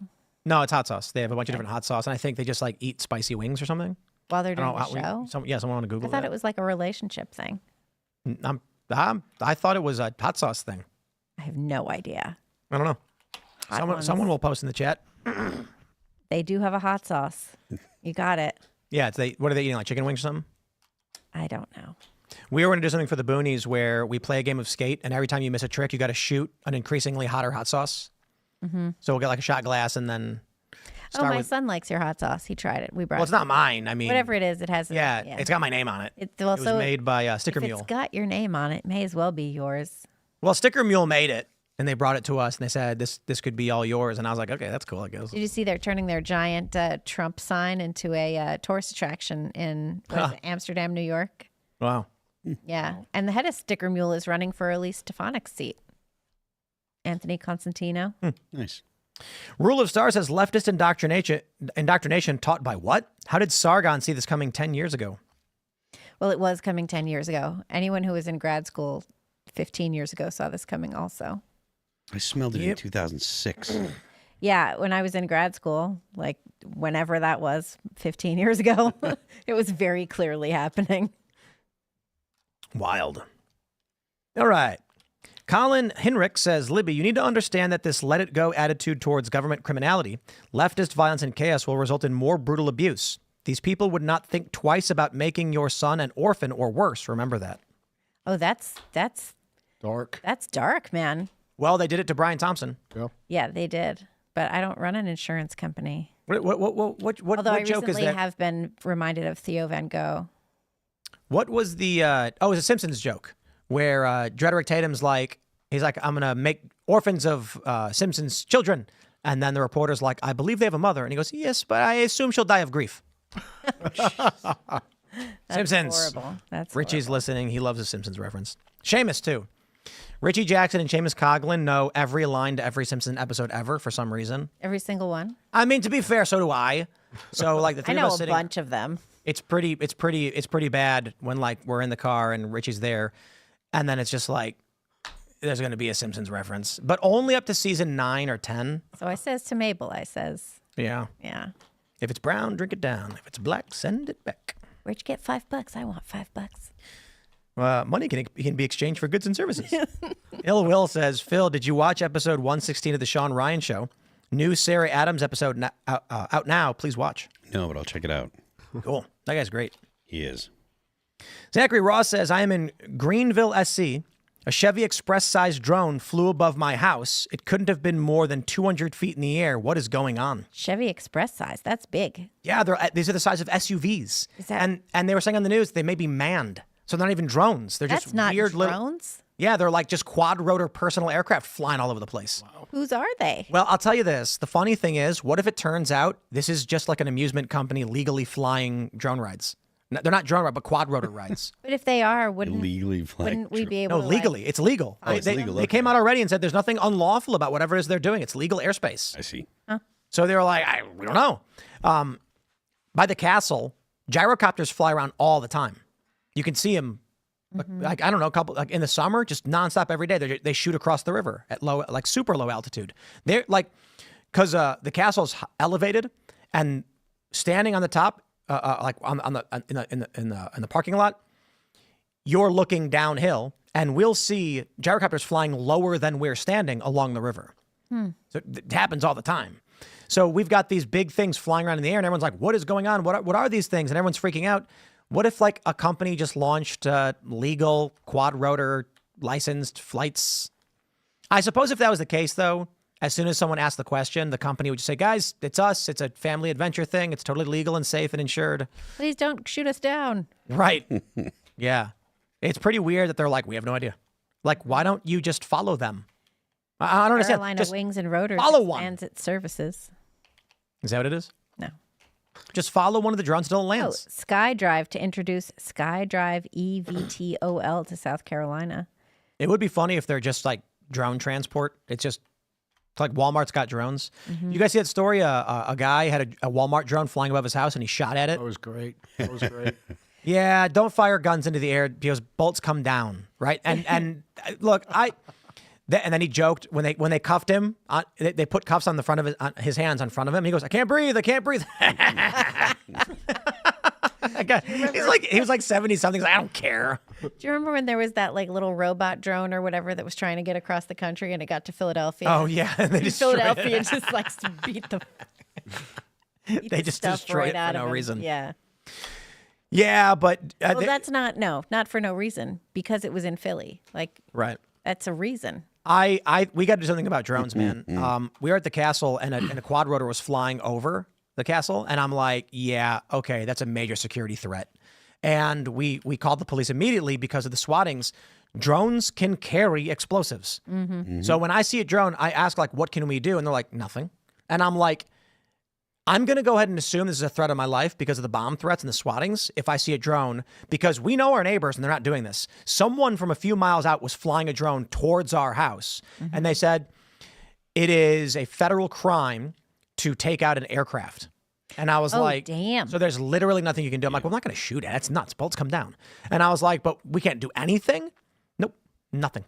No, it's hot sauce. They have a bunch of different hot sauce, and I think they just like eat spicy wings or something. While they're doing the show? Someone want to Google I thought that. it was like a relationship thing. I thought it was a hot sauce thing. I have no idea. I don't know. Someone will post in the chat. They do have a hot sauce. You got it. Yeah, what are they eating, like chicken wings or something? I don't know. We were going to do something for the Boonies where we play a game of skate, and every time you miss a trick, you got to shoot an increasingly hotter hot sauce. Mm-hmm. So we'll get like a shot glass and then start my son likes your hot sauce. He tried it. We brought. Well, it's not mine. I mean, whatever it is, it has. Yeah, it's got my name on it. It was made by Sticker if Mule. It's got your name on it. It may as well be yours. Well, Sticker Mule made it, and they brought it to us, and they said this could be all yours. And I was like, okay, that's cool, I guess. Did you see they're turning their giant Trump sign into a tourist attraction in Amsterdam, New York? Wow. Yeah, and the head of Sticker Mule is running for Elise Stefanik's seat. Anthony Constantino. Nice. Rule of Stars says leftist indoctrination taught by what? How did Sargon see this coming 10 years ago? Well, it was coming 10 years ago. Anyone who was in grad school 15 years ago saw this coming also. I smelled it in 2006. Yeah, when I was in grad school, like whenever that was, 15 years ago, it was very clearly happening. Wild. All right. Colin Hinrich says, Libby, you need to understand that this let it go attitude towards government criminality, leftist violence and chaos will result in more brutal abuse. These people would not think twice about making your son an orphan or worse. Remember that. Oh, that's dark. That's dark, man. Well, they did it to Brian Thompson. Yeah, they did. But I don't run an insurance company. What Although what joke is I recently that? have been reminded of Theo Van Gogh. What was the it was a Simpsons joke where Drederick Tatum's like, he's like, I'm going to make orphans of Simpsons children. And then the reporter's like, I believe they have a mother. And he goes, yes, but I assume she'll die of grief. Simpsons. Horrible. That's Richie's horrible. listening. He loves a Simpsons reference. Seamus, too. Richie Jackson and Seamus Coughlin know every line to every Simpson episode ever for some reason. Every single one. I mean, to be fair, so do I. So like the three I know of us a sitting, bunch of them. It's pretty bad when like we're in the car and Richie's there, and then it's just like there's going to be a Simpsons reference, but only up to season 9 or 10. So I says to Mabel, I says, Yeah. yeah. If it's brown, drink it down. If it's black, send it back. Where'd you get $5? I want $5. Money can be exchanged for goods and services. Ill Will says, Phil, did you watch episode 116 of the Sean Ryan Show? New Sarah Adams episode out now. Please watch. No, but I'll check it out. Cool. That guy's great. He is. Zachary Ross says, I am in Greenville, SC. A Chevy Express-sized drone flew above my house. It couldn't have been more than 200 feet in the air. What is going on? Chevy Express size. That's big. Yeah, these are the size of SUVs. Is that... And they were saying on the news they may be manned. So they're not even drones. They're That's just not weird drones? Yeah, they're like just quad-rotor personal aircraft flying all over the place. Wow. Whose are they? Well, I'll tell you this. The funny thing is, what if it turns out this is just like an amusement company legally flying drone rides? No, they're not drone rides, but quad-rotor rides. But if they are, wouldn't we be able to... No, legally. It's legal. It's legal. They came out already and said there's nothing unlawful about whatever it is they're doing. It's legal airspace. I see. Huh? So they were like, we don't know. By the castle, gyrocopters fly around all the time. You can see them, like I don't know, in the summer, just nonstop every day. They shoot across the river at low, like super low altitude. They're like, because the castle's elevated, and standing on the top, like in the parking lot, you're looking downhill, and we'll see gyrocopters flying lower than we're standing along the river. So it happens all the time. So we've got these big things flying around in the air, and everyone's like, "What is going on? What are these things?" And everyone's freaking out. What if like a company just launched legal quad rotor licensed flights? I suppose if that was the case, though, as soon as someone asked the question, the company would just say, guys, it's us. It's a family adventure thing. It's totally legal and safe and insured. Please don't shoot us down. Right. Yeah. It's pretty weird that they're like, we have no idea. Like, why don't you just follow them? I don't understand. Carolina Just Wings and Rotors follow one. expands its services. Is that what it is? No. Just follow one of the drones until it Oh, lands. SkyDrive to introduce SkyDrive EVTOL to South Carolina. It would be funny if they're just like drone transport. It's like Walmart's got drones. You guys see that story? A guy had a Walmart drone flying above his house and he shot at it. That was great. That was great. Yeah, don't fire guns into the air because bolts come down, right? And look, and then he joked when they cuffed him. They put cuffs on the front of his hands on front of him. He goes, "I can't breathe. I can't breathe." He was like 70 something. He's like, I don't care. Do you remember when there was that like little robot drone or whatever that was trying to get across the country and it got to Philadelphia? Oh yeah, and they destroyed Philadelphia it. just like beat the. They just destroyed it for no reason. Yeah. Yeah, but Well, that's not for no reason because it was in Philly. Like, right. That's a reason. We got to do something about drones, man. We were at the castle and a quad rotor was flying over the castle, and I'm like, yeah, okay, that's a major security threat. And we called the police immediately because of the swattings. Drones can carry explosives. So when I see a drone, I ask like, what can we do? And they're like, nothing. And I'm like, I'm going to go ahead and assume this is a threat of my life because of the bomb threats and the swattings if I see a drone, because we know our neighbors and they're not doing this. Someone from a few miles out was flying a drone towards our house, and they said it is a federal crime to take out an aircraft. And I was like, damn. So there's literally nothing you can do. I'm like, well, I'm not going to shoot it. That's nuts. Bolts come down. And I was like, but we can't do anything? Nope, nothing.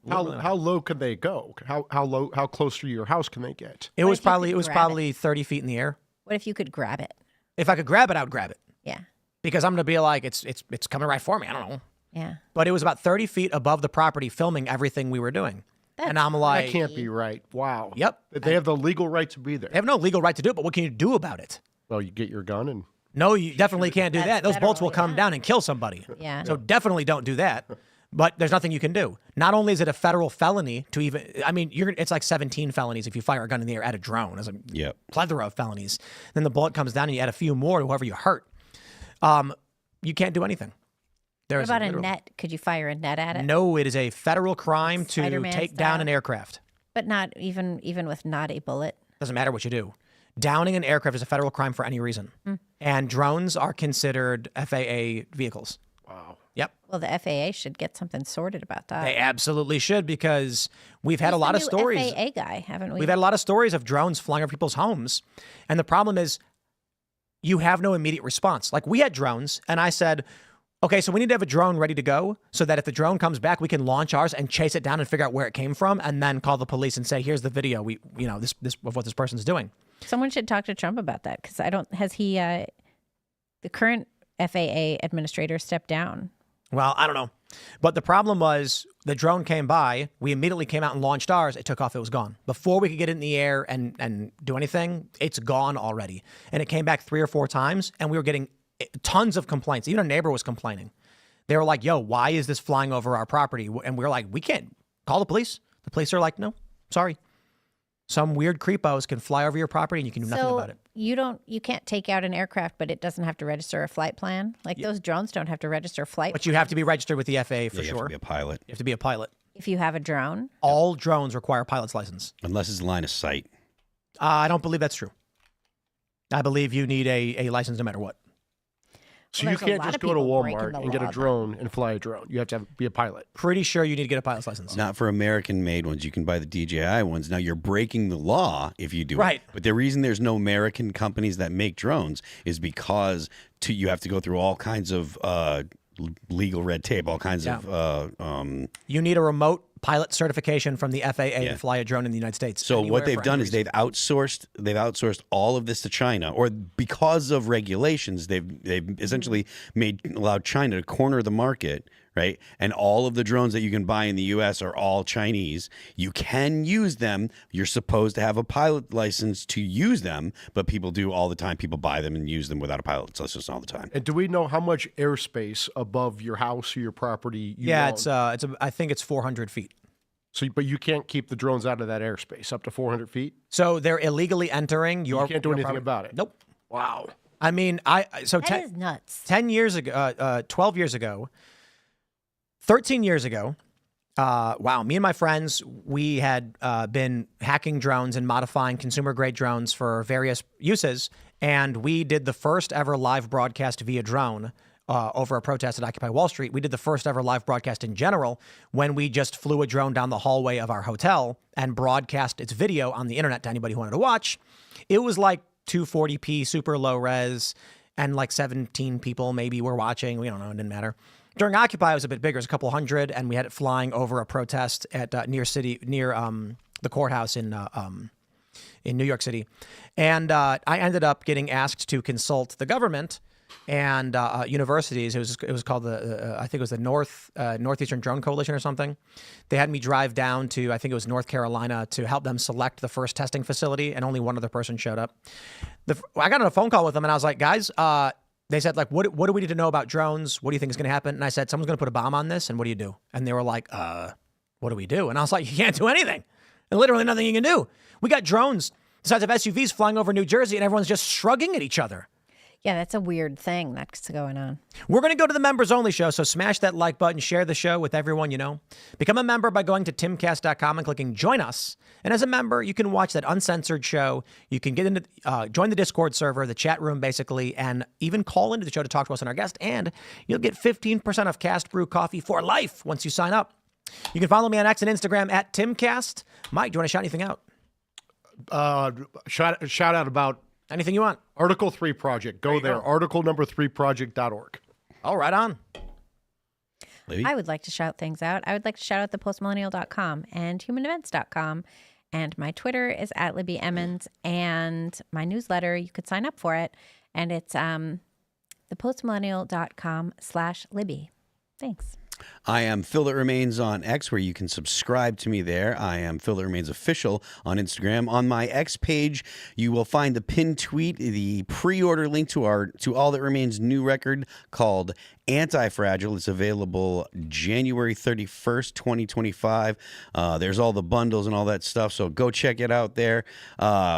How low can they go? How close to your house can they get? It was probably 30 feet in the air. What if you could grab it? If I could grab it, I would grab it. Yeah. Because I'm going to be like, it's coming right for me. I don't know. Yeah. But it was about 30 feet above the property filming everything we were doing. And I'm like, that can't be right. Wow. Yep. They have the legal right to be there. They have no legal right to do it, but what can you do about it? Well, you get your gun and... No, you definitely can't do that. Those bolts will come down and kill somebody. Yeah. So definitely don't do that. But there's nothing you can do. Not only is it a federal felony to even, I mean, it's like 17 felonies if you fire a gun in the air at a drone. There's a plethora of felonies. Then the bullet comes down and you add a few more to whoever you hurt. You can't do anything. What about a net? Could you fire a net at it? No, it is a federal crime to take down an aircraft. But not even with not a bullet. Doesn't matter what you do. Downing an aircraft is a federal crime for any reason. And drones are considered FAA vehicles. Wow. Yep. Well, the FAA should get something sorted about that. They absolutely should, because we've had a Who's lot the of new stories. FAA guy, haven't we? We've had a lot of stories of drones flying over people's homes. And the problem is you have no immediate response. Like, we had drones, and I said, okay, so we need to have a drone ready to go so that if the drone comes back, we can launch ours and chase it down and figure out where it came from, and then call the police and say, here's the video this of what this person's doing. Someone should talk to Trump about that, because has he, the current FAA administrator stepped down? Well, I don't know. But the problem was the drone came by. We immediately came out and launched ours. It took off. It was gone. Before we could get it in the air and do anything, it's gone already. And it came back 3 or 4 times, and we were getting tons of complaints. Even a neighbor was complaining. They were like, yo, why is this flying over our property? And we were like, we can't call the police. The police are like, no, sorry. Some weird creepos can fly over your property and you can do nothing about it. You can't take out an aircraft, but it doesn't have to register a flight plan. Like those drones don't have to register a flight. But you have to be registered with the FAA for sure. You have to be a pilot. You have to be a pilot. If you have a drone. All drones require a pilot's license. Unless it's line of sight. I don't believe that's true. I believe you need a license no matter what. So you can't just go to Walmart and get a drone and fly a drone. You have to be a pilot. Pretty sure you need to get a pilot's license. Not for American-made ones. You can buy the DJI ones. Now, you're breaking the law if you do right. it. But the reason there's no American companies that make drones is because you have to go through all kinds of legal red tape, all kinds of... you need a remote pilot certification from the FAA to fly a drone in the United States. So what they've done is they've outsourced all of this to China, or because of regulations, they've essentially allowed China to corner the market, right? And all of the drones that you can buy in the U.S. are all Chinese. You can use them. You're supposed to have a pilot license to use them, but people do all the time. People buy them and use them without a pilot license all the time. And do we know how much airspace above your house or your property you own? I think it's 400 feet. So, but you can't keep the drones out of that airspace up to 400 feet? So they're illegally entering your... You can't do anything about it? Nope. Wow. I mean, that is nuts. 10 years ago, 12 years ago, 13 years ago, me and my friends, we had been hacking drones and modifying consumer-grade drones for various uses, and we did the first ever live broadcast via drone over a protest at Occupy Wall Street. We did the first ever live broadcast in general when we just flew a drone down the hallway of our hotel and broadcast its video on the internet to anybody who wanted to watch. It was like 240p, super low res, and like 17 people maybe were watching. We don't know. It didn't matter. During Occupy, it was a bit bigger. It was a couple hundred, and we had it flying over a protest at near the courthouse in New York City. And I ended up getting asked to consult the government and universities. It was called I think it was the Northeastern Drone Coalition or something. They had me drive down to, I think it was North Carolina, to help them select the first testing facility, and only one other person showed up. I got on a phone call with them, and I was like, guys, they said, like, what do we need to know about drones? What do you think is going to happen? And I said, someone's going to put a bomb on this, and what do you do? And they were like, what do we do? And I was like, you can't do anything. And literally nothing you can do. We got drones the size of SUVs flying over New Jersey, and everyone's just shrugging at each other. Yeah, that's a weird thing that's going on. We're going to go to the members only show, so smash that like button, share the show with everyone you know. Become a member by going to timcast.com and clicking join us. And as a member, you can watch that uncensored show. You can get into join the Discord server, the chat room basically, and even call into the show to talk to us and our guest. And you'll get 15% off Cast Brew coffee for life once you sign up. You can follow me on X and Instagram at Timcast. Mike, do you want to shout anything out? Shout out about anything you want. Article 3 Project. Go there. Article number 3project.org. All right on. Libby? I would like to shout things out. I would like to shout out thepostmillennial.com and humanevents.com. And my Twitter is at Libby Emmons. And my newsletter, you could sign up for it. And it's thepostmillennial.com/Libby. Thanks. I am Phil That Remains on X, where you can subscribe to me there. I am Phil That Remains Official on Instagram. On my X page, you will find the pinned tweet, the pre-order link to All That Remains new record called Anti-Fragile. It's available January 31st, 2025. There's all the bundles and all that stuff, so go check it out there.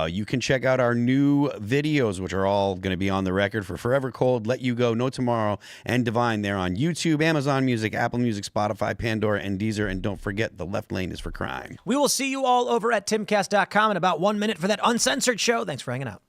You can check out our new videos, which are all going to be on the record for Forever Cold, Let You Go, No Tomorrow, and Divine. They're on YouTube, Amazon Music, Apple Music, Spotify, Pandora, and Deezer. And don't forget, The Left Lane is for Crime. We will see you all over at timcast.com in about 1 minute for that uncensored show. Thanks for hanging out.